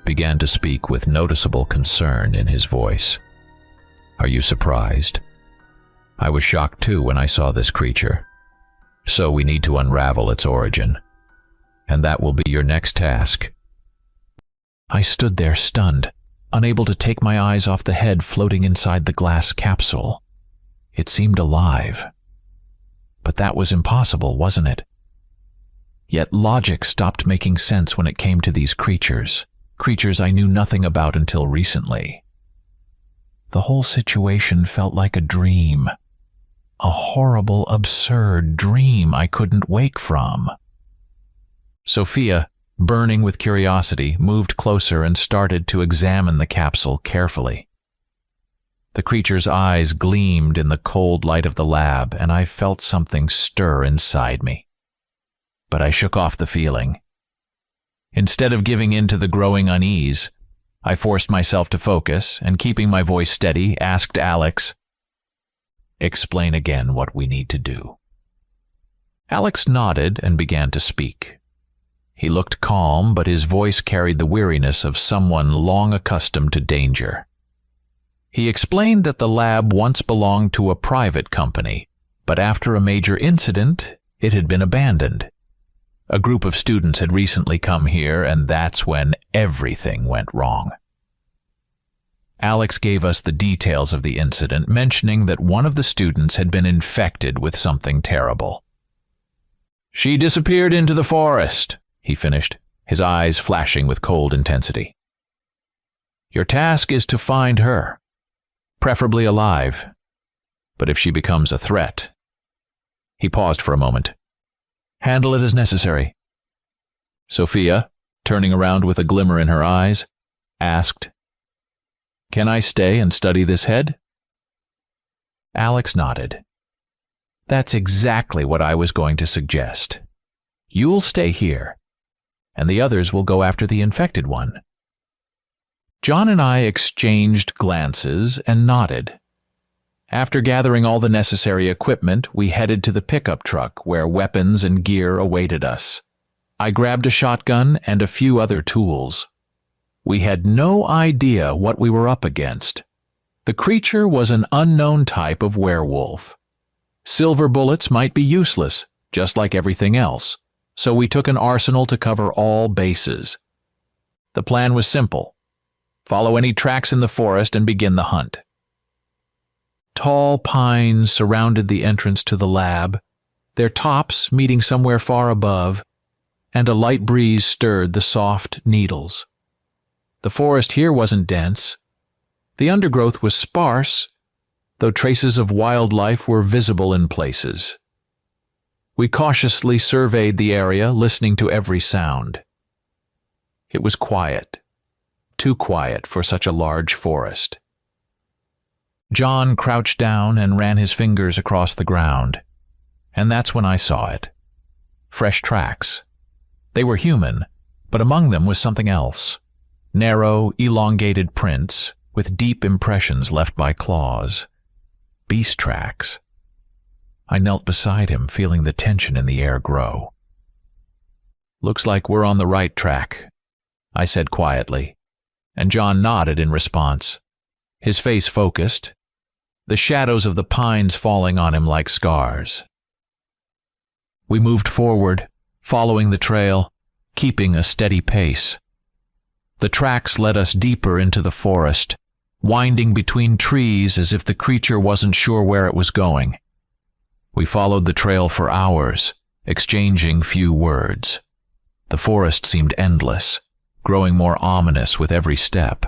began to speak with noticeable concern in his voice. "Are you surprised? I was shocked too when I saw this creature. So we need to unravel its origin. And that will be your next task." I stood there stunned, unable to take my eyes off the head floating inside the glass capsule. It seemed alive. But that was impossible, wasn't it? Yet logic stopped making sense when it came to these creatures I knew nothing about until recently. The whole situation felt like a dream. A horrible, absurd dream I couldn't wake from. Sophia, burning with curiosity, moved closer and started to examine the capsule carefully. The creature's eyes gleamed in the cold light of the lab, and I felt something stir inside me. But I shook off the feeling. Instead of giving in to the growing unease, I forced myself to focus and, keeping my voice steady, asked Alex, "Explain again what we need to do." Alex nodded and began to speak. He looked calm, but his voice carried the weariness of someone long accustomed to danger. He explained that the lab once belonged to a private company, but after a major incident, it had been abandoned. A group of students had recently come here, and that's when everything went wrong. Alex gave us the details of the incident, mentioning that one of the students had been infected with something terrible. "She disappeared into the forest," he finished, his eyes flashing with cold intensity. "Your task is to find her, preferably alive, but if she becomes a threat..." He paused for a moment. "Handle it as necessary." Sophia, turning around with a glimmer in her eyes, asked, "Can I stay and study this head?" Alex nodded. "That's exactly what I was going to suggest. You'll stay here, and the others will go after the infected one." John and I exchanged glances and nodded. After gathering all the necessary equipment, we headed to the pickup truck where weapons and gear awaited us. I grabbed a shotgun and a few other tools. We had no idea what we were up against. The creature was an unknown type of werewolf. Silver bullets might be useless, just like everything else, so we took an arsenal to cover all bases. The plan was simple. Follow any tracks in the forest and begin the hunt. Tall pines surrounded the entrance to the lab, their tops meeting somewhere far above, and a light breeze stirred the soft needles. The forest here wasn't dense. The undergrowth was sparse, though traces of wildlife were visible in places. We cautiously surveyed the area, listening to every sound. It was quiet, too quiet for such a large forest. John crouched down and ran his fingers across the ground, and that's when I saw it. Fresh tracks. They were human, but among them was something else. Narrow, elongated prints, with deep impressions left by claws. Beast tracks. I knelt beside him, feeling the tension in the air grow. "Looks like we're on the right track," I said quietly, and John nodded in response, his face focused, the shadows of the pines falling on him like scars. We moved forward, following the trail, keeping a steady pace. The tracks led us deeper into the forest, winding between trees as if the creature wasn't sure where it was going. We followed the trail for hours, exchanging few words. The forest seemed endless, growing more ominous with every step.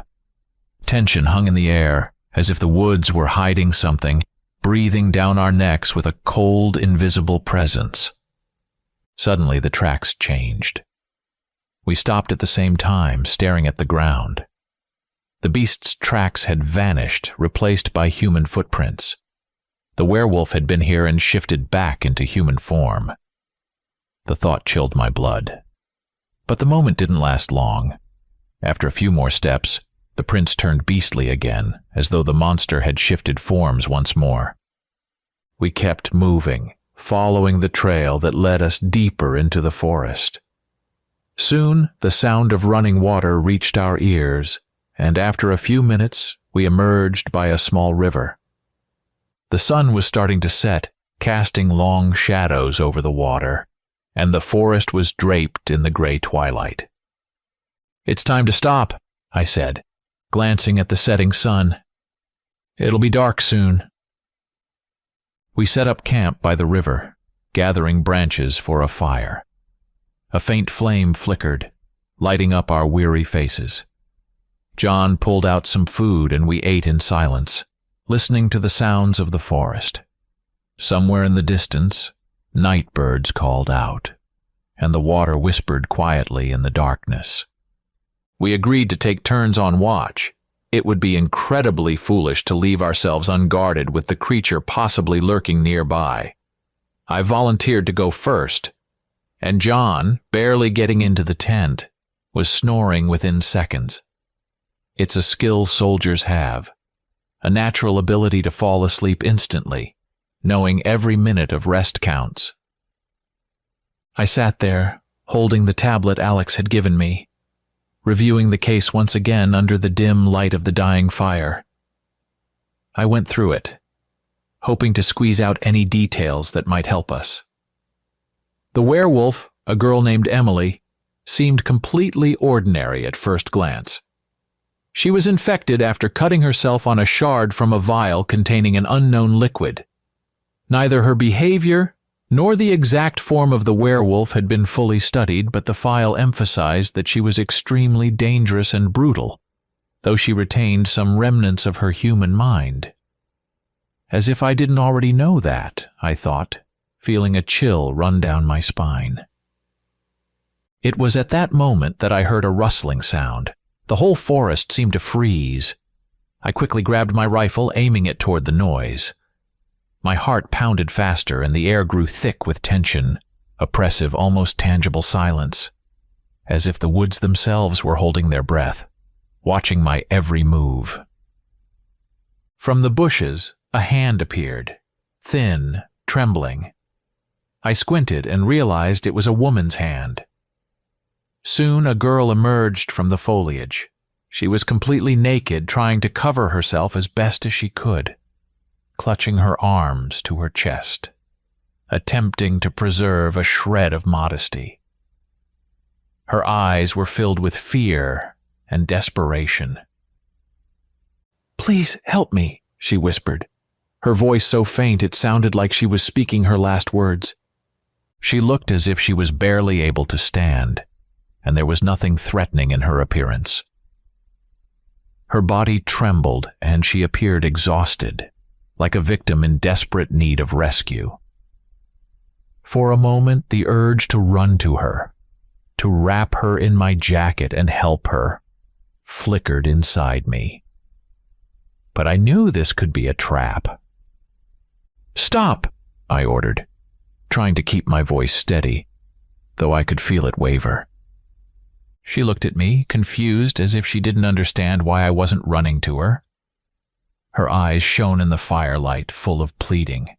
Tension hung in the air, as if the woods were hiding something, breathing down our necks with a cold, invisible presence. Suddenly the tracks changed. We stopped at the same time, staring at the ground. The beast's tracks had vanished, replaced by human footprints. The werewolf had been here and shifted back into human form. The thought chilled my blood. But the moment didn't last long. After a few more steps, the prints turned beastly again, as though the monster had shifted forms once more. We kept moving, following the trail that led us deeper into the forest. Soon, the sound of running water reached our ears, and after a few minutes, we emerged by a small river. The sun was starting to set, casting long shadows over the water, and the forest was draped in the gray twilight. "It's time to stop," I said, glancing at the setting sun. "It'll be dark soon." We set up camp by the river, gathering branches for a fire. A faint flame flickered, lighting up our weary faces. John pulled out some food and we ate in silence, listening to the sounds of the forest. Somewhere in the distance, night birds called out, and the water whispered quietly in the darkness. We agreed to take turns on watch. It would be incredibly foolish to leave ourselves unguarded with the creature possibly lurking nearby. I volunteered to go first, and John, barely getting into the tent, was snoring within seconds. It's a skill soldiers have, a natural ability to fall asleep instantly, knowing every minute of rest counts. I sat there, holding the tablet Alex had given me, reviewing the case once again under the dim light of the dying fire. I went through it, hoping to squeeze out any details that might help us. The werewolf, a girl named Emily, seemed completely ordinary at first glance. She was infected after cutting herself on a shard from a vial containing an unknown liquid. Neither her behavior nor the exact form of the werewolf had been fully studied, but the file emphasized that she was extremely dangerous and brutal, though she retained some remnants of her human mind. As if I didn't already know that, I thought, feeling a chill run down my spine. It was at that moment that I heard a rustling sound. The whole forest seemed to freeze. I quickly grabbed my rifle, aiming it toward the noise. My heart pounded faster, and the air grew thick with tension, oppressive, almost tangible silence, as if the woods themselves were holding their breath, watching my every move. From the bushes, A hand appeared, thin, trembling. I squinted and realized it was a woman's hand. Soon a girl emerged from the foliage. She was completely naked, trying to cover herself as best as she could, clutching her arms to her chest, attempting to preserve a shred of modesty. Her eyes were filled with fear and desperation. "Please help me," she whispered, her voice so faint it sounded like she was speaking her last words. She looked as if she was barely able to stand, and there was nothing threatening in her appearance. Her body trembled, and she appeared exhausted, like a victim in desperate need of rescue. For a moment, the urge to run to her, to wrap her in my jacket and help her, flickered inside me. But I knew this could be a trap. "Stop!" I ordered, trying to keep my voice steady, though I could feel it waver. She looked at me, confused, as if she didn't understand why I wasn't running to her. Her eyes shone in the firelight, full of pleading.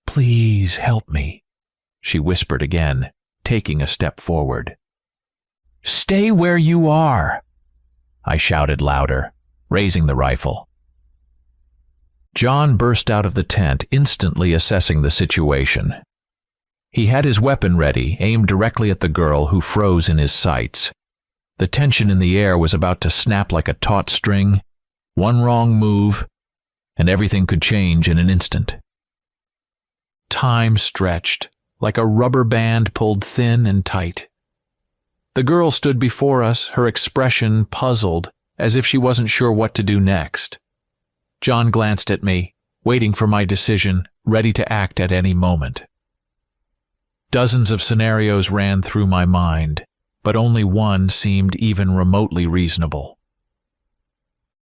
"Please help me," she whispered again, taking a step forward. "Stay where you are!" I shouted louder, raising the rifle. John burst out of the tent, instantly assessing the situation. He had his weapon ready, aimed directly at the girl, who froze in his sights. The tension in the air was about to snap like a taut string. One wrong move, and everything could change in an instant. Time stretched, like a rubber band pulled thin and tight. The girl stood before us, her expression puzzled, as if she wasn't sure what to do next. John glanced at me, waiting for my decision, ready to act at any moment. Dozens of scenarios ran through my mind, but only one seemed even remotely reasonable.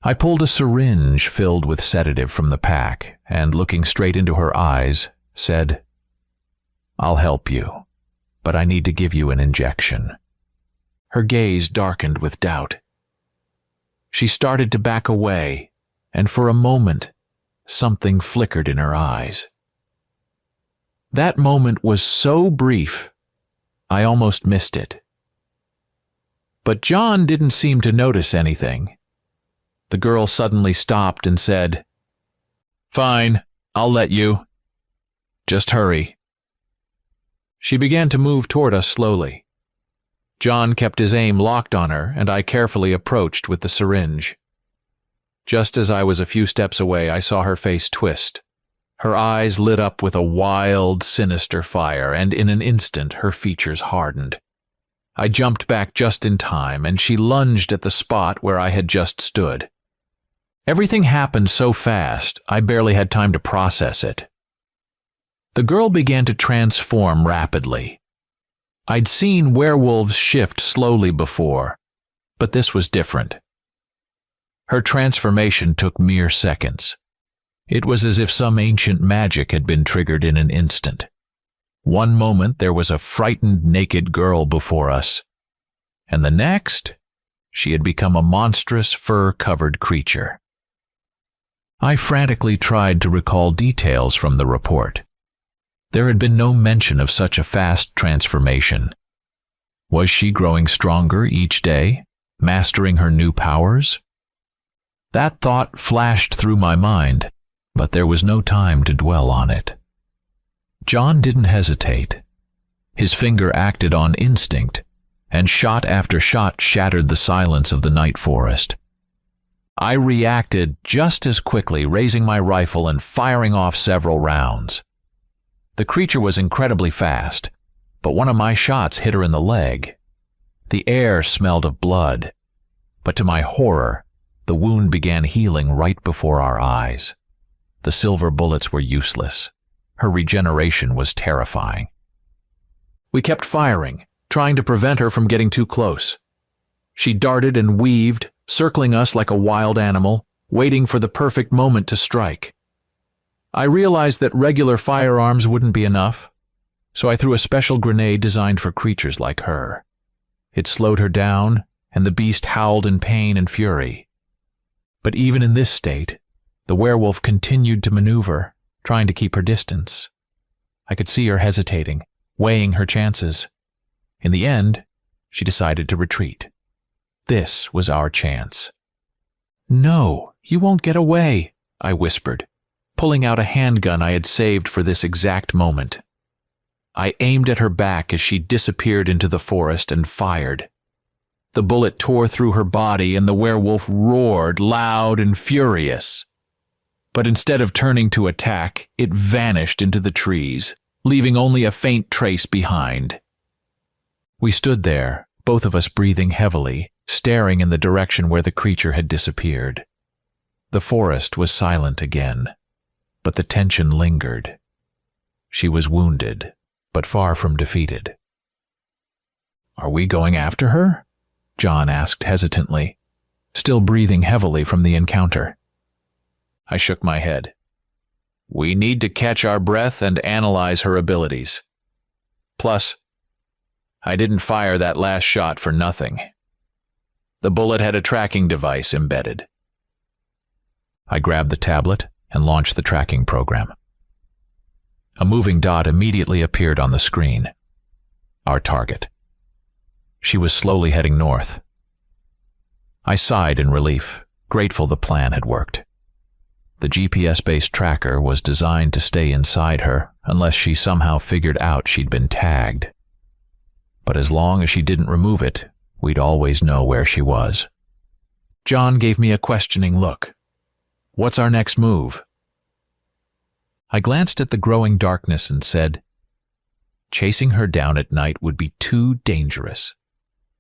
I pulled a syringe filled with sedative from the pack, and looking straight into her eyes, said, "I'll help you, but I need to give you an injection." Her gaze darkened with doubt. She started to back away, and for a moment, something flickered in her eyes. That moment was so brief, I almost missed it. But John didn't seem to notice anything. The girl suddenly stopped and said, "Fine, I'll let you. Just hurry." She began to move toward us slowly. John kept his aim locked on her, and I carefully approached with the syringe. Just as I was a few steps away, I saw her face twist. Her eyes lit up with a wild, sinister fire, and in an instant her features hardened. I jumped back just in time, and she lunged at the spot where I had just stood. Everything happened so fast, I barely had time to process it. The girl began to transform rapidly. I'd seen werewolves shift slowly before, but this was different. Her transformation took mere seconds. It was as if some ancient magic had been triggered in an instant. One moment there was a frightened naked girl before us, and the next, she had become a monstrous fur-covered creature. I frantically tried to recall details from the report. There had been no mention of such a fast transformation. Was she growing stronger each day, mastering her new powers? That thought flashed through my mind, but there was no time to dwell on it. John didn't hesitate. His finger acted on instinct, and shot after shot shattered the silence of the night forest. I reacted just as quickly, raising my rifle and firing off several rounds. The creature was incredibly fast, but one of my shots hit her in the leg. The air smelled of blood, but to my horror, the wound began healing right before our eyes. The silver bullets were useless. Her regeneration was terrifying. We kept firing, trying to prevent her from getting too close. She darted and weaved, circling us like a wild animal, waiting for the perfect moment to strike. I realized that regular firearms wouldn't be enough, so I threw a special grenade designed for creatures like her. It slowed her down, and the beast howled in pain and fury. But even in this state, The werewolf continued to maneuver, trying to keep her distance. I could see her hesitating, weighing her chances. In the end, she decided to retreat. This was our chance. "No, you won't get away," I whispered, pulling out a handgun I had saved for this exact moment. I aimed at her back as she disappeared into the forest and fired. The bullet tore through her body and the werewolf roared, loud and furious. But instead of turning to attack, it vanished into the trees, leaving only a faint trace behind. We stood there, both of us breathing heavily, staring in the direction where the creature had disappeared. The forest was silent again, but the tension lingered. She was wounded, but far from defeated. "Are we going after her?" John asked hesitantly, still breathing heavily from the encounter. I shook my head. "We need to catch our breath and analyze her abilities. Plus, I didn't fire that last shot for nothing. The bullet had a tracking device embedded." I grabbed the tablet and launched the tracking program. A moving dot immediately appeared on the screen. Our target. She was slowly heading north. I sighed in relief, grateful the plan had worked. The GPS-based tracker was designed to stay inside her unless she somehow figured out she'd been tagged. But as long as she didn't remove it, we'd always know where she was. John gave me a questioning look. "What's our next move?" I glanced at the growing darkness and said, "Chasing her down at night would be too dangerous.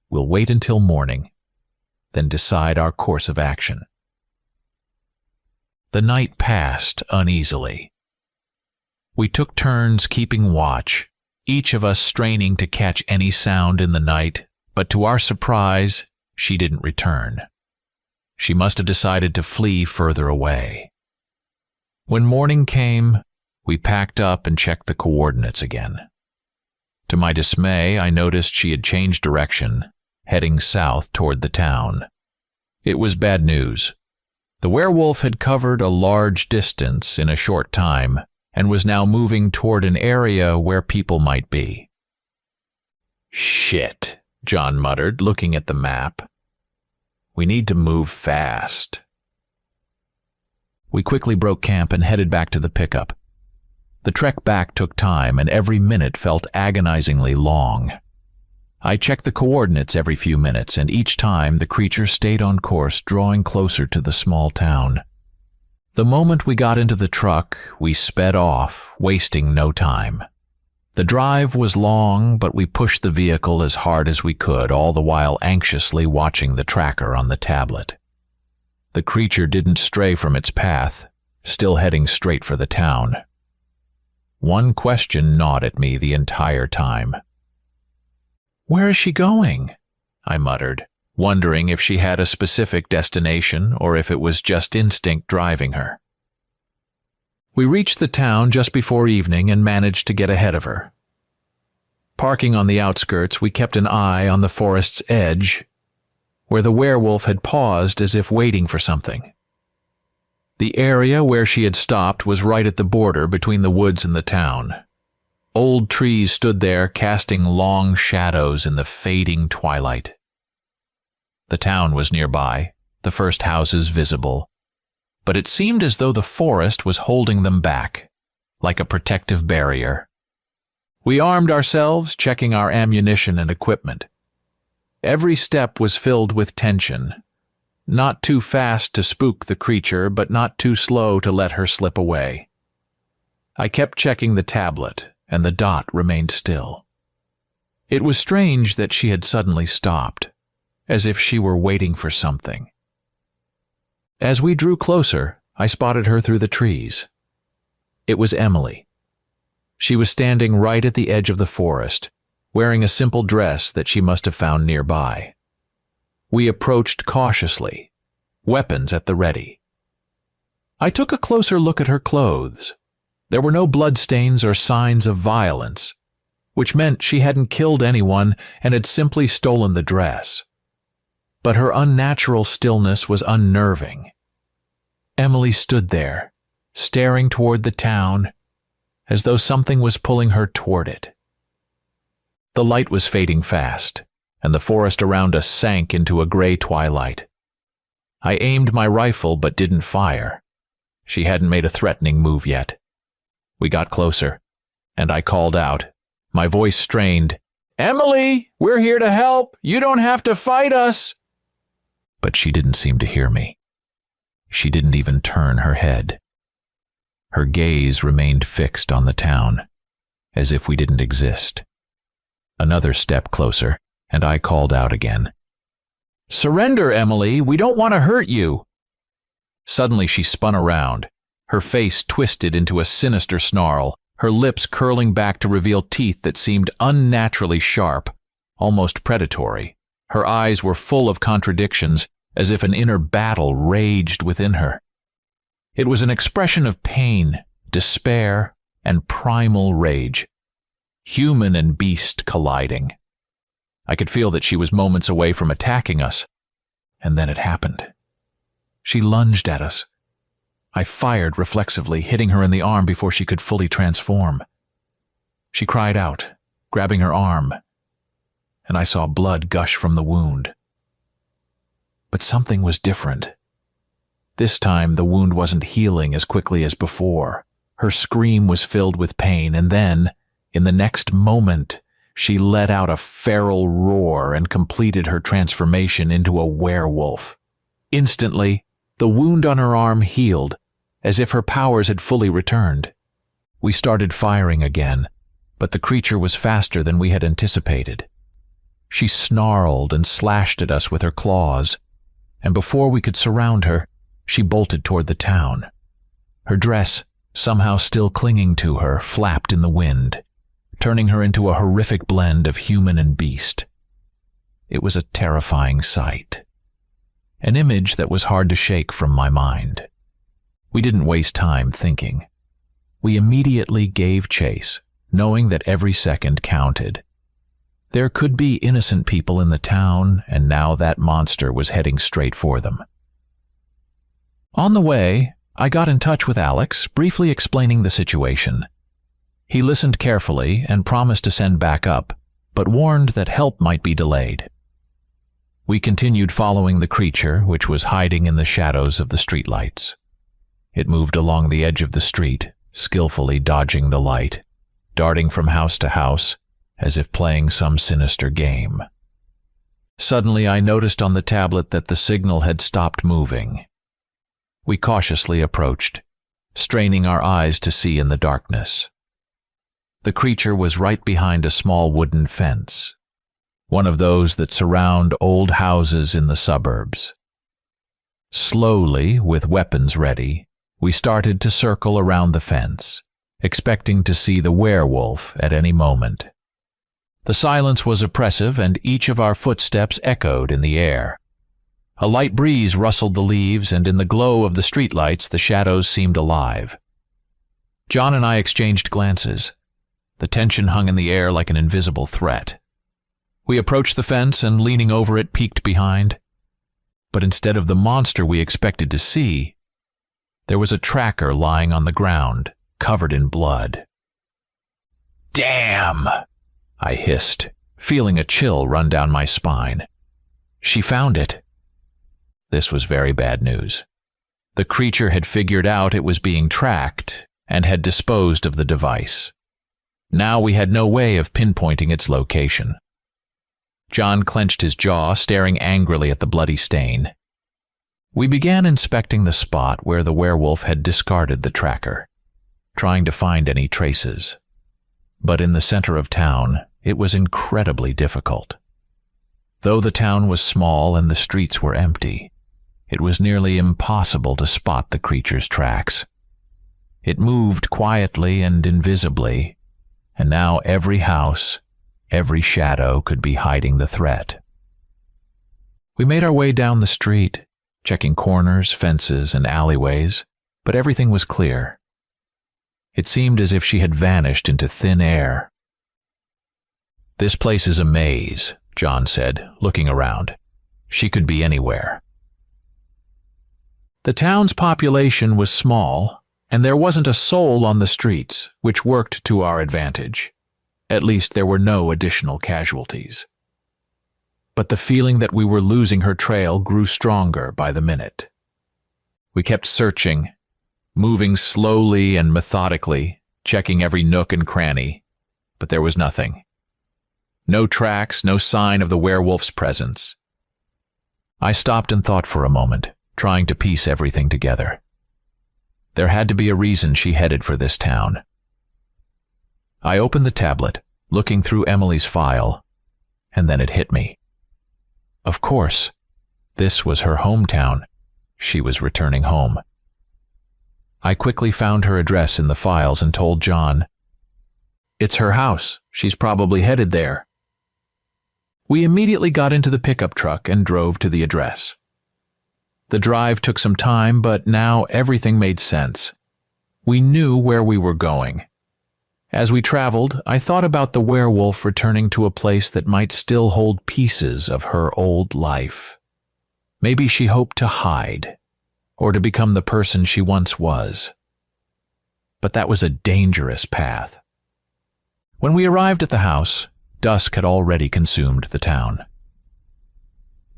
We'll wait until morning, then decide our course of action." The night passed uneasily. We took turns keeping watch, each of us straining to catch any sound in the night, but to our surprise, she didn't return. She must have decided to flee further away. When morning came, we packed up and checked the coordinates again. To my dismay, I noticed she had changed direction, heading south toward the town. It was bad news. The werewolf had covered a large distance in a short time and was now moving toward an area where people might be. "Shit," John muttered, looking at the map. "We need to move fast." We quickly broke camp and headed back to the pickup. The trek back took time, and every minute felt agonizingly long. I checked the coordinates every few minutes, and each time the creature stayed on course, drawing closer to the small town. The moment we got into the truck, we sped off, wasting no time. The drive was long, but we pushed the vehicle as hard as we could, all the while anxiously watching the tracker on the tablet. The creature didn't stray from its path, still heading straight for the town. One question gnawed at me the entire time. "Where is she going?" I muttered, wondering if she had a specific destination or if it was just instinct driving her. We reached the town just before evening and managed to get ahead of her. Parking on the outskirts, we kept an eye on the forest's edge, where the werewolf had paused as if waiting for something. The area where she had stopped was right at the border between the woods and the town. Old trees stood there, casting long shadows in the fading twilight. The town was nearby, the first houses visible, but it seemed as though the forest was holding them back, like a protective barrier. We armed ourselves, checking our ammunition and equipment. Every step was filled with tension, not too fast to spook the creature, but not too slow to let her slip away. I kept checking the tablet, and the dot remained still. It was strange that she had suddenly stopped, as if she were waiting for something. As we drew closer, I spotted her through the trees. It was Emily. She was standing right at the edge of the forest, wearing a simple dress that she must have found nearby. We approached cautiously, weapons at the ready. I took a closer look at her clothes. There were no bloodstains or signs of violence, which meant she hadn't killed anyone and had simply stolen the dress. But her unnatural stillness was unnerving. Emily stood there, staring toward the town, as though something was pulling her toward it. The light was fading fast, and the forest around us sank into a gray twilight. I aimed my rifle but didn't fire. She hadn't made a threatening move yet. We got closer, and I called out, my voice strained, "Emily, we're here to help. You don't have to fight us." But she didn't seem to hear me. She didn't even turn her head. Her gaze remained fixed on the town, as if we didn't exist. Another step closer, and I called out again. "Surrender, Emily. We don't want to hurt you." Suddenly she spun around, her face twisted into a sinister snarl, her lips curling back to reveal teeth that seemed unnaturally sharp, almost predatory. Her eyes were full of contradictions, as if an inner battle raged within her. It was an expression of pain, despair, and primal rage. Human and beast colliding. I could feel that she was moments away from attacking us, and then it happened. She lunged at us. I fired reflexively, hitting her in the arm before she could fully transform. She cried out, grabbing her arm, and I saw blood gush from the wound. But something was different. This time the wound wasn't healing as quickly as before. Her scream was filled with pain, and then, in the next moment, she let out a feral roar and completed her transformation into a werewolf. Instantly, the wound on her arm healed, as if her powers had fully returned. We started firing again, but the creature was faster than we had anticipated. She snarled and slashed at us with her claws, and before we could surround her, she bolted toward the town. Her dress, somehow still clinging to her, flapped in the wind, turning her into a horrific blend of human and beast. It was a terrifying sight. An image that was hard to shake from my mind. We didn't waste time thinking. We immediately gave chase, knowing that every second counted. There could be innocent people in the town, and now that monster was heading straight for them. On the way, I got in touch with Alex, briefly explaining the situation. He listened carefully and promised to send backup, but warned that help might be delayed. We continued following the creature, which was hiding in the shadows of the streetlights. It moved along the edge of the street, skillfully dodging the light, darting from house to house, as if playing some sinister game. Suddenly I noticed on the tablet that the signal had stopped moving. We cautiously approached, straining our eyes to see in the darkness. The creature was right behind a small wooden fence, one of those that surround old houses in the suburbs. Slowly, with weapons ready, we started to circle around the fence, expecting to see the werewolf at any moment. The silence was oppressive, and each of our footsteps echoed in the air. A light breeze rustled the leaves, and in the glow of the streetlights the shadows seemed alive. John and I exchanged glances. The tension hung in the air like an invisible threat. We approached the fence and, leaning over it, peeked behind. But instead of the monster we expected to see, there was a tracker lying on the ground, covered in blood. "Damn!" I hissed, feeling a chill run down my spine. She found it. This was very bad news. The creature had figured out it was being tracked and had disposed of the device. Now we had no way of pinpointing its location. John clenched his jaw, staring angrily at the bloody stain. We began inspecting the spot where the werewolf had discarded the tracker, trying to find any traces. But in the center of town, it was incredibly difficult. Though the town was small and the streets were empty, it was nearly impossible to spot the creature's tracks. It moved quietly and invisibly, and now every house, every shadow could be hiding the threat. We made our way down the street, checking corners, fences, and alleyways, but everything was clear. It seemed as if she had vanished into thin air. "This place is a maze," John said, looking around. "She could be anywhere." The town's population was small, and there wasn't a soul on the streets, which worked to our advantage. At least there were no additional casualties. But the feeling that we were losing her trail grew stronger by the minute. We kept searching, moving slowly and methodically, checking every nook and cranny, but there was nothing. No tracks, no sign of the werewolf's presence. I stopped and thought for a moment, trying to piece everything together. There had to be a reason she headed for this town. I opened the tablet, looking through Emily's file, and then it hit me. Of course, this was her hometown. She was returning home. I quickly found her address in the files and told John, "It's her house. She's probably headed there." We immediately got into the pickup truck and drove to the address. The drive took some time, but now everything made sense. We knew where we were going. As we traveled, I thought about the werewolf returning to a place that might still hold pieces of her old life. Maybe she hoped to hide, or to become the person she once was. But that was a dangerous path. When we arrived at the house, dusk had already consumed the town.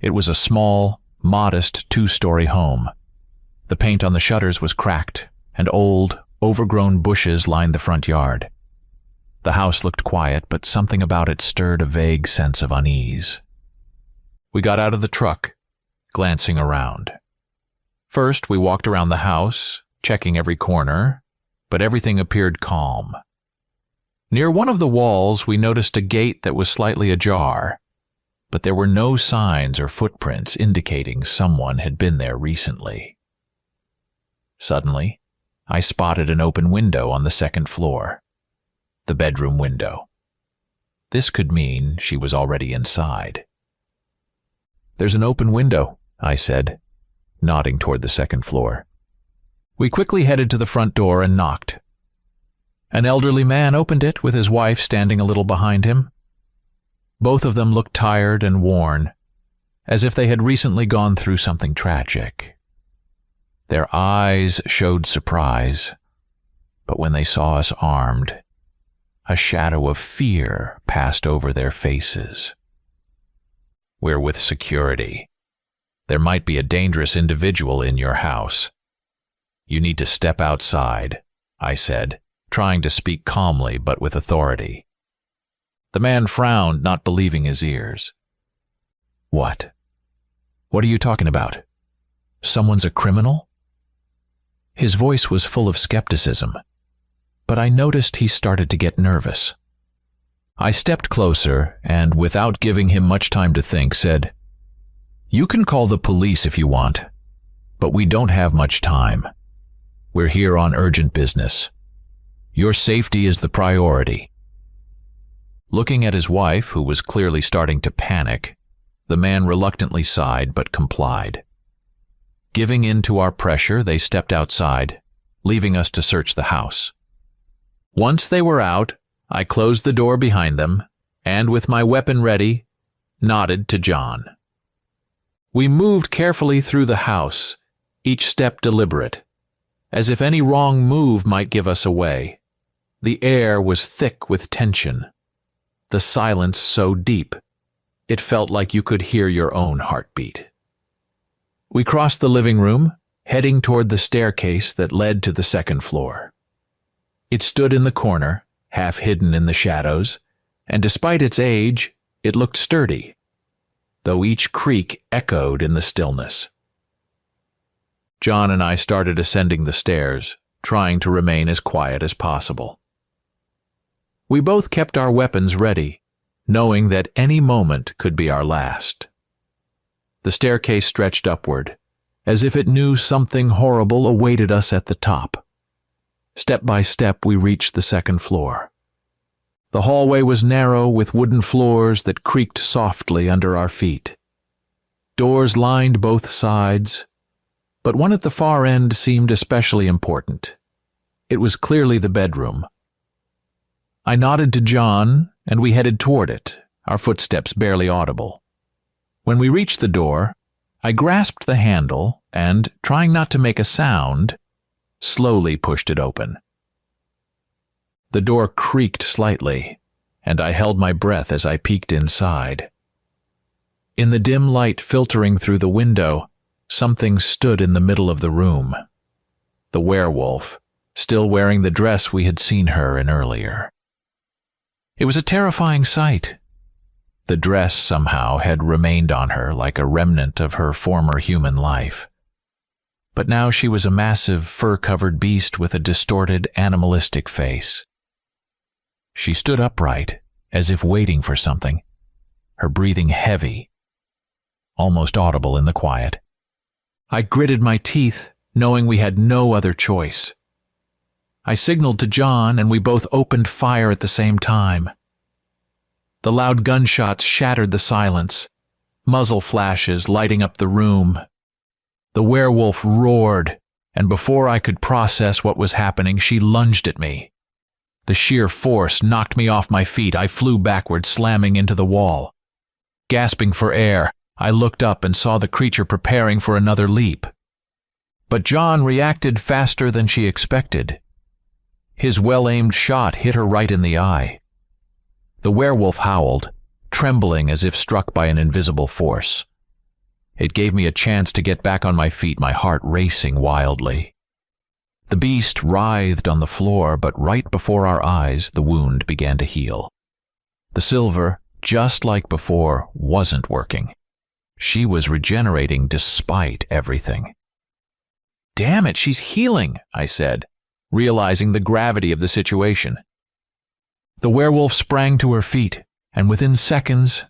It was a small, modest two-story home. The paint on the shutters was cracked, and old, overgrown bushes lined the front yard. The house looked quiet, but something about it stirred a vague sense of unease. We got out of the truck, glancing around. First, we walked around the house, checking every corner, but everything appeared calm. Near one of the walls, we noticed a gate that was slightly ajar, but there were no signs or footprints indicating someone had been there recently. Suddenly, I spotted an open window on the second floor. The bedroom window. This could mean she was already inside. "There's an open window," I said, nodding toward the second floor. We quickly headed to the front door and knocked. An elderly man opened it with his wife standing a little behind him. Both of them looked tired and worn, as if they had recently gone through something tragic. Their eyes showed surprise, but when they saw us armed, a shadow of fear passed over their faces. "We're with security. There might be a dangerous individual in your house. You need to step outside," I said, trying to speak calmly but with authority. The man frowned, not believing his ears. "What? What are you talking about? Someone's a criminal?" His voice was full of skepticism, but I noticed he started to get nervous. I stepped closer and, without giving him much time to think, said, "You can call the police if you want, but we don't have much time. We're here on urgent business. Your safety is the priority." Looking at his wife, who was clearly starting to panic, the man reluctantly sighed but complied. Giving in to our pressure, they stepped outside, leaving us to search the house. Once they were out, I closed the door behind them, and with my weapon ready, nodded to John. We moved carefully through the house, each step deliberate, as if any wrong move might give us away. The air was thick with tension, the silence so deep, it felt like you could hear your own heartbeat. We crossed the living room, heading toward the staircase that led to the second floor. It stood in the corner, half hidden in the shadows, and despite its age, it looked sturdy, though each creak echoed in the stillness. John and I started ascending the stairs, trying to remain as quiet as possible. We both kept our weapons ready, knowing that any moment could be our last. The staircase stretched upward, as if it knew something horrible awaited us at the top. Step by step, we reached the second floor. The hallway was narrow with wooden floors that creaked softly under our feet. Doors lined both sides, but one at the far end seemed especially important. It was clearly the bedroom. I nodded to John, and we headed toward it, our footsteps barely audible. When we reached the door, I grasped the handle and, trying not to make a sound, slowly pushed it open. The door creaked slightly, and I held my breath as I peeked inside. In the dim light filtering through the window, something stood in the middle of the room. The werewolf, still wearing the dress we had seen her in earlier. It was a terrifying sight. The dress somehow had remained on her like a remnant of her former human life. But now she was a massive, fur-covered beast with a distorted, animalistic face. She stood upright, as if waiting for something, her breathing heavy, almost audible in the quiet. I gritted my teeth, knowing we had no other choice. I signaled to John, and we both opened fire at the same time. The loud gunshots shattered the silence, muzzle flashes lighting up the room. The werewolf roared, and before I could process what was happening, she lunged at me. The sheer force knocked me off my feet. I flew backward, slamming into the wall. Gasping for air, I looked up and saw the creature preparing for another leap. But John reacted faster than she expected. His well-aimed shot hit her right in the eye. The werewolf howled, trembling as if struck by an invisible force. It gave me a chance to get back on my feet, my heart racing wildly. The beast writhed on the floor, but right before our eyes, the wound began to heal. The silver, just like before, wasn't working. She was regenerating despite everything. "Damn it, she's healing," I said, realizing the gravity of the situation. The werewolf sprang to her feet, and within seconds,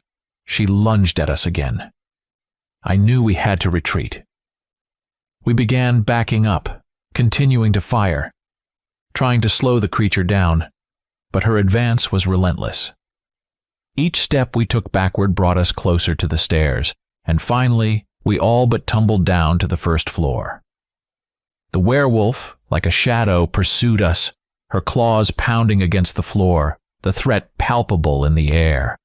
she lunged at us again. I knew we had to retreat. We began backing up, continuing to fire, trying to slow the creature down, but her advance was relentless. Each step we took backward brought us closer to the stairs, and finally, we all but tumbled down to the first floor. The werewolf, like a shadow, pursued us, her claws pounding against the floor, the threat palpable in the air.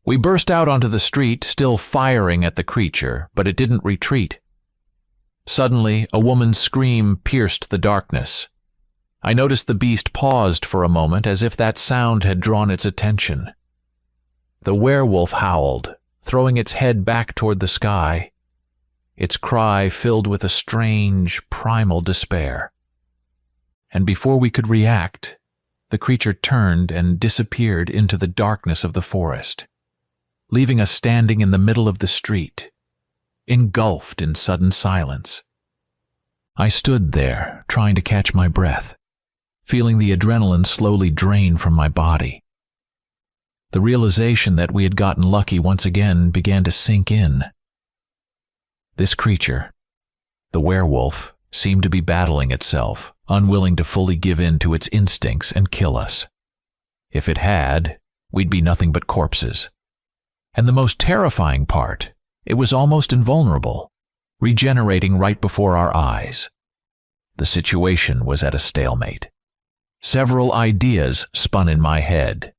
We burst out onto the street, still firing at the creature, but it didn't retreat. Suddenly, a woman's scream pierced the darkness. I noticed the beast paused for a moment, as if that sound had drawn its attention. The werewolf howled, throwing its head back toward the sky, its cry filled with a strange, primal despair. And before we could react, the creature turned and disappeared into the darkness of the forest, leaving us standing in the middle of the street, engulfed in sudden silence. I stood there, trying to catch my breath, feeling the adrenaline slowly drain from my body. The realization that we had gotten lucky once again began to sink in. This creature, the werewolf, seemed to be battling itself, unwilling to fully give in to its instincts and kill us. If it had, we'd be nothing but corpses. And the most terrifying part, it was almost invulnerable, regenerating right before our eyes. The situation was at a stalemate. Several ideas spun in my head.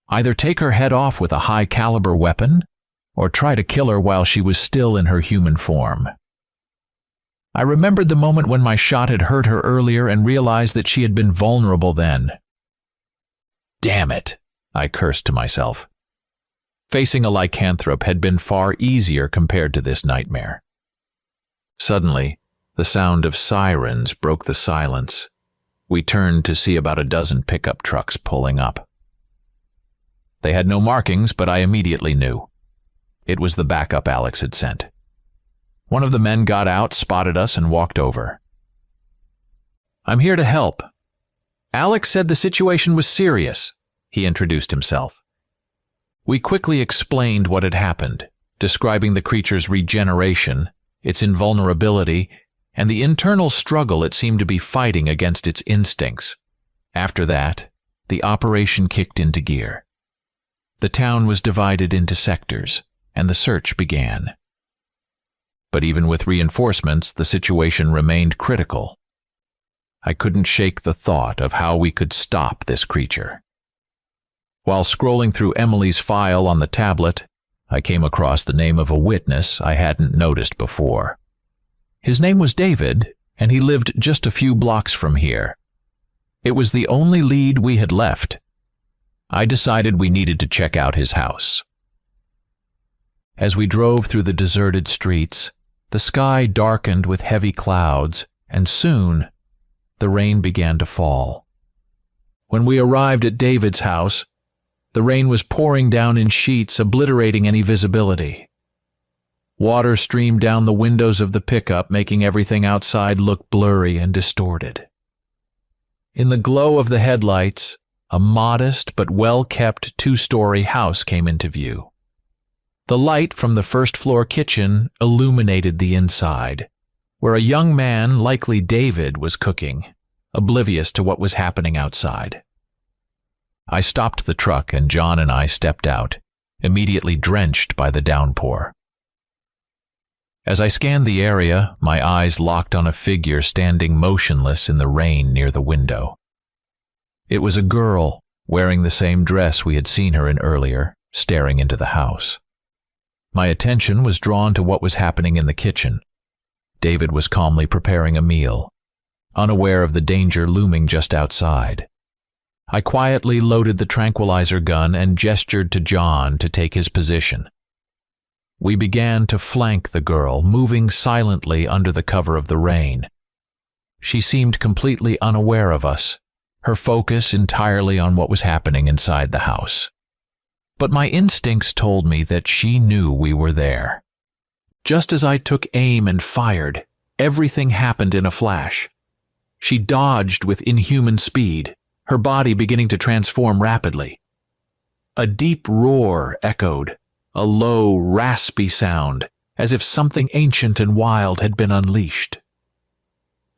Either take her head off with a high-caliber weapon, or try to kill her while she was still in her human form. I remembered the moment when my shot had hurt her earlier and realized that she had been vulnerable then. "Damn it," I cursed to myself. Facing a lycanthrope had been far easier compared to this nightmare. Suddenly, the sound of sirens broke the silence. We turned to see about a dozen pickup trucks pulling up. They had no markings, but I immediately knew. It was the backup Alex had sent. One of the men got out, spotted us, and walked over. "I'm here to help. Alex said the situation was serious," he introduced himself. We quickly explained what had happened, describing the creature's regeneration, its invulnerability, and the internal struggle it seemed to be fighting against its instincts. After that, the operation kicked into gear. The town was divided into sectors, and the search began. But even with reinforcements, the situation remained critical. I couldn't shake the thought of how we could stop this creature. While scrolling through Emily's file on the tablet, I came across the name of a witness I hadn't noticed before. His name was David, and he lived just a few blocks from here. It was the only lead we had left. I decided we needed to check out his house. As we drove through the deserted streets, the sky darkened with heavy clouds, and soon the rain began to fall. When we arrived at David's house, the rain was pouring down in sheets, obliterating any visibility. Water streamed down the windows of the pickup, making everything outside look blurry and distorted. In the glow of the headlights, a modest but well-kept two-story house came into view. The light from the first-floor kitchen illuminated the inside, where a young man, likely David, was cooking, oblivious to what was happening outside. I stopped the truck and John and I stepped out, immediately drenched by the downpour. As I scanned the area, my eyes locked on a figure standing motionless in the rain near the window. It was a girl, wearing the same dress we had seen her in earlier, staring into the house. My attention was drawn to what was happening in the kitchen. David was calmly preparing a meal, unaware of the danger looming just outside. I quietly loaded the tranquilizer gun and gestured to John to take his position. We began to flank the girl, moving silently under the cover of the rain. She seemed completely unaware of us, her focus entirely on what was happening inside the house. But my instincts told me that she knew we were there. Just as I took aim and fired, everything happened in a flash. She dodged with inhuman speed, her body beginning to transform rapidly. A deep roar echoed, a low, raspy sound, as if something ancient and wild had been unleashed.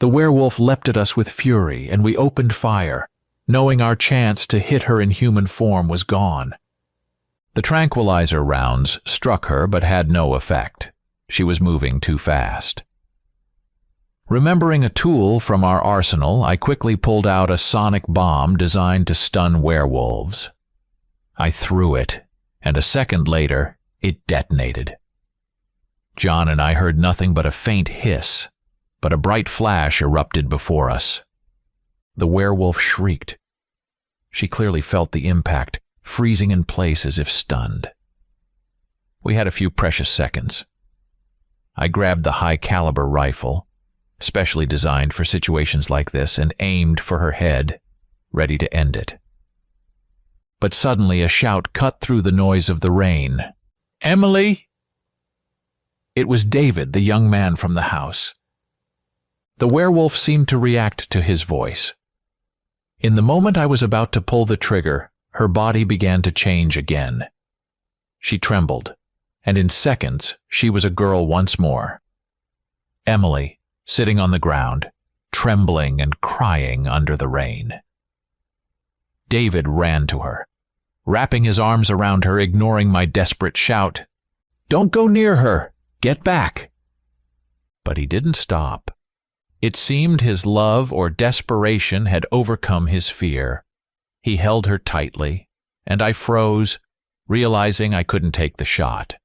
The werewolf leapt at us with fury, and we opened fire, knowing our chance to hit her in human form was gone. The tranquilizer rounds struck her but had no effect. She was moving too fast. Remembering a tool from our arsenal, I quickly pulled out a sonic bomb designed to stun werewolves. I threw it, and a second later, it detonated. John and I heard nothing but a faint hiss, but a bright flash erupted before us. The werewolf shrieked. She clearly felt the impact, freezing in place as if stunned. We had a few precious seconds. I grabbed the high-caliber rifle, specially designed for situations like this, and aimed for her head, ready to end it. But suddenly a shout cut through the noise of the rain. "Emily!" It was David, the young man from the house. The werewolf seemed to react to his voice. In the moment I was about to pull the trigger, her body began to change again. She trembled, and in seconds she was a girl once more. Emily, sitting on the ground, trembling and crying under the rain. David ran to her, wrapping his arms around her, ignoring my desperate shout, "Don't go near her! Get back!" But he didn't stop. It seemed his love or desperation had overcome his fear. He held her tightly, and I froze, realizing I couldn't take the shot.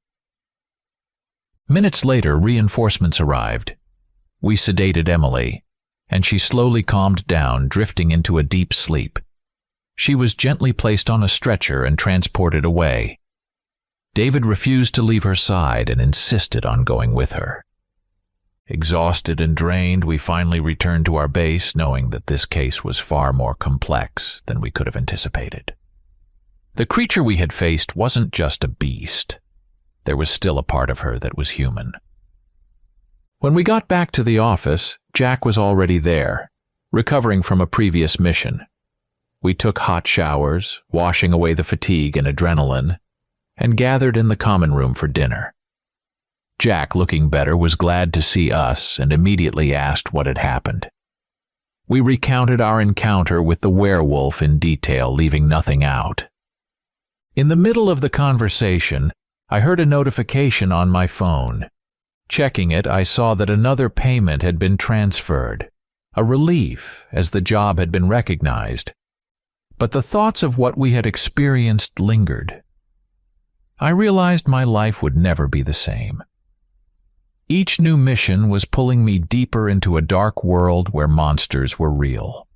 Minutes later, reinforcements arrived. We sedated Emily, and she slowly calmed down, drifting into a deep sleep. She was gently placed on a stretcher and transported away. David refused to leave her side and insisted on going with her. Exhausted and drained, we finally returned to our base, knowing that this case was far more complex than we could have anticipated. The creature we had faced wasn't just a beast. There was still a part of her that was human. When we got back to the office, Jack was already there, recovering from a previous mission. We took hot showers, washing away the fatigue and adrenaline, and gathered in the common room for dinner. Jack, looking better, was glad to see us and immediately asked what had happened. We recounted our encounter with the werewolf in detail, leaving nothing out. In the middle of the conversation, I heard a notification on my phone. Checking it, I saw that another payment had been transferred, a relief as the job had been recognized. But the thoughts of what we had experienced lingered. I realized my life would never be the same. Each new mission was pulling me deeper into a dark world where monsters were real.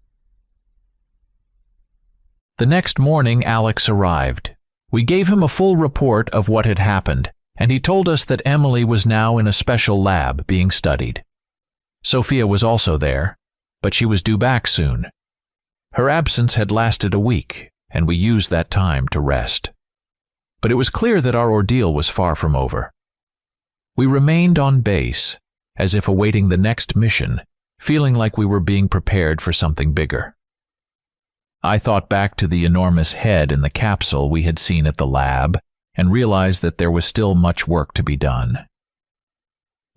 The next morning, Alex arrived. We gave him a full report of what had happened, and he told us that Emily was now in a special lab being studied. Sophia was also there, but she was due back soon. Her absence had lasted a week, and we used that time to rest. But it was clear that our ordeal was far from over. We remained on base, as if awaiting the next mission, feeling like we were being prepared for something bigger. I thought back to the enormous head in the capsule we had seen at the lab and realized that there was still much work to be done.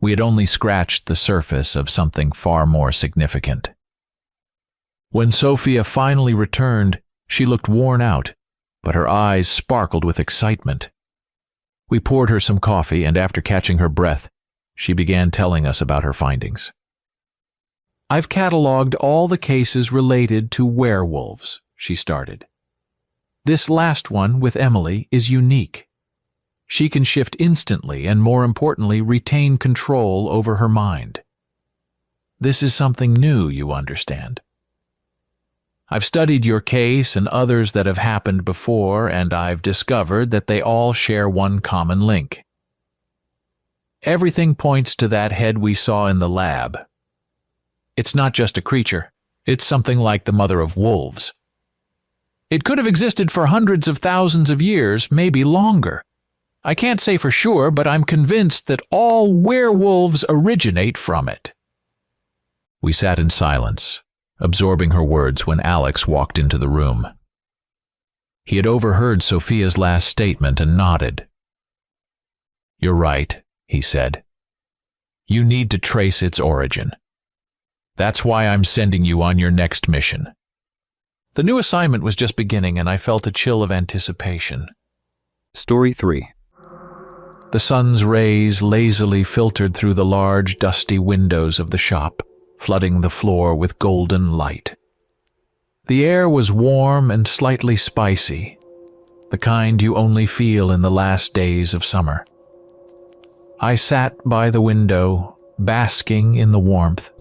We had only scratched the surface of something far more significant. When Sophia finally returned, she looked worn out, but her eyes sparkled with excitement. We poured her some coffee, and after catching her breath, she began telling us about her findings. "I've catalogued all the cases related to werewolves," she started. "This last one with Emily is unique. She can shift instantly and, more importantly, retain control over her mind. This is something new, you understand. I've studied your case and others that have happened before, and I've discovered that they all share one common link. Everything points to that head we saw in the lab. It's not just a creature, it's something like the mother of wolves. It could have existed for hundreds of thousands of years, maybe longer. I can't say for sure, but I'm convinced that all werewolves originate from it." We sat in silence, absorbing her words when Alex walked into the room. He had overheard Sophia's last statement and nodded. "You're right," he said. "You need to trace its origin. That's why I'm sending you on your next mission." The new assignment was just beginning, and I felt a chill of anticipation. Story 3. The sun's rays lazily filtered through the large, dusty windows of the shop, flooding the floor with golden light. The air was warm and slightly spicy, the kind you only feel in the last days of summer. I sat by the window, basking in the warmth,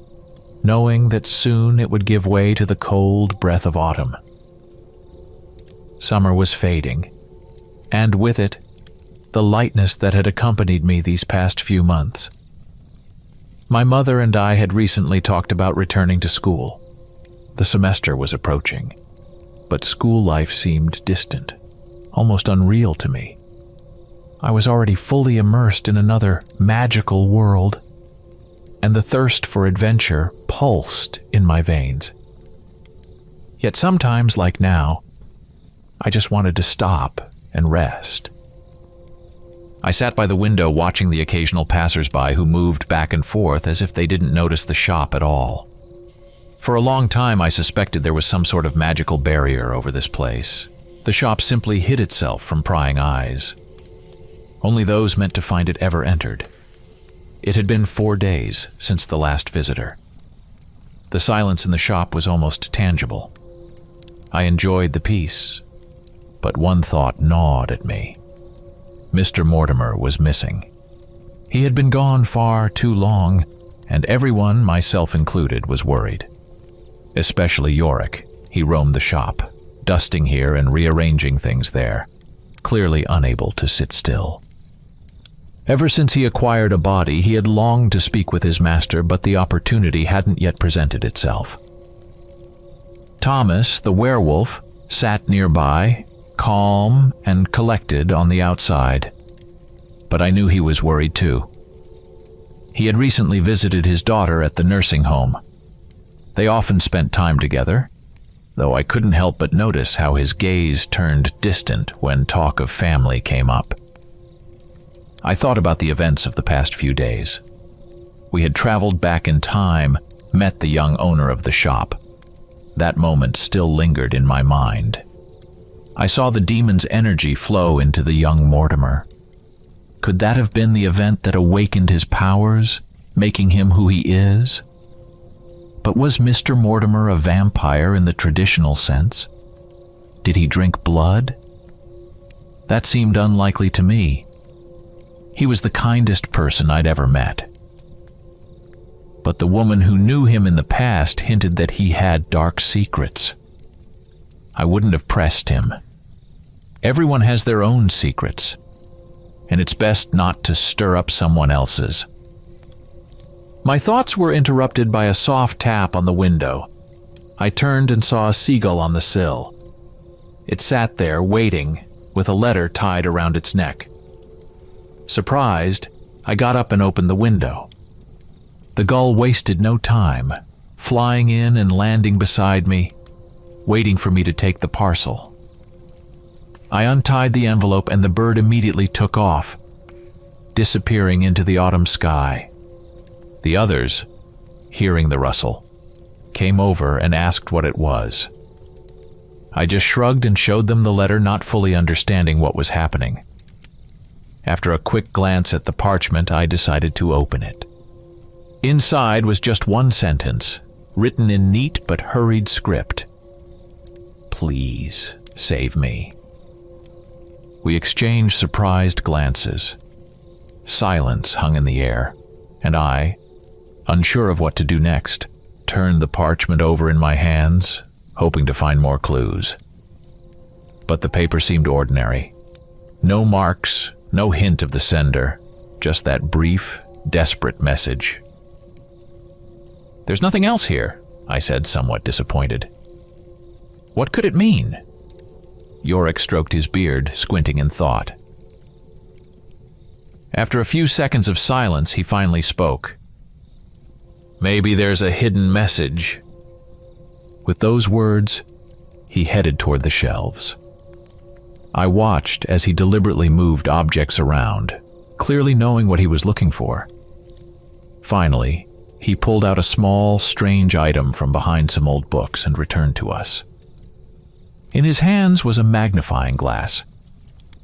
knowing that soon it would give way to the cold breath of autumn. Summer was fading, and with it, the lightness that had accompanied me these past few months. My mother and I had recently talked about returning to school. The semester was approaching, but school life seemed distant, almost unreal to me. I was already fully immersed in another magical world, and the thirst for adventure pulsed in my veins. Yet sometimes, like now, I just wanted to stop and rest. I sat by the window watching the occasional passers-by who moved back and forth as if they didn't notice the shop at all. For a long time I suspected there was some sort of magical barrier over this place. The shop simply hid itself from prying eyes. Only those meant to find it ever entered. It had been 4 days since the last visitor. The silence in the shop was almost tangible. I enjoyed the peace, but one thought gnawed at me. Mr. Mortimer was missing. He had been gone far too long, and everyone, myself included, was worried. Especially Yorick. He roamed the shop, dusting here and rearranging things there, clearly unable to sit still. Ever since he acquired a body, he had longed to speak with his master, but the opportunity hadn't yet presented itself. Thomas, the werewolf, sat nearby, calm and collected on the outside, but I knew he was worried too. He had recently visited his daughter at the nursing home. They often spent time together, though I couldn't help but notice how his gaze turned distant when talk of family came up. I thought about the events of the past few days. We had traveled back in time, met the young owner of the shop. That moment still lingered in my mind. I saw the demon's energy flow into the young Mortimer. Could that have been the event that awakened his powers, making him who he is? But was Mr. Mortimer a vampire in the traditional sense? Did he drink blood? That seemed unlikely to me. He was the kindest person I'd ever met. But the woman who knew him in the past hinted that he had dark secrets. I wouldn't have pressed him. Everyone has their own secrets, and it's best not to stir up someone else's. My thoughts were interrupted by a soft tap on the window. I turned and saw a seagull on the sill. It sat there, waiting, with a letter tied around its neck. Surprised, I got up and opened the window. The gull wasted no time, flying in and landing beside me, waiting for me to take the parcel. I untied the envelope and the bird immediately took off, disappearing into the autumn sky. The others, hearing the rustle, came over and asked what it was. I just shrugged and showed them the letter, not fully understanding what was happening. After a quick glance at the parchment, I decided to open it. Inside was just one sentence, written in neat but hurried script. "Please save me." We exchanged surprised glances. Silence hung in the air, and I, unsure of what to do next, turned the parchment over in my hands, hoping to find more clues. But the paper seemed ordinary. No marks, no hint of the sender, just that brief, desperate message. "There's nothing else here," I said, somewhat disappointed. "What could it mean?" Yorick stroked his beard, squinting in thought. After a few seconds of silence, he finally spoke. "Maybe there's a hidden message." With those words, he headed toward the shelves. I watched as he deliberately moved objects around, clearly knowing what he was looking for. Finally, he pulled out a small, strange item from behind some old books and returned to us. In his hands was a magnifying glass,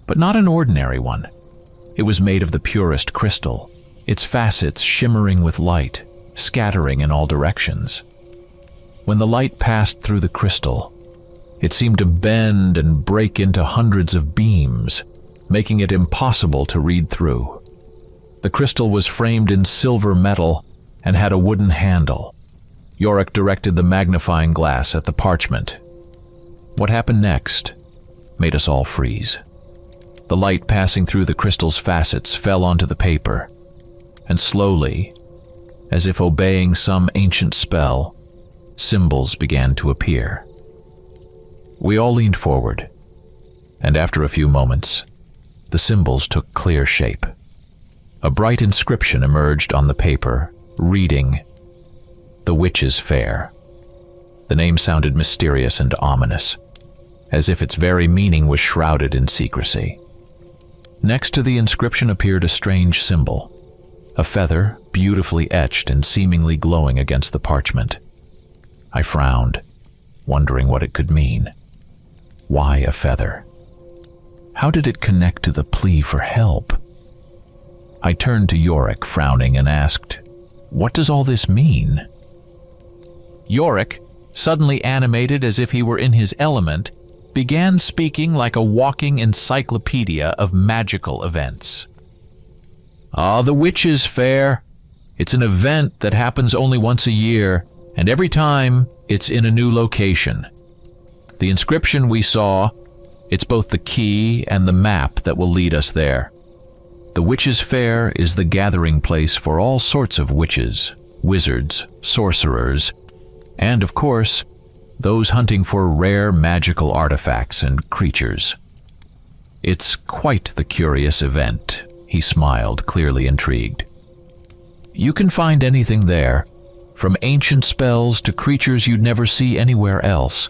but not an ordinary one. It was made of the purest crystal, its facets shimmering with light, scattering in all directions. When the light passed through the crystal, it seemed to bend and break into hundreds of beams, making it impossible to read through. The crystal was framed in silver metal and had a wooden handle. Yorick directed the magnifying glass at the parchment. What happened next made us all freeze. The light passing through the crystal's facets fell onto the paper, and slowly, as if obeying some ancient spell, symbols began to appear. We all leaned forward, and after a few moments, the symbols took clear shape. A bright inscription emerged on the paper, reading, "The Witch's Fair." The name sounded mysterious and ominous, as if its very meaning was shrouded in secrecy. Next to the inscription appeared a strange symbol, a feather beautifully etched and seemingly glowing against the parchment. I frowned, wondering what it could mean. Why a feather? How did it connect to the plea for help? I turned to Yorick, frowning, and asked, "What does all this mean?" Yorick, suddenly animated as if he were in his element, began speaking like a walking encyclopedia of magical events. "The Witch's Fair. It's an event that happens only once a year, and every time it's in a new location. The inscription we saw, it's both the key and the map that will lead us there. The Witch's Fair is the gathering place for all sorts of witches, wizards, sorcerers, and, of course, those hunting for rare magical artifacts and creatures. It's quite the curious event," he smiled, clearly intrigued. "You can find anything there, from ancient spells to creatures you'd never see anywhere else.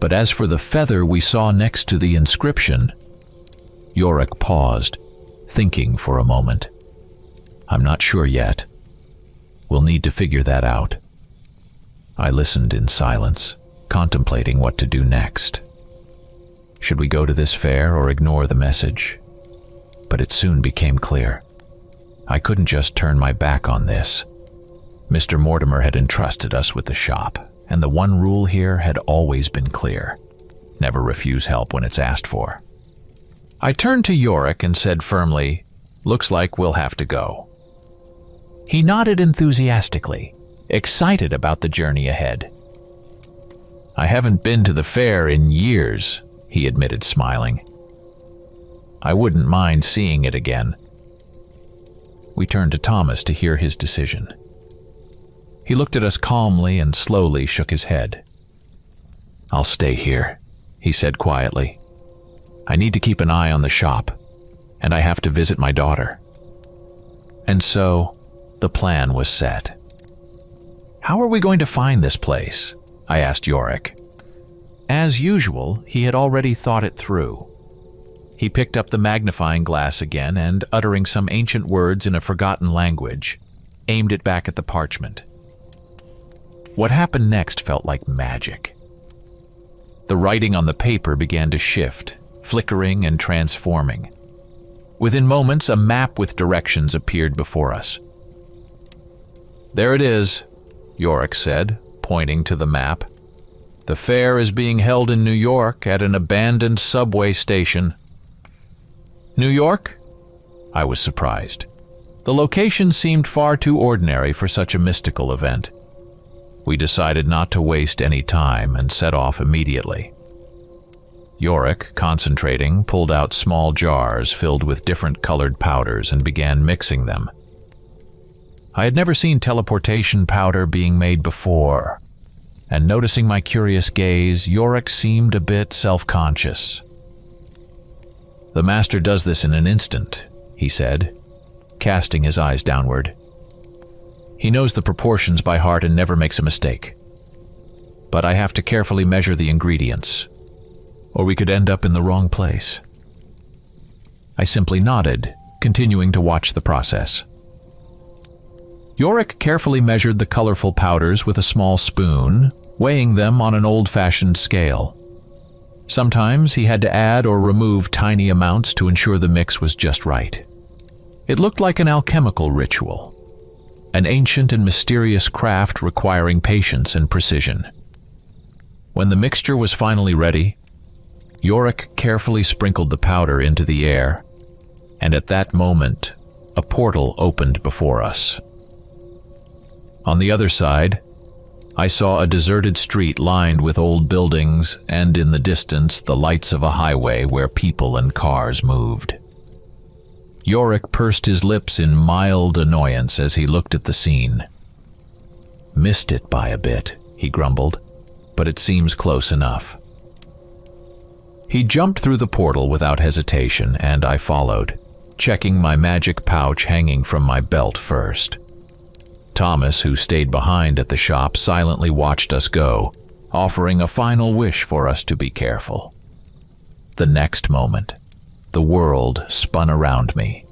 But as for the feather we saw next to the inscription..." Yorick paused, thinking for a moment. "I'm not sure yet. We'll need to figure that out." I listened in silence, contemplating what to do next. Should we go to this fair or ignore the message? But it soon became clear. I couldn't just turn my back on this. Mr. Mortimer had entrusted us with the shop, and the one rule here had always been clear: never refuse help when it's asked for. I turned to Yorick and said firmly, "Looks like we'll have to go." He nodded enthusiastically, excited about the journey ahead. "I haven't been to the fair in years," he admitted, smiling. "I wouldn't mind seeing it again." We turned to Thomas to hear his decision. He looked at us calmly and slowly shook his head. "I'll stay here," he said quietly. "I need to keep an eye on the shop, and I have to visit my daughter." And so, the plan was set. "How are we going to find this place?" I asked Yorick. As usual, he had already thought it through. He picked up the magnifying glass again and, uttering some ancient words in a forgotten language, aimed it back at the parchment. What happened next felt like magic. The writing on the paper began to shift, flickering and transforming. Within moments, a map with directions appeared before us. "There it is," Yorick said, pointing to the map. "The fair is being held in New York at an abandoned subway station." "New York?" I was surprised. The location seemed far too ordinary for such a mystical event. We decided not to waste any time and set off immediately. Yorick, concentrating, pulled out small jars filled with different colored powders and began mixing them. I had never seen teleportation powder being made before, and noticing my curious gaze, Yorick seemed a bit self-conscious. "The master does this in an instant," he said, casting his eyes downward. "He knows the proportions by heart and never makes a mistake. But I have to carefully measure the ingredients, or we could end up in the wrong place." I simply nodded, continuing to watch the process. Yorick carefully measured the colorful powders with a small spoon, weighing them on an old-fashioned scale. Sometimes he had to add or remove tiny amounts to ensure the mix was just right. It looked like an alchemical ritual, an ancient and mysterious craft requiring patience and precision. When the mixture was finally ready, Yorick carefully sprinkled the powder into the air, and at that moment, a portal opened before us. On the other side, I saw a deserted street lined with old buildings and in the distance the lights of a highway where people and cars moved. Yorick pursed his lips in mild annoyance as he looked at the scene. "Missed it by a bit," he grumbled, "but it seems close enough." He jumped through the portal without hesitation, and I followed, checking my magic pouch hanging from my belt first. Thomas, who stayed behind at the shop, silently watched us go, offering a final wish for us to be careful. The next moment, the world spun around me,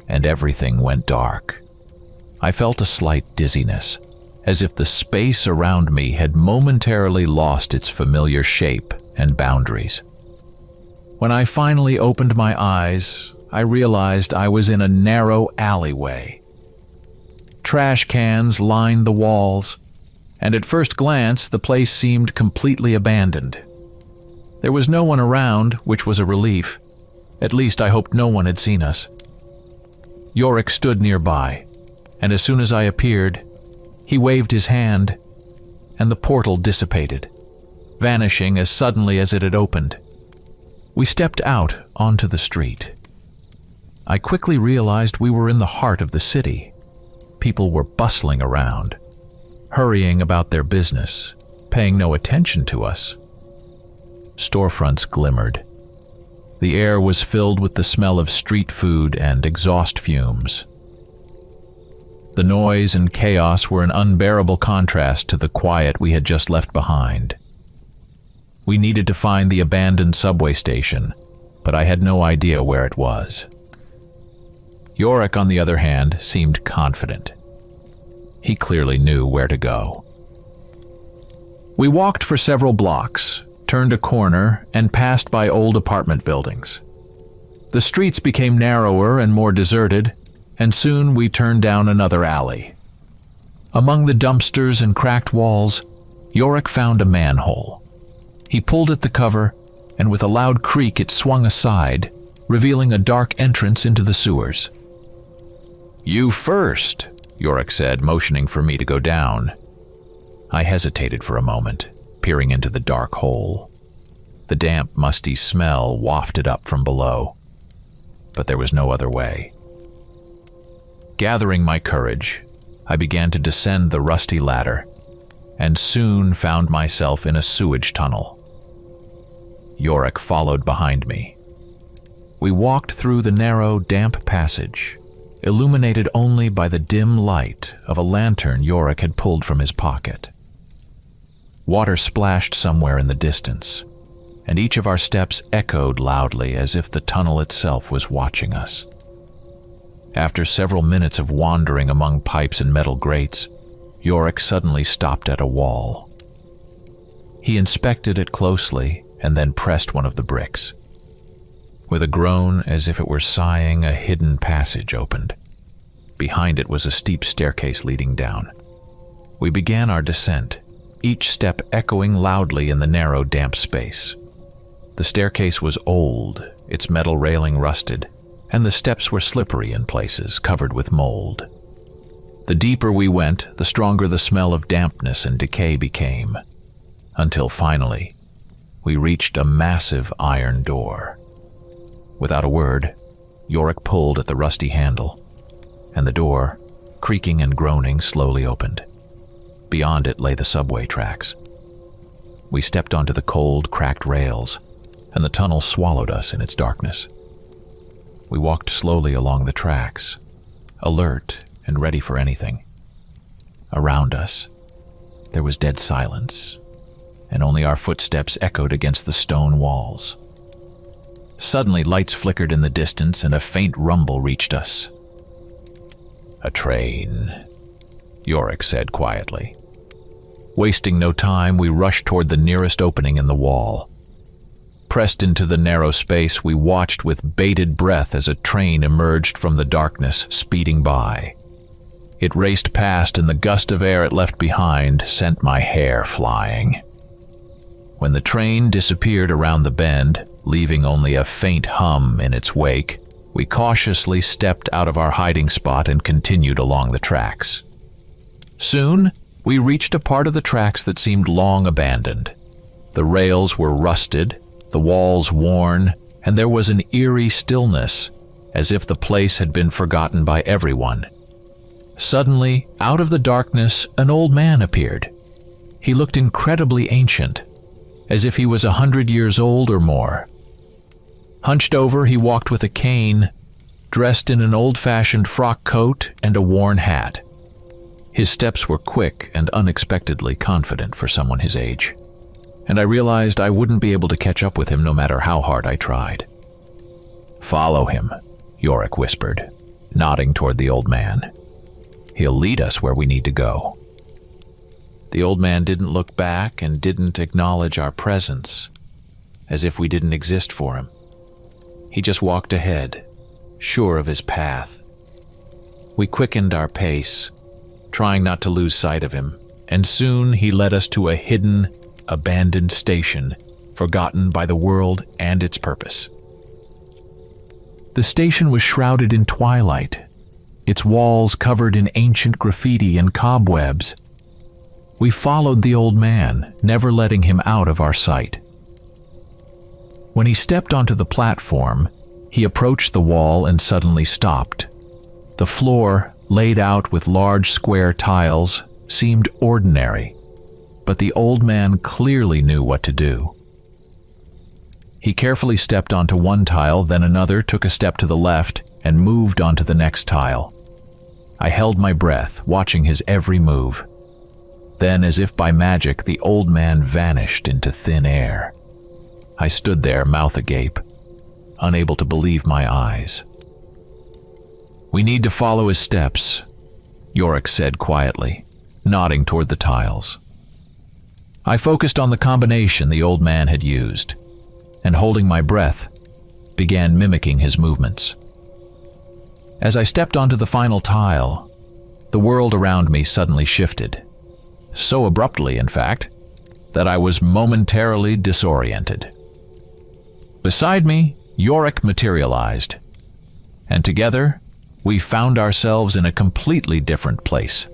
and everything went dark. I felt a slight dizziness, as if the space around me had momentarily lost its familiar shape and boundaries. When I finally opened my eyes, I realized I was in a narrow alleyway. Trash cans lined the walls, and at first glance the place seemed completely abandoned. There was no one around, which was a relief. At least I hoped no one had seen us. Yorick stood nearby, and as soon as I appeared, he waved his hand, and the portal dissipated, vanishing as suddenly as it had opened. We stepped out onto the street. I quickly realized we were in the heart of the city. People were bustling around, hurrying about their business, paying no attention to us. Storefronts glimmered. The air was filled with the smell of street food and exhaust fumes. The noise and chaos were an unbearable contrast to the quiet we had just left behind. We needed to find the abandoned subway station, but I had no idea where it was. Yorick, on the other hand, seemed confident. He clearly knew where to go. We walked for several blocks, turned a corner, and passed by old apartment buildings. The streets became narrower and more deserted, and soon we turned down another alley. Among the dumpsters and cracked walls, Yorick found a manhole. He pulled at the cover, and with a loud creak it swung aside, revealing a dark entrance into the sewers. "You first," Yorick said, motioning for me to go down. I hesitated for a moment, peering into the dark hole. The damp, musty smell wafted up from below, but there was no other way. Gathering my courage, I began to descend the rusty ladder, and soon found myself in a sewage tunnel. Yorick followed behind me. We walked through the narrow, damp passage, illuminated only by the dim light of a lantern Yorick had pulled from his pocket. Water splashed somewhere in the distance, and each of our steps echoed loudly as if the tunnel itself was watching us. After several minutes of wandering among pipes and metal grates, Yorick suddenly stopped at a wall. He inspected it closely and then pressed one of the bricks. With a groan, as if it were sighing, a hidden passage opened. Behind it was a steep staircase leading down. We began our descent, each step echoing loudly in the narrow, damp space. The staircase was old, its metal railing rusted, and the steps were slippery in places, covered with mold. The deeper we went, the stronger the smell of dampness and decay became, until finally, we reached a massive iron door. Without a word, Yorick pulled at the rusty handle, and the door, creaking and groaning, slowly opened. Beyond it lay the subway tracks. We stepped onto the cold, cracked rails, and the tunnel swallowed us in its darkness. We walked slowly along the tracks, alert and ready for anything. Around us, there was dead silence, and only our footsteps echoed against the stone walls. Suddenly, lights flickered in the distance, and a faint rumble reached us. "A train," Yorick said quietly. Wasting no time, we rushed toward the nearest opening in the wall. Pressed into the narrow space, we watched with bated breath as a train emerged from the darkness, speeding by. It raced past, and the gust of air it left behind sent my hair flying. When the train disappeared around the bend, leaving only a faint hum in its wake, we cautiously stepped out of our hiding spot and continued along the tracks. Soon, we reached a part of the tracks that seemed long abandoned. The rails were rusted, the walls worn, and there was an eerie stillness, as if the place had been forgotten by everyone. Suddenly, out of the darkness, an old man appeared. He looked incredibly ancient, as if he was 100 years old or more. Hunched over, he walked with a cane, dressed in an old-fashioned frock coat and a worn hat. His steps were quick and unexpectedly confident for someone his age, and I realized I wouldn't be able to catch up with him no matter how hard I tried. "Follow him," Yorick whispered, nodding toward the old man. "He'll lead us where we need to go." The old man didn't look back and didn't acknowledge our presence, as if we didn't exist for him. He just walked ahead, sure of his path. We quickened our pace, trying not to lose sight of him, and soon he led us to a hidden, abandoned station, forgotten by the world and its purpose. The station was shrouded in twilight, its walls covered in ancient graffiti and cobwebs. We followed the old man, never letting him out of our sight. When he stepped onto the platform, he approached the wall and suddenly stopped. The floor, laid out with large square tiles, seemed ordinary, but the old man clearly knew what to do. He carefully stepped onto one tile, then another, took a step to the left, and moved onto the next tile. I held my breath, watching his every move. Then, as if by magic, the old man vanished into thin air. I stood there, mouth agape, unable to believe my eyes. "We need to follow his steps," Yorick said quietly, nodding toward the tiles. I focused on the combination the old man had used, and holding my breath, began mimicking his movements. As I stepped onto the final tile, the world around me suddenly shifted, so abruptly, in fact, that I was momentarily disoriented. Beside me, Yorick materialized, and together we found ourselves in a completely different place.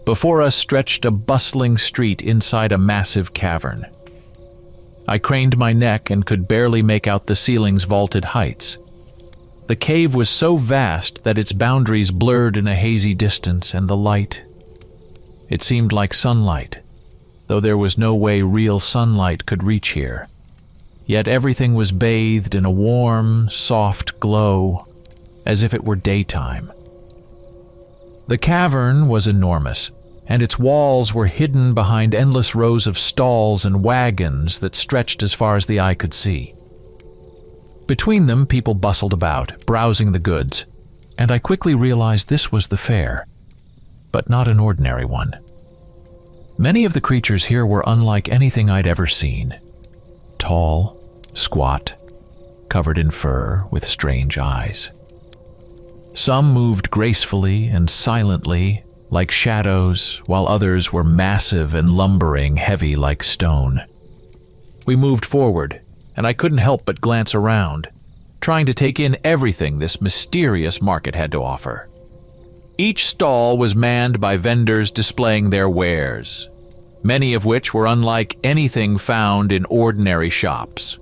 Before us stretched a bustling street inside a massive cavern. I craned my neck and could barely make out the ceiling's vaulted heights. The cave was so vast that its boundaries blurred in a hazy distance, and the light, it seemed like sunlight, though there was no way real sunlight could reach here. Yet everything was bathed in a warm, soft glow, as if it were daytime. The cavern was enormous, and its walls were hidden behind endless rows of stalls and wagons that stretched as far as the eye could see. Between them, people bustled about, browsing the goods, and I quickly realized this was the fair, but not an ordinary one. Many of the creatures here were unlike anything I'd ever seen. Tall, squat, covered in fur with strange eyes. Some moved gracefully and silently, like shadows, while others were massive and lumbering, heavy like stone. We moved forward, and I couldn't help but glance around, trying to take in everything this mysterious market had to offer. Each stall was manned by vendors displaying their wares, many of which were unlike anything found in ordinary shops.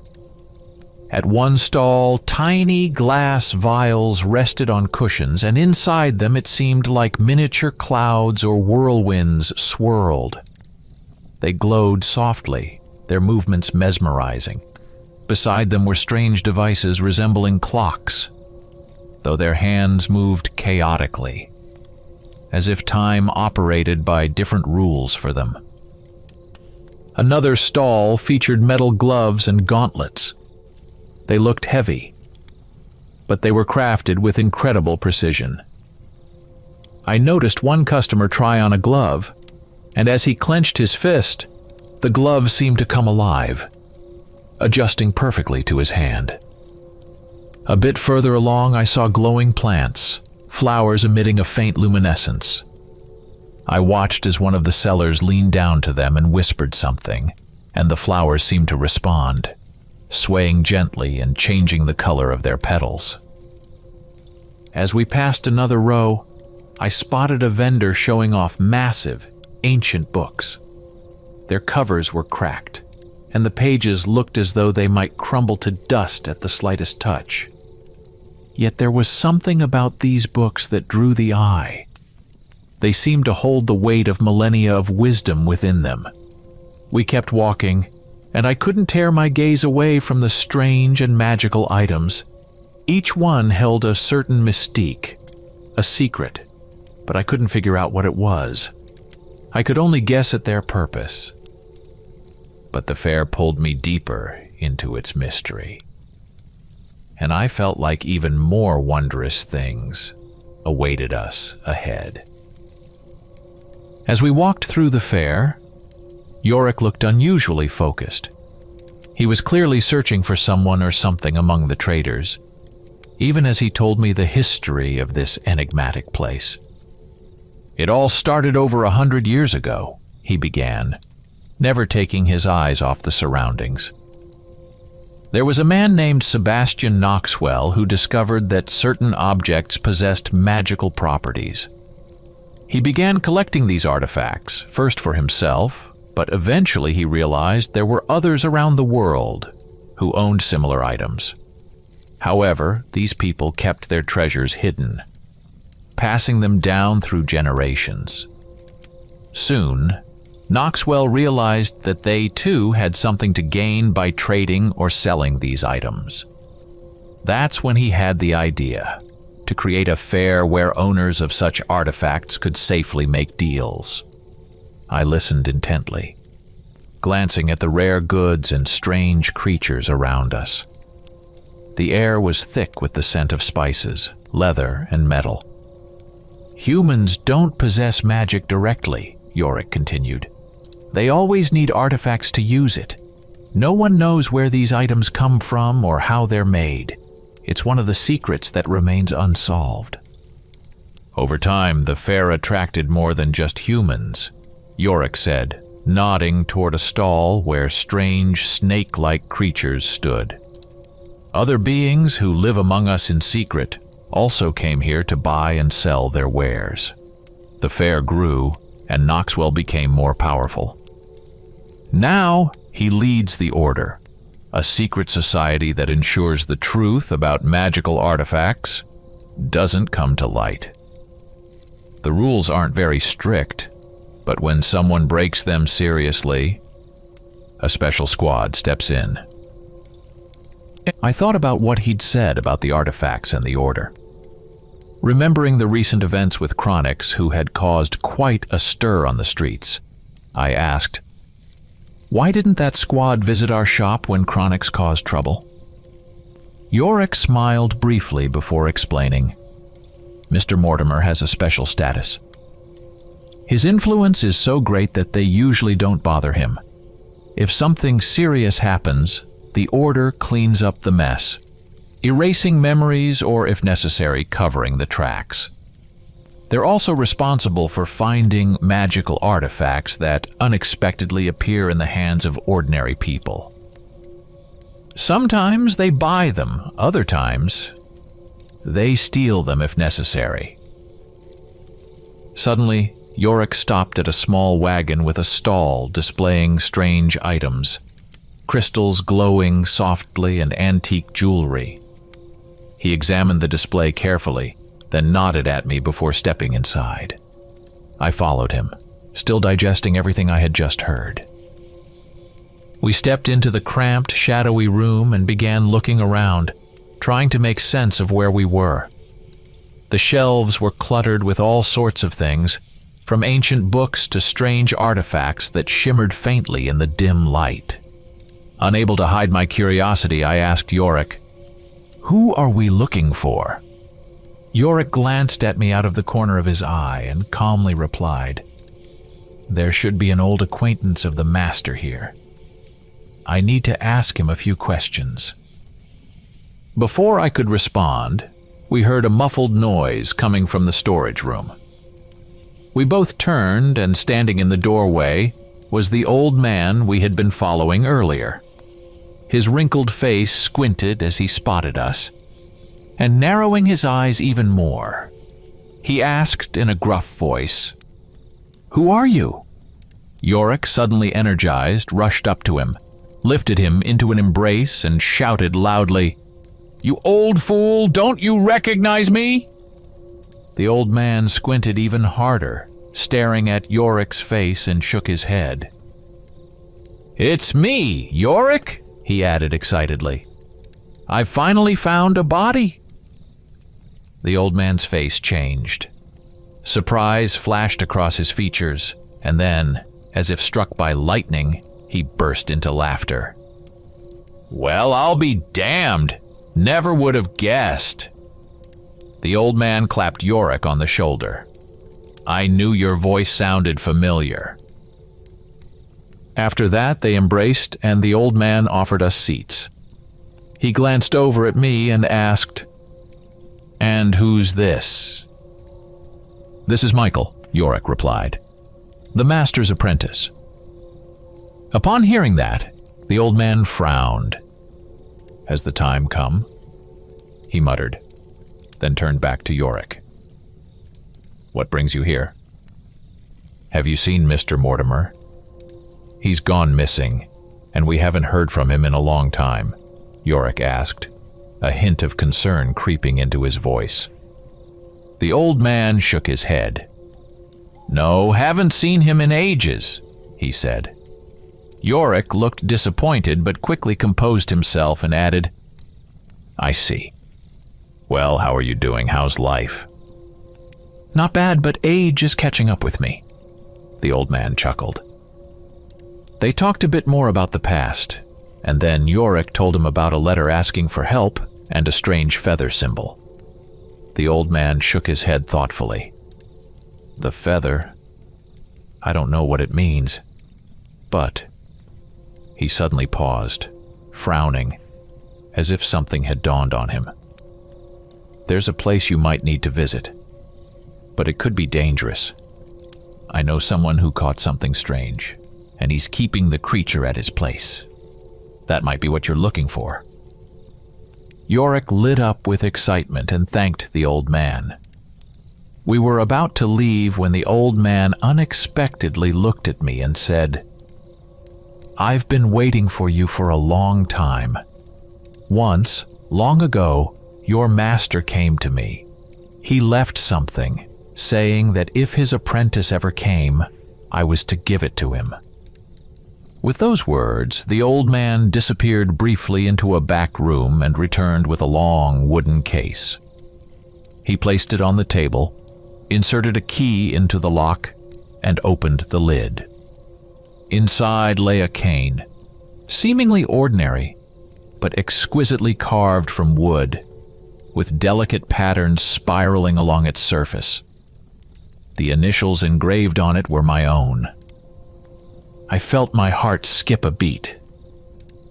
At one stall, tiny glass vials rested on cushions, and inside them it seemed like miniature clouds or whirlwinds swirled. They glowed softly, their movements mesmerizing. Beside them were strange devices resembling clocks, though their hands moved chaotically, as if time operated by different rules for them. Another stall featured metal gloves and gauntlets. They looked heavy, but they were crafted with incredible precision. I noticed one customer try on a glove, and as he clenched his fist, the glove seemed to come alive, adjusting perfectly to his hand. A bit further along, I saw glowing plants, flowers emitting a faint luminescence. I watched as one of the sellers leaned down to them and whispered something, and the flowers seemed to respond, swaying gently and changing the color of their petals. As we passed another row, I spotted a vendor showing off massive, ancient books. Their covers were cracked, and the pages looked as though they might crumble to dust at the slightest touch. Yet there was something about these books that drew the eye. They seemed to hold the weight of millennia of wisdom within them. We kept walking, and I couldn't tear my gaze away from the strange and magical items. Each one held a certain mystique, a secret, but I couldn't figure out what it was. I could only guess at their purpose. But the fair pulled me deeper into its mystery, and I felt like even more wondrous things awaited us ahead. As we walked through the fair, Yorick looked unusually focused. He was clearly searching for someone or something among the traders, even as he told me the history of this enigmatic place. "It all started over 100 years ago," he began, never taking his eyes off the surroundings. "There was a man named Sebastian Knoxwell who discovered that certain objects possessed magical properties. He began collecting these artifacts, first for himself, but eventually he realized there were others around the world who owned similar items. However, these people kept their treasures hidden, passing them down through generations. Soon, Knoxwell realized that they too had something to gain by trading or selling these items. That's when he had the idea to create a fair where owners of such artifacts could safely make deals. I listened intently, glancing at the rare goods and strange creatures around us. The air was thick with the scent of spices, leather, and metal. "Humans don't possess magic directly," Yorick continued. "They always need artifacts to use it. No one knows where these items come from or how they're made. It's one of the secrets that remains unsolved." "Over time, the fair attracted more than just humans," Yorick said, nodding toward a stall where strange snake-like creatures stood. Other beings who live among us in secret also came here to buy and sell their wares. The fair grew, and Knoxwell became more powerful. Now he leads the Order, a secret society that ensures the truth about magical artifacts doesn't come to light. The rules aren't very strict, but when someone breaks them seriously, a special squad steps in. I thought about what he'd said about the artifacts and the Order. Remembering the recent events with Chronics, who had caused quite a stir on the streets, I asked, "Why didn't that squad visit our shop when Chronics caused trouble?" Yorick smiled briefly before explaining, "Mr. Mortimer has a special status. His influence is so great that they usually don't bother him. If something serious happens, the Order cleans up the mess, erasing memories or, if necessary, covering the tracks. They're also responsible for finding magical artifacts that unexpectedly appear in the hands of ordinary people. Sometimes they buy them, other times they steal them if necessary." Suddenly, Yorick stopped at a small wagon with a stall displaying strange items, crystals glowing softly and antique jewelry. He examined the display carefully, then nodded at me before stepping inside. I followed him, still digesting everything I had just heard. We stepped into the cramped, shadowy room and began looking around, trying to make sense of where we were. The shelves were cluttered with all sorts of things, from ancient books to strange artifacts that shimmered faintly in the dim light. Unable to hide my curiosity, I asked Yorick, "Who are we looking for?" Yorick glanced at me out of the corner of his eye and calmly replied, "There should be an old acquaintance of the master here. I need to ask him a few questions." Before I could respond, we heard a muffled noise coming from the storage room. We both turned, and standing in the doorway was the old man we had been following earlier. His wrinkled face squinted as he spotted us, and narrowing his eyes even more, he asked in a gruff voice, "Who are you?" Yorick, suddenly energized, rushed up to him, lifted him into an embrace, and shouted loudly, "You old fool, don't you recognize me?" The old man squinted even harder, staring at Yorick's face, and shook his head. "It's me, Yorick," he added excitedly. "I've finally found a body." The old man's face changed. Surprise flashed across his features, and then, as if struck by lightning, he burst into laughter. "Well, I'll be damned! Never would have guessed." The old man clapped Yorick on the shoulder. "I knew your voice sounded familiar." After that, they embraced, and the old man offered us seats. He glanced over at me and asked, "And who's this?" "This is Michael," Yorick replied, "the master's apprentice." Upon hearing that, the old man frowned. "Has the time come?" he muttered, then turned back to Yorick. "What brings you here?" "Have you seen Mr. Mortimer?" "He's gone missing, and we haven't heard from him in a long time," Yorick asked, a hint of concern creeping into his voice. The old man shook his head. "No, haven't seen him in ages," he said. Yorick looked disappointed, but quickly composed himself and added, "I see. Well, how are you doing? How's life?" "Not bad, but age is catching up with me," the old man chuckled. They talked a bit more about the past, and then Yorick told him about a letter asking for help and a strange feather symbol. The old man shook his head thoughtfully. "The feather? I don't know what it means, but..." He suddenly paused, frowning, as if something had dawned on him. "There's a place you might need to visit, but it could be dangerous. I know someone who caught something strange, and he's keeping the creature at his place. That might be what you're looking for." Yorick lit up with excitement and thanked the old man. We were about to leave when the old man unexpectedly looked at me and said, "I've been waiting for you for a long time. Once, long ago, your master came to me. He left something, saying that if his apprentice ever came, I was to give it to him." With those words, the old man disappeared briefly into a back room and returned with a long wooden case. He placed it on the table, inserted a key into the lock, and opened the lid. Inside lay a cane, seemingly ordinary, but exquisitely carved from wood, with delicate patterns spiraling along its surface. The initials engraved on it were my own. I felt my heart skip a beat.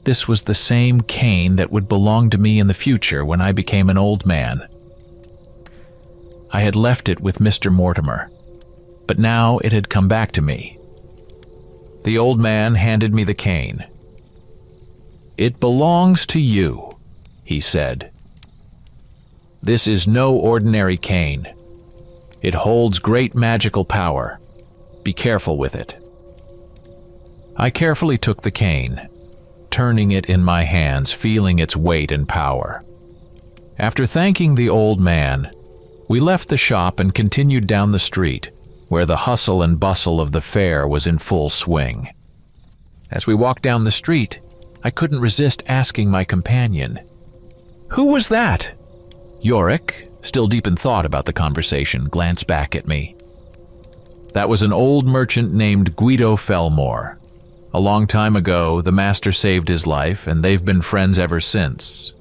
This was the same cane that would belong to me in the future when I became an old man. I had left it with Mr. Mortimer, but now it had come back to me. The old man handed me the cane. "It belongs to you," he said. "This is no ordinary cane. It holds great magical power. Be careful with it." I carefully took the cane, turning it in my hands, feeling its weight and power. After thanking the old man, we left the shop and continued down the street, where the hustle and bustle of the fair was in full swing. As we walked down the street, I couldn't resist asking my companion, "Who was that?" Yorick, still deep in thought about the conversation, glanced back at me. "That was an old merchant named Guido Fellmore. A long time ago, the master saved his life, and they've been friends ever since.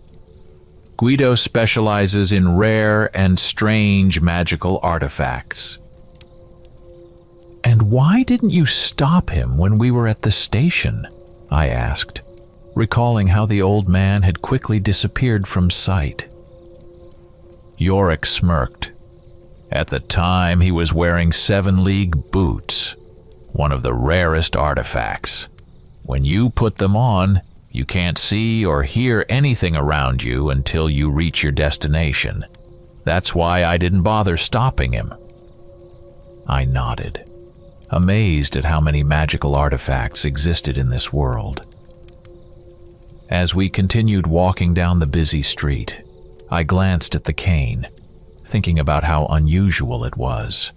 Guido specializes in rare and strange magical artifacts." "And why didn't you stop him when we were at the station?" I asked, recalling how the old man had quickly disappeared from sight. Yorick smirked. "At the time, he was wearing 7-league boots, one of the rarest artifacts. When you put them on, you can't see or hear anything around you until you reach your destination. That's why I didn't bother stopping him." I nodded, amazed at how many magical artifacts existed in this world. As we continued walking down the busy street, I glanced at the cane, thinking about how unusual it was.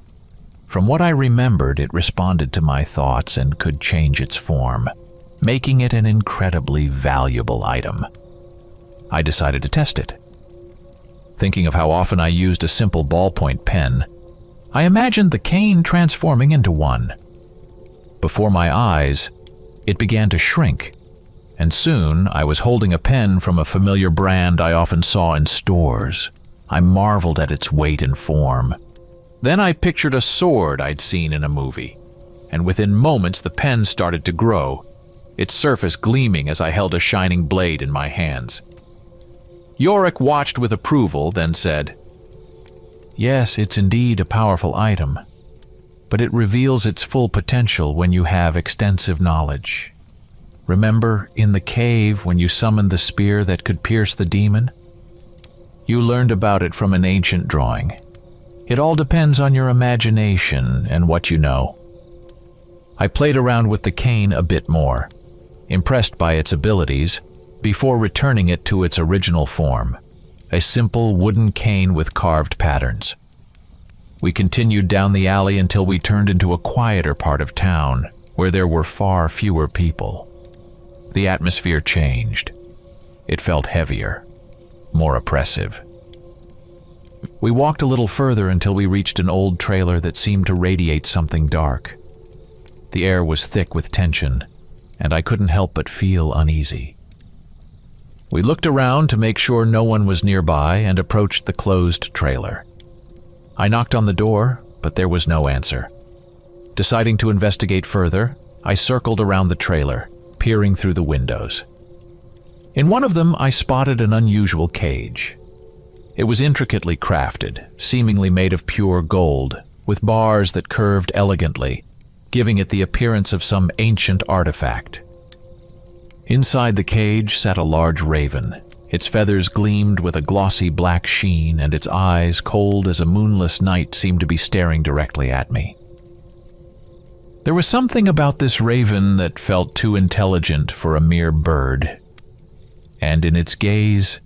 From what I remembered, it responded to my thoughts and could change its form, making it an incredibly valuable item. I decided to test it. Thinking of how often I used a simple ballpoint pen, I imagined the cane transforming into one. Before my eyes, it began to shrink, and soon I was holding a pen from a familiar brand I often saw in stores. I marveled at its weight and form. Then I pictured a sword I'd seen in a movie, and within moments the pen started to grow, its surface gleaming as I held a shining blade in my hands. Yorick watched with approval, then said, "Yes, it's indeed a powerful item, but it reveals its full potential when you have extensive knowledge. Remember, in the cave when you summoned the spear that could pierce the demon? You learned about it from an ancient drawing. It all depends on your imagination and what you know." I played around with the cane a bit more, impressed by its abilities, before returning it to its original form, a simple wooden cane with carved patterns. We continued down the alley until we turned into a quieter part of town, where there were far fewer people. The atmosphere changed. It felt heavier, more oppressive. We walked a little further until we reached an old trailer that seemed to radiate something dark. The air was thick with tension, and I couldn't help but feel uneasy. We looked around to make sure no one was nearby and approached the closed trailer. I knocked on the door, but there was no answer. Deciding to investigate further, I circled around the trailer, peering through the windows. In one of them, I spotted an unusual cage. It was intricately crafted, seemingly made of pure gold, with bars that curved elegantly, giving it the appearance of some ancient artifact. Inside the cage sat a large raven, Its feathers gleamed with a glossy black sheen, and its eyes, cold as a moonless night, seemed to be staring directly at me. There was something about this raven that felt too intelligent for a mere bird, and in its gaze,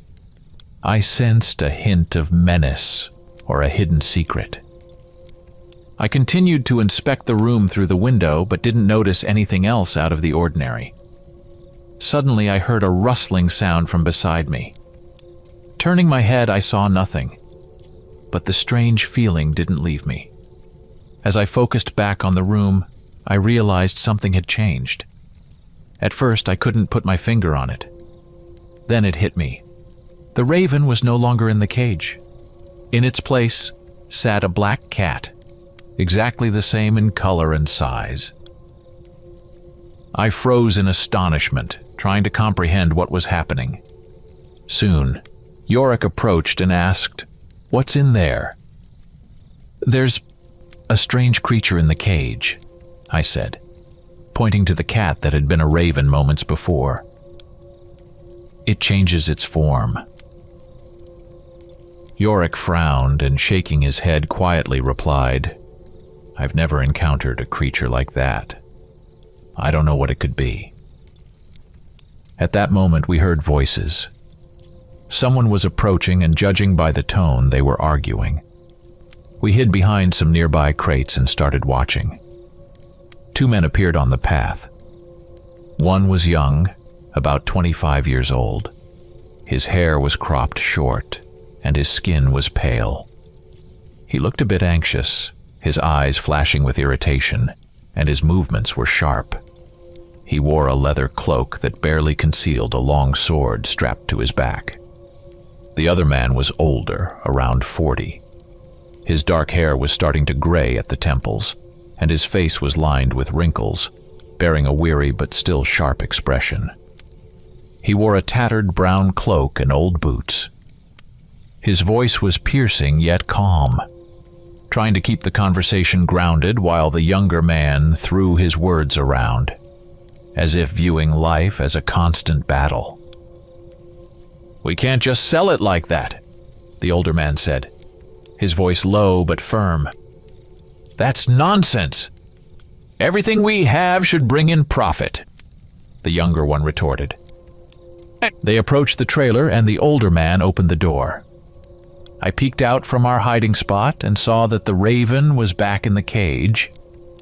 I sensed a hint of menace or a hidden secret. I continued to inspect the room through the window, but didn't notice anything else out of the ordinary. Suddenly, I heard a rustling sound from beside me. Turning my head, I saw nothing, but the strange feeling didn't leave me. As I focused back on the room, I realized something had changed. At first, I couldn't put my finger on it. Then it hit me. The raven was no longer in the cage. In its place sat a black cat, exactly the same in color and size. I froze in astonishment, trying to comprehend what was happening. Soon, Yorick approached and asked, "What's in there?" "There's a strange creature in the cage," I said, pointing to the cat that had been a raven moments before. "It changes its form." Yorick frowned and, shaking his head, quietly replied, "I've never encountered a creature like that. I don't know what it could be." At that moment, we heard voices. Someone was approaching, and judging by the tone, they were arguing. We hid behind some nearby crates and started watching. Two men appeared on the path. One was young, about 25 years old. His hair was cropped short, and his skin was pale. He looked a bit anxious, his eyes flashing with irritation, and his movements were sharp. He wore a leather cloak that barely concealed a long sword strapped to his back. The other man was older, around 40. His dark hair was starting to gray at the temples, and his face was lined with wrinkles, bearing a weary but still sharp expression. He wore a tattered brown cloak and old boots. His voice was piercing yet calm, trying to keep the conversation grounded while the younger man threw his words around, as if viewing life as a constant battle. "We can't just sell it like that," the older man said, his voice low but firm. "That's nonsense. Everything we have should bring in profit," the younger one retorted. They approached the trailer, and the older man opened the door. I peeked out from our hiding spot and saw that the raven was back in the cage,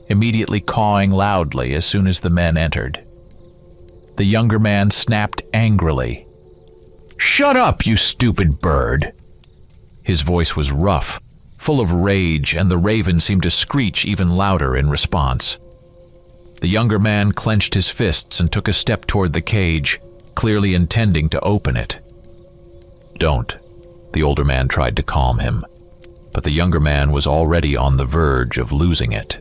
immediately cawing loudly as soon as the men entered. The younger man snapped angrily, "Shut up, you stupid bird!" His voice was rough, full of rage, and the raven seemed to screech even louder in response. The younger man clenched his fists and took a step toward the cage, clearly intending to open it. "Don't," the older man tried to calm him, but the younger man was already on the verge of losing it.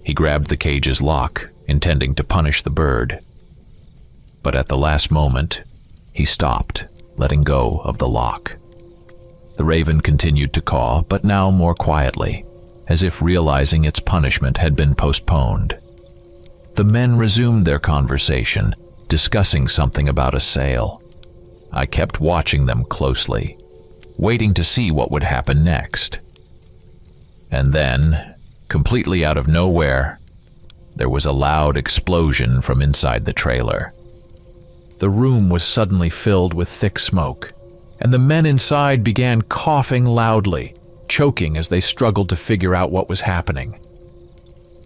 He grabbed the cage's lock, intending to punish the bird. But at the last moment, he stopped, letting go of the lock. The raven continued to caw, but now more quietly, as if realizing its punishment had been postponed. The men resumed their conversation, discussing something about a sale. I kept watching them closely, waiting to see what would happen next. And then, completely out of nowhere, there was a loud explosion from inside the trailer. The room was suddenly filled with thick smoke, and the men inside began coughing loudly, choking as they struggled to figure out what was happening.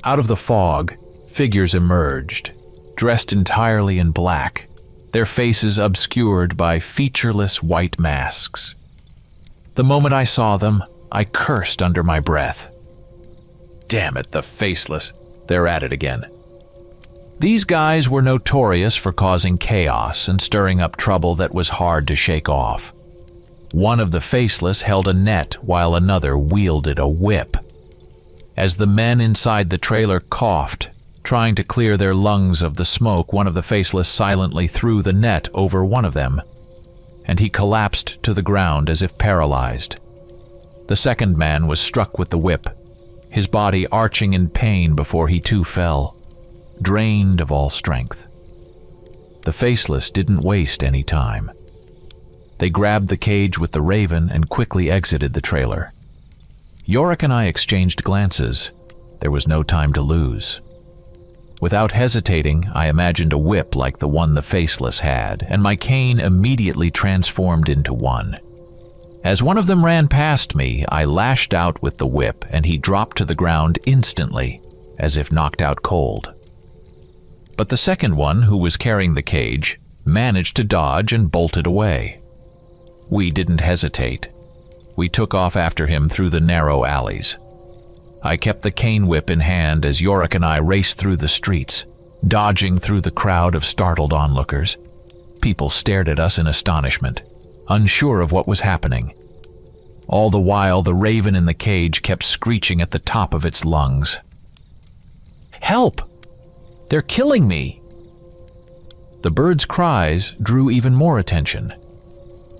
Out of the fog, figures emerged, dressed entirely in black, their faces obscured by featureless white masks. The moment I saw them, I cursed under my breath. Damn it, the faceless. They're at it again. These guys were notorious for causing chaos and stirring up trouble that was hard to shake off. One of the faceless held a net while another wielded a whip. As the men inside the trailer coughed, trying to clear their lungs of the smoke, one of the faceless silently threw the net over one of them, and he collapsed to the ground as if paralyzed. The second man was struck with the whip, his body arching in pain before he too fell, drained of all strength. The faceless didn't waste any time. They grabbed the cage with the raven and quickly exited the trailer. Yorick and I exchanged glances. There was no time to lose. Without hesitating, I imagined a whip like the one the faceless had, and my cane immediately transformed into one. As one of them ran past me, I lashed out with the whip, and he dropped to the ground instantly, as if knocked out cold. But the second one, who was carrying the cage, managed to dodge and bolted away. We didn't hesitate. We took off after him through the narrow alleys. I kept the cane whip in hand as Yorick and I raced through the streets, dodging through the crowd of startled onlookers. People stared at us in astonishment, unsure of what was happening. All the while, the raven in the cage kept screeching at the top of its lungs. "Help! They're killing me!" The bird's cries drew even more attention,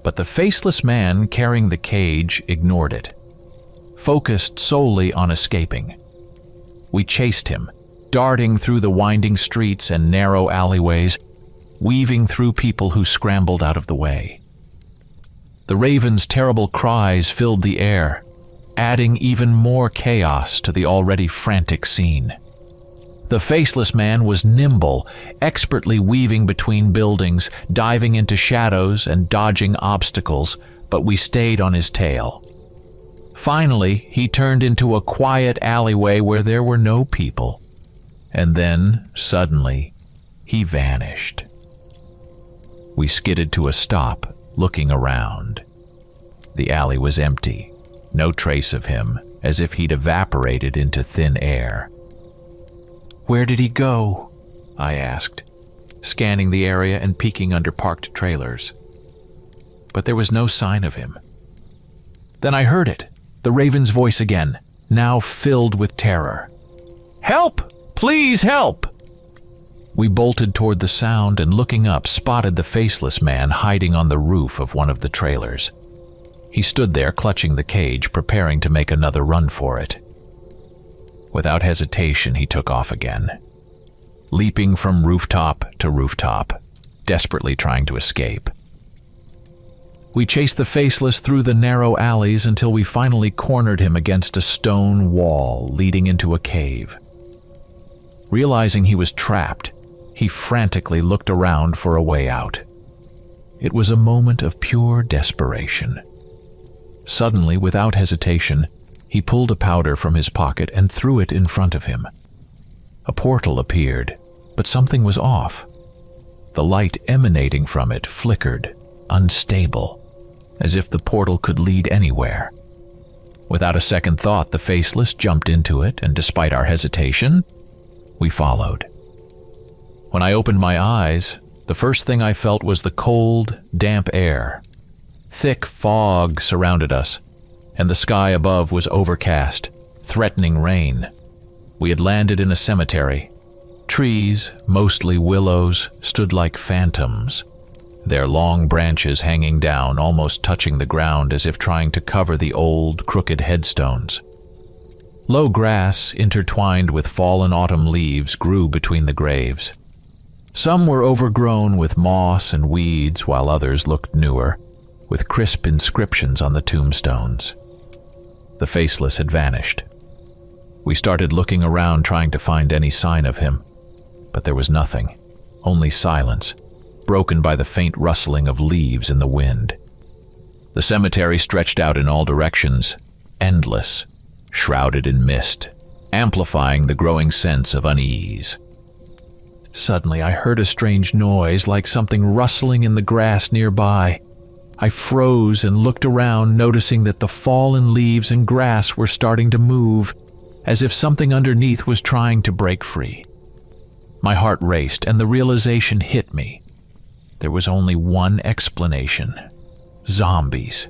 but the faceless man carrying the cage ignored it, focused solely on escaping. We chased him, darting through the winding streets and narrow alleyways, weaving through people who scrambled out of the way. The raven's terrible cries filled the air, adding even more chaos to the already frantic scene. The faceless man was nimble, expertly weaving between buildings, diving into shadows and dodging obstacles, but we stayed on his tail. Finally, he turned into a quiet alleyway where there were no people. And then, suddenly, he vanished. We skidded to a stop, looking around. The alley was empty, no trace of him, as if he'd evaporated into thin air. "Where did he go?" I asked, scanning the area and peeking under parked trailers. But there was no sign of him. Then I heard it. The raven's voice again, now filled with terror. "Help! Please help!" We bolted toward the sound and, looking up, spotted the faceless man hiding on the roof of one of the trailers. He stood there clutching the cage, preparing to make another run for it. Without hesitation, he took off again, leaping from rooftop to rooftop, desperately trying to escape. We chased the faceless through the narrow alleys until we finally cornered him against a stone wall leading into a cave. Realizing he was trapped, he frantically looked around for a way out. It was a moment of pure desperation. Suddenly, without hesitation, he pulled a powder from his pocket and threw it in front of him. A portal appeared, but something was off. The light emanating from it flickered, unstable, as if the portal could lead anywhere. Without a second thought, the faceless jumped into it, and despite our hesitation, we followed. When I opened my eyes, the first thing I felt was the cold, damp air. Thick fog surrounded us, and the sky above was overcast, threatening rain. We had landed in a cemetery. Trees, mostly willows, stood like phantoms, their long branches hanging down, almost touching the ground as if trying to cover the old, crooked headstones. Low grass, intertwined with fallen autumn leaves, grew between the graves. Some were overgrown with moss and weeds, while others looked newer, with crisp inscriptions on the tombstones. The faceless had vanished. We started looking around, trying to find any sign of him, but there was nothing, only silence, broken by the faint rustling of leaves in the wind. The cemetery stretched out in all directions, endless, shrouded in mist, amplifying the growing sense of unease. Suddenly, I heard a strange noise, like something rustling in the grass nearby. I froze and looked around, noticing that the fallen leaves and grass were starting to move, as if something underneath was trying to break free. My heart raced, and the realization hit me. There was only one explanation: zombies.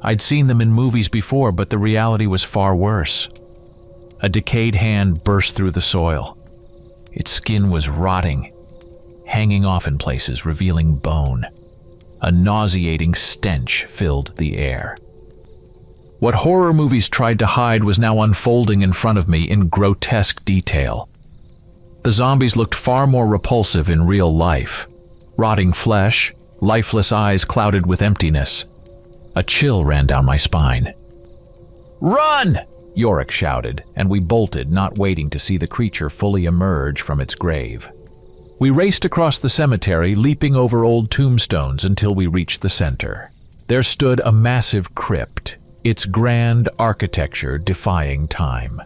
I'd seen them in movies before, but the reality was far worse. A decayed hand burst through the soil. Its skin was rotting, hanging off in places, revealing bone. A nauseating stench filled the air. What horror movies tried to hide was now unfolding in front of me in grotesque detail. The zombies looked far more repulsive in real life. Rotting flesh, lifeless eyes clouded with emptiness. A chill ran down my spine. "Run!" Yorick shouted, and we bolted, not waiting to see the creature fully emerge from its grave. We raced across the cemetery, leaping over old tombstones until we reached the center. There stood a massive crypt, its grand architecture defying time.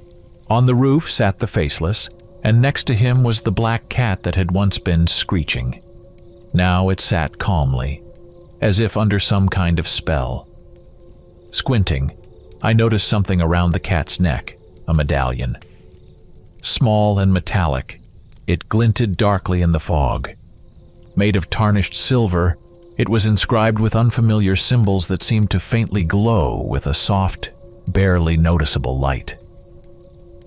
On the roof sat the faceless, and next to him was the black cat that had once been screeching. Now it sat calmly, as if under some kind of spell. Squinting, I noticed something around the cat's neck, a medallion. Small and metallic, it glinted darkly in the fog. Made of tarnished silver, it was inscribed with unfamiliar symbols that seemed to faintly glow with a soft, barely noticeable light.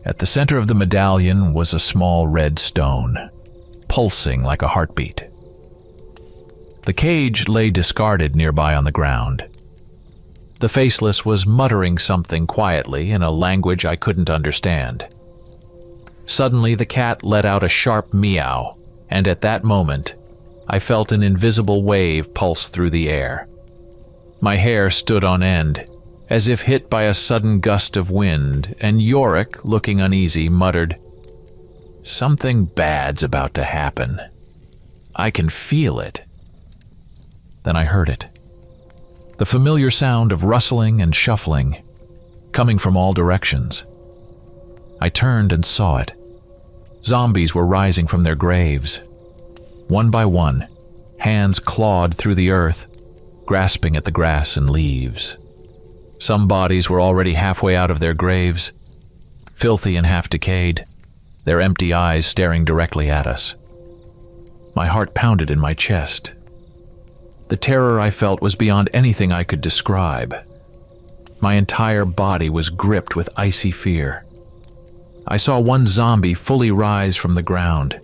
At the center of the medallion was a small red stone, pulsing like a heartbeat. The cage lay discarded nearby on the ground. The faceless was muttering something quietly in a language I couldn't understand. Suddenly, the cat let out a sharp meow, and at that moment, I felt an invisible wave pulse through the air. My hair stood on end, as if hit by a sudden gust of wind, and Yorick, looking uneasy, muttered, "Something bad's about to happen. I can feel it." Then I heard it. The familiar sound of rustling and shuffling, coming from all directions. I turned and saw it. Zombies were rising from their graves. One by one, hands clawed through the earth, grasping at the grass and leaves. Some bodies were already halfway out of their graves, filthy and half-decayed, their empty eyes staring directly at us. My heart pounded in my chest. The terror I felt was beyond anything I could describe. My entire body was gripped with icy fear. I saw one zombie fully rise from the ground,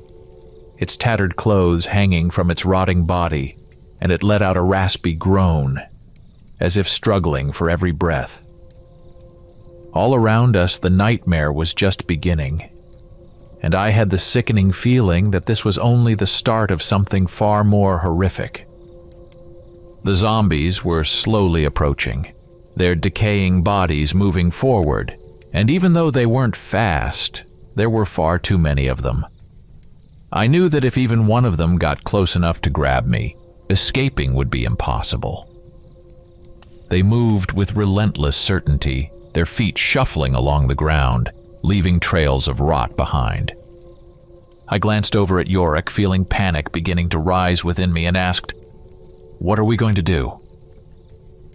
its tattered clothes hanging from its rotting body, and it let out a raspy groan, as if struggling for every breath. All around us, the nightmare was just beginning, and I had the sickening feeling that this was only the start of something far more horrific. The zombies were slowly approaching, their decaying bodies moving forward, and even though they weren't fast, there were far too many of them. I knew that if even one of them got close enough to grab me, escaping would be impossible. They moved with relentless certainty, their feet shuffling along the ground, leaving trails of rot behind. I glanced over at Yorick, feeling panic beginning to rise within me, and asked, "What are we going to do?"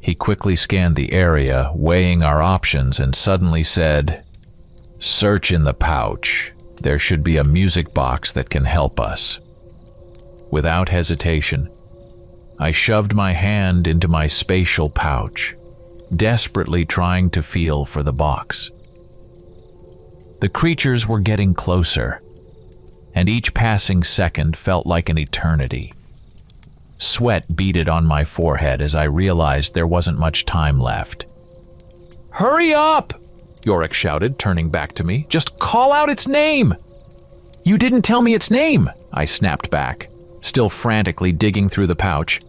He quickly scanned the area, weighing our options, and suddenly said, "Search in the pouch. There should be a music box that can help us." Without hesitation, I shoved my hand into my spatial pouch, desperately trying to feel for the box. The creatures were getting closer, and each passing second felt like an eternity. Sweat beaded on my forehead as I realized there wasn't much time left. "Hurry up!" Yorick shouted, turning back to me. "Just call out its name!" "You didn't tell me its name!" I snapped back, still frantically digging through the pouch.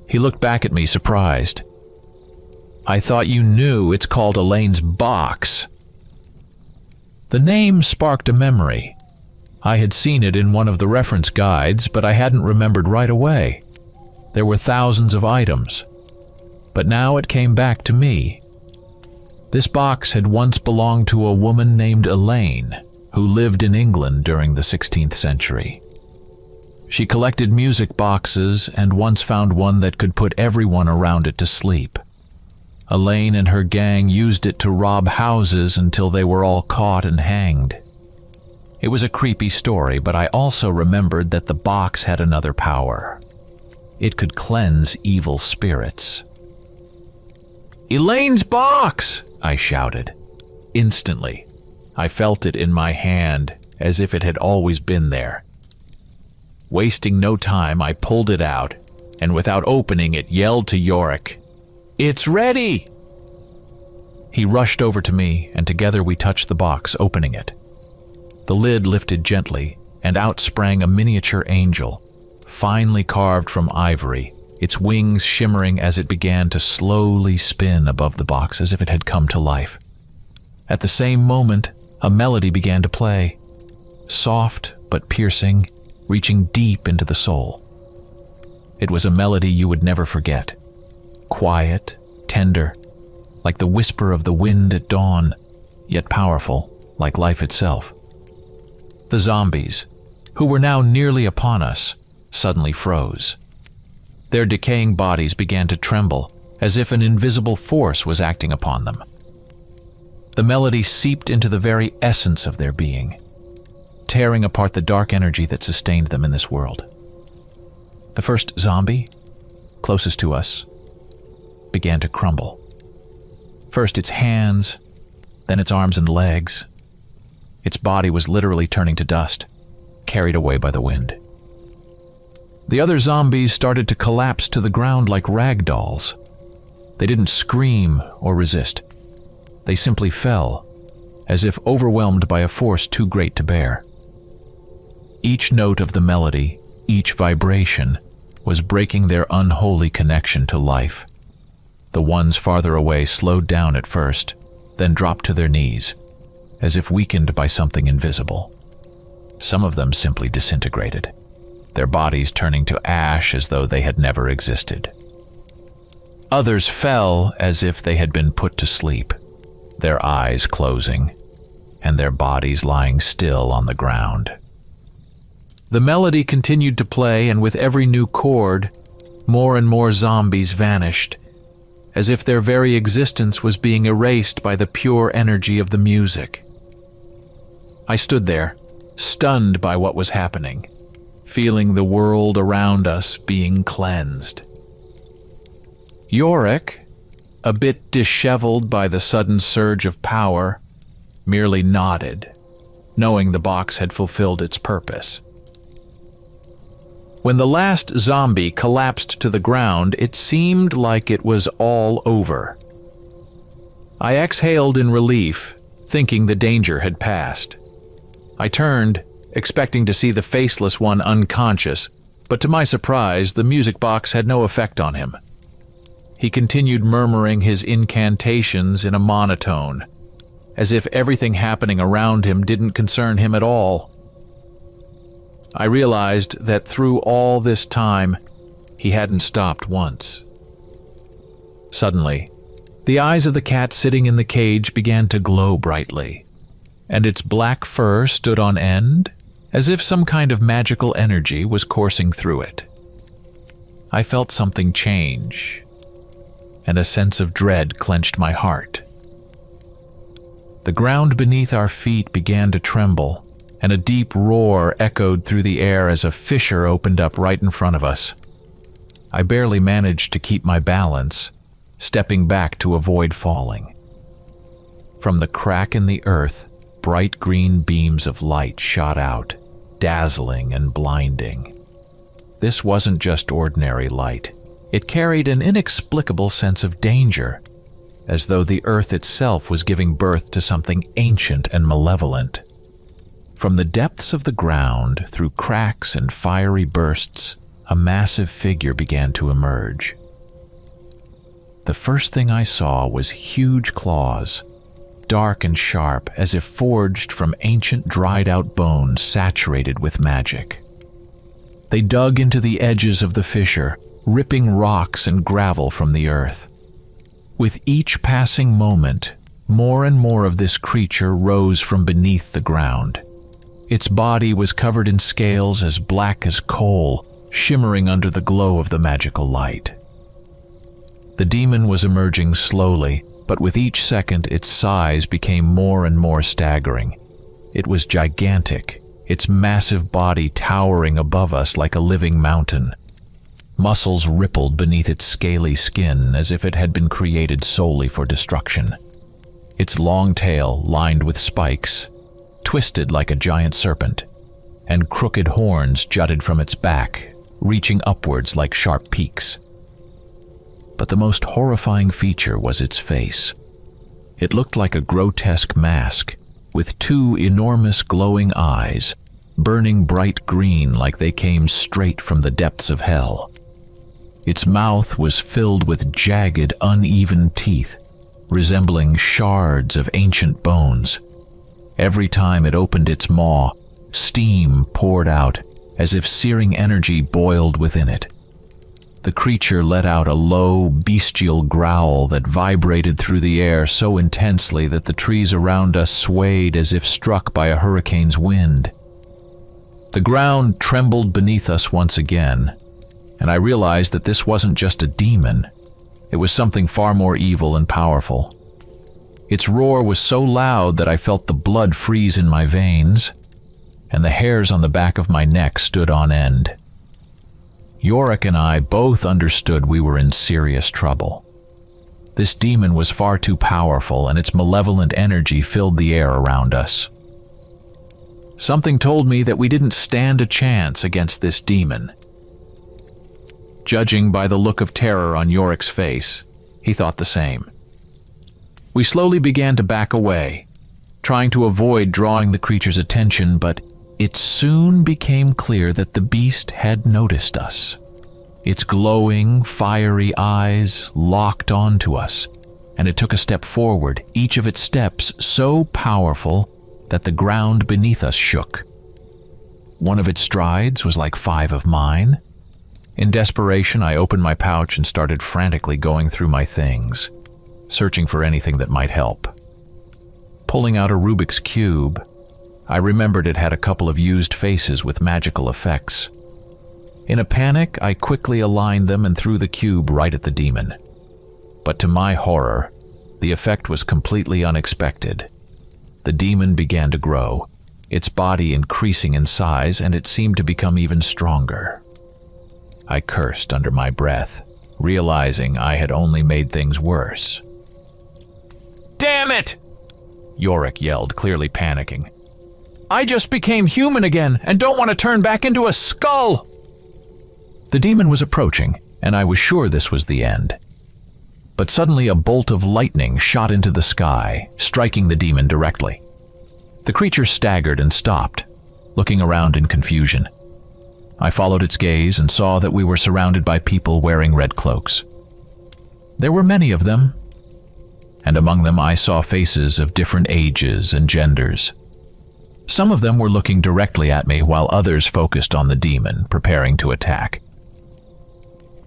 He looked back at me, surprised. "I thought you knew. It's called Elaine's box." The name sparked a memory. I had seen it in one of the reference guides, but I hadn't remembered right away. There were thousands of items, but now it came back to me. This box had once belonged to a woman named Elaine, who lived in England during the 16th century. She collected music boxes and once found one that could put everyone around it to sleep. Elaine and her gang used it to rob houses until they were all caught and hanged. It was a creepy story, but I also remembered that the box had another power. It could cleanse evil spirits. "Elaine's box!" I shouted. Instantly, I felt it in my hand, as if it had always been there. Wasting no time, I pulled it out, and without opening it, yelled to Yorick, "It's ready!" He rushed over to me, and together we touched the box, opening it. The lid lifted gently, and out sprang a miniature angel, finely carved from ivory, its wings shimmering as it began to slowly spin above the box as if it had come to life. At the same moment, a melody began to play, soft but piercing, reaching deep into the soul. It was a melody you would never forget. Quiet, tender, like the whisper of the wind at dawn, yet powerful, like life itself. The zombies, who were now nearly upon us, suddenly froze. Their decaying bodies began to tremble, as if an invisible force was acting upon them. The melody seeped into the very essence of their being, tearing apart the dark energy that sustained them in this world. The first zombie, closest to us, began to crumble. First its hands, then its arms and legs. Its body was literally turning to dust, carried away by the wind. The other zombies started to collapse to the ground like rag dolls. They didn't scream or resist. They simply fell, as if overwhelmed by a force too great to bear. Each note of the melody, each vibration, was breaking their unholy connection to life. The ones farther away slowed down at first, then dropped to their knees, as if weakened by something invisible. Some of them simply disintegrated, their bodies turning to ash as though they had never existed. Others fell as if they had been put to sleep, their eyes closing, and their bodies lying still on the ground. The melody continued to play, and with every new chord, more and more zombies vanished, as if their very existence was being erased by the pure energy of the music. I stood there, stunned by what was happening, feeling the world around us being cleansed. Yorick, a bit disheveled by the sudden surge of power, merely nodded, knowing the box had fulfilled its purpose. When the last zombie collapsed to the ground, it seemed like it was all over. I exhaled in relief, thinking the danger had passed. I turned, expecting to see the faceless one unconscious, but to my surprise, the music box had no effect on him. He continued murmuring his incantations in a monotone, as if everything happening around him didn't concern him at all. I realized that through all this time, he hadn't stopped once. Suddenly, the eyes of the cat sitting in the cage began to glow brightly, and its black fur stood on end, as if some kind of magical energy was coursing through it. I felt something change, and a sense of dread clenched my heart. The ground beneath our feet began to tremble, and a deep roar echoed through the air as a fissure opened up right in front of us. I barely managed to keep my balance, stepping back to avoid falling. From the crack in the earth, bright green beams of light shot out, dazzling and blinding. This wasn't just ordinary light. It carried an inexplicable sense of danger, as though the earth itself was giving birth to something ancient and malevolent. From the depths of the ground, through cracks and fiery bursts, a massive figure began to emerge. The first thing I saw was huge claws, dark and sharp as if forged from ancient dried-out bones saturated with magic. They dug into the edges of the fissure, ripping rocks and gravel from the earth. With each passing moment, more and more of this creature rose from beneath the ground. Its body was covered in scales as black as coal, shimmering under the glow of the magical light. The demon was emerging slowly, but with each second its size became more and more staggering. It was gigantic, its massive body towering above us like a living mountain. Muscles rippled beneath its scaly skin as if it had been created solely for destruction. Its long tail, lined with spikes, twisted like a giant serpent, and crooked horns jutted from its back, reaching upwards like sharp peaks. But the most horrifying feature was its face. It looked like a grotesque mask, with two enormous glowing eyes, burning bright green like they came straight from the depths of hell. Its mouth was filled with jagged, uneven teeth, resembling shards of ancient bones. Every time it opened its maw, steam poured out, as if searing energy boiled within it. The creature let out a low, bestial growl that vibrated through the air so intensely that the trees around us swayed as if struck by a hurricane's wind. The ground trembled beneath us once again, and I realized that this wasn't just a demon. It was something far more evil and powerful. Its roar was so loud that I felt the blood freeze in my veins, and the hairs on the back of my neck stood on end. Yorick and I both understood we were in serious trouble. This demon was far too powerful, and its malevolent energy filled the air around us. Something told me that we didn't stand a chance against this demon. Judging by the look of terror on Yorick's face, he thought the same. We slowly began to back away, trying to avoid drawing the creature's attention, but it soon became clear that the beast had noticed us. Its glowing, fiery eyes locked onto us, and it took a step forward, each of its steps so powerful that the ground beneath us shook. One of its strides was like 5 of mine. In desperation, I opened my pouch and started frantically going through my things, searching for anything that might help. Pulling out a Rubik's Cube, I remembered it had a couple of used faces with magical effects. In a panic, I quickly aligned them and threw the cube right at the demon. But to my horror, the effect was completely unexpected. The demon began to grow, its body increasing in size, and it seemed to become even stronger. I cursed under my breath, realizing I had only made things worse. "Damn it!" Yorick yelled, clearly panicking. "I just became human again and don't want to turn back into a skull!" The demon was approaching, and I was sure this was the end. But suddenly a bolt of lightning shot into the sky, striking the demon directly. The creature staggered and stopped, looking around in confusion. I followed its gaze and saw that we were surrounded by people wearing red cloaks. There were many of them, and among them I saw faces of different ages and genders. Some of them were looking directly at me, while others focused on the demon, preparing to attack.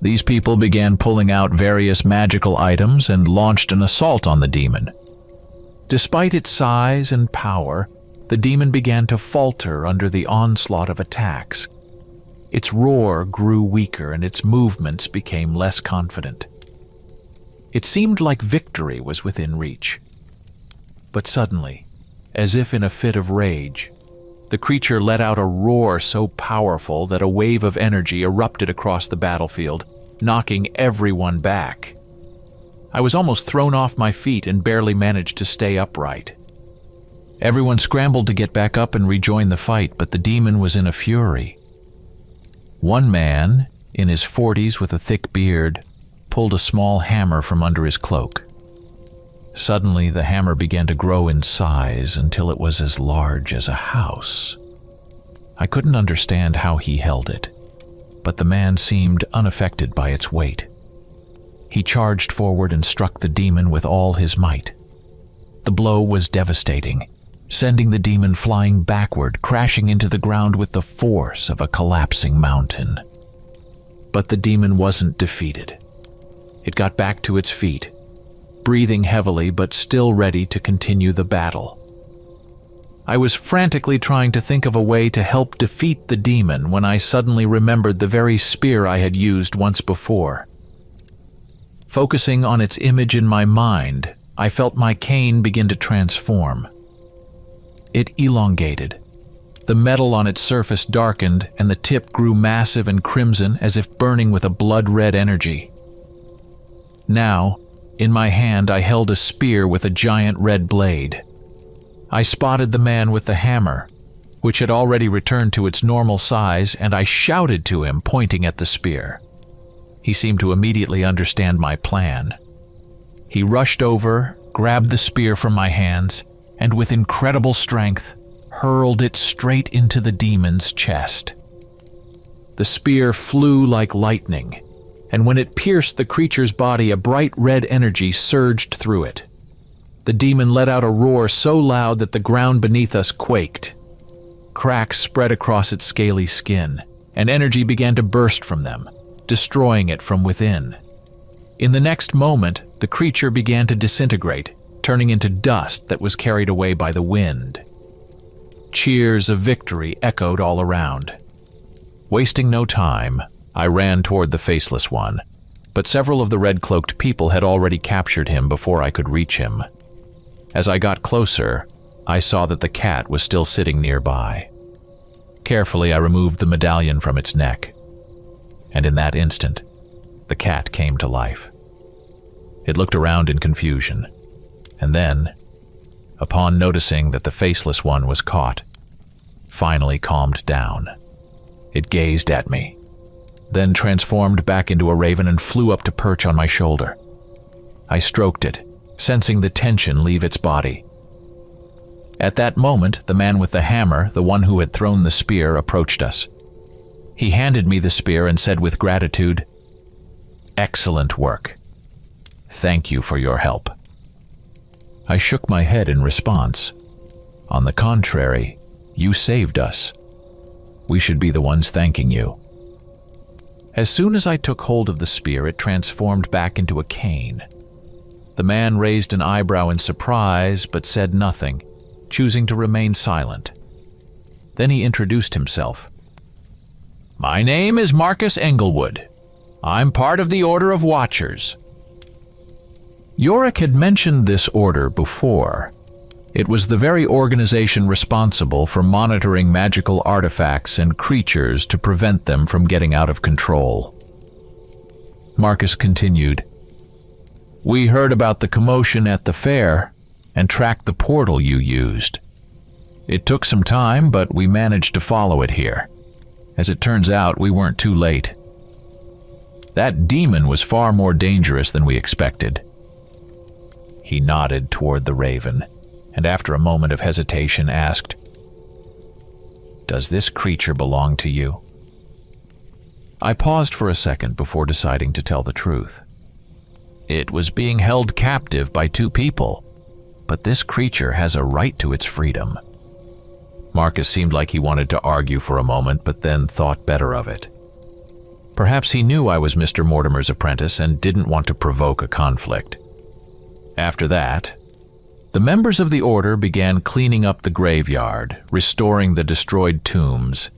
These people began pulling out various magical items and launched an assault on the demon. Despite its size and power, the demon began to falter under the onslaught of attacks. Its roar grew weaker and its movements became less confident. It seemed like victory was within reach. But suddenly, as if in a fit of rage, the creature let out a roar so powerful that a wave of energy erupted across the battlefield, knocking everyone back. I was almost thrown off my feet and barely managed to stay upright. Everyone scrambled to get back up and rejoin the fight, but the demon was in a fury. One man, in his 40s with a thick beard, pulled a small hammer from under his cloak. Suddenly, the hammer began to grow in size until it was as large as a house. I couldn't understand how he held it, but the man seemed unaffected by its weight. He charged forward and struck the demon with all his might. The blow was devastating, sending the demon flying backward, crashing into the ground with the force of a collapsing mountain. But the demon wasn't defeated. It got back to its feet, breathing heavily but still ready to continue the battle. I was frantically trying to think of a way to help defeat the demon when I suddenly remembered the very spear I had used once before. Focusing on its image in my mind, I felt my cane begin to transform. It elongated. The metal on its surface darkened, and the tip grew massive and crimson as if burning with a blood-red energy. Now, in my hand, I held a spear with a giant red blade. I spotted the man with the hammer, which had already returned to its normal size, and I shouted to him, pointing at the spear. He seemed to immediately understand my plan. He rushed over, grabbed the spear from my hands, and with incredible strength, hurled it straight into the demon's chest. The spear flew like lightning, and when it pierced the creature's body, a bright red energy surged through it. The demon let out a roar so loud that the ground beneath us quaked. Cracks spread across its scaly skin, and energy began to burst from them, destroying it from within. In the next moment, the creature began to disintegrate, turning into dust that was carried away by the wind. Cheers of victory echoed all around. Wasting no time, I ran toward the faceless one, but several of the red-cloaked people had already captured him before I could reach him. As I got closer, I saw that the cat was still sitting nearby. Carefully, I removed the medallion from its neck, and in that instant, the cat came to life. It looked around in confusion, and then, upon noticing that the faceless one was caught, finally calmed down. It gazed at me, then transformed back into a raven and flew up to perch on my shoulder. I stroked it, sensing the tension leave its body. At that moment, the man with the hammer, the one who had thrown the spear, approached us. He handed me the spear and said with gratitude, "Excellent work. Thank you for your help." I shook my head in response. "On the contrary, you saved us. We should be the ones thanking you." As soon as I took hold of the spear, it transformed back into a cane. The man raised an eyebrow in surprise, but said nothing, choosing to remain silent. Then he introduced himself. "My name is Marcus Englewood. I'm part of the Order of Watchers." Yorick had mentioned this order before. It was the very organization responsible for monitoring magical artifacts and creatures to prevent them from getting out of control. Marcus continued, "We heard about the commotion at the fair and tracked the portal you used. It took some time, but we managed to follow it here. As it turns out, we weren't too late. That demon was far more dangerous than we expected." He nodded toward the raven, and after a moment of hesitation asked, "Does this creature belong to you?" I paused for a second before deciding to tell the truth. It was being held captive by two people, but this creature has a right to its freedom. Marcus seemed like he wanted to argue for a moment, but then thought better of it. Perhaps he knew I was Mr. Mortimer's apprentice and didn't want to provoke a conflict. After that, the members of the order began cleaning up the graveyard, restoring the destroyed tombs,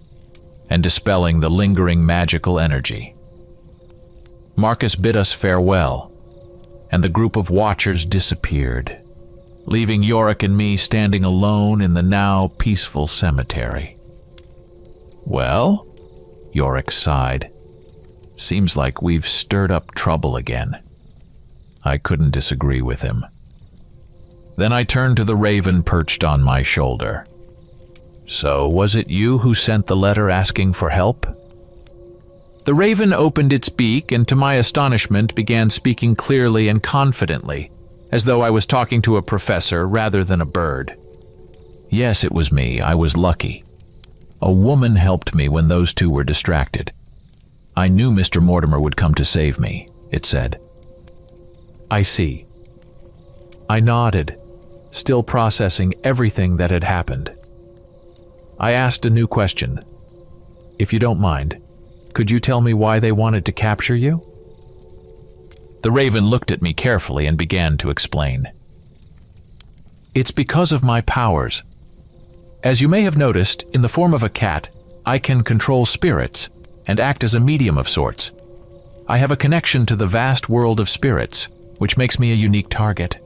and dispelling the lingering magical energy. Marcus bid us farewell, and the group of watchers disappeared, leaving Yorick and me standing alone in the now peaceful cemetery. "Well," Yorick sighed, "seems like we've stirred up trouble again." I couldn't disagree with him. Then I turned to the raven perched on my shoulder. "So, was it you who sent the letter asking for help?" The raven opened its beak and, to my astonishment, began speaking clearly and confidently, as though I was talking to a professor rather than a bird. "Yes, it was me. I was lucky. A woman helped me when those two were distracted. I knew Mr. Mortimer would come to save me," it said. "I see." I nodded, still processing everything that had happened. I asked a new question. "If you don't mind, could you tell me why they wanted to capture you?" The raven looked at me carefully and began to explain. "It's because of my powers. As you may have noticed, in the form of a cat, I can control spirits and act as a medium of sorts. I have a connection to the vast world of spirits, which makes me a unique target.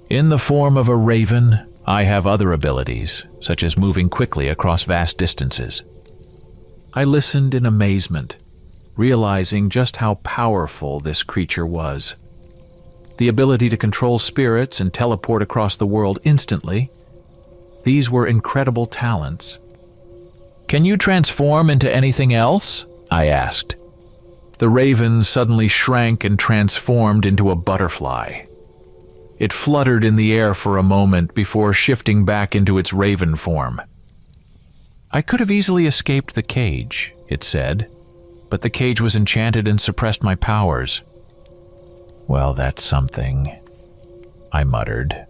In the form of a raven, I have other abilities, such as moving quickly across vast distances." I listened in amazement, realizing just how powerful this creature was. The ability to control spirits and teleport across the world instantly, these were incredible talents. "Can you transform into anything else?" I asked. The raven suddenly shrank and transformed into a butterfly. It fluttered in the air for a moment before shifting back into its raven form. "I could have easily escaped the cage," it said, but the cage was enchanted and suppressed my powers. Well, that's something, I muttered,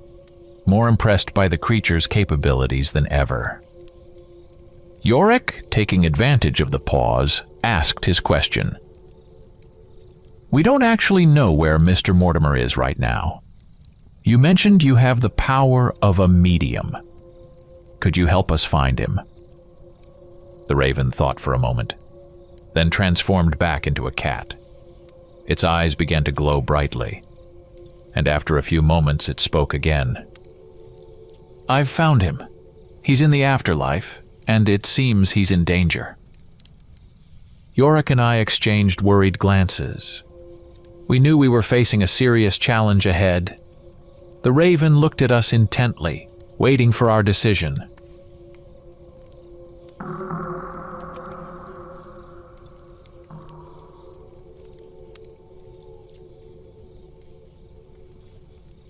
more impressed by the creature's capabilities than ever. Yorick, taking advantage of the pause, asked his question. We don't actually know where Mr. Mortimer is right now. You mentioned you have the power of a medium. Could you help us find him? The raven thought for a moment, then transformed back into a cat. Its eyes began to glow brightly, and after a few moments it spoke again. I've found him. He's in the afterlife, and it seems he's in danger. Yorick and I exchanged worried glances. We knew we were facing a serious challenge ahead. The raven looked at us intently, waiting for our decision.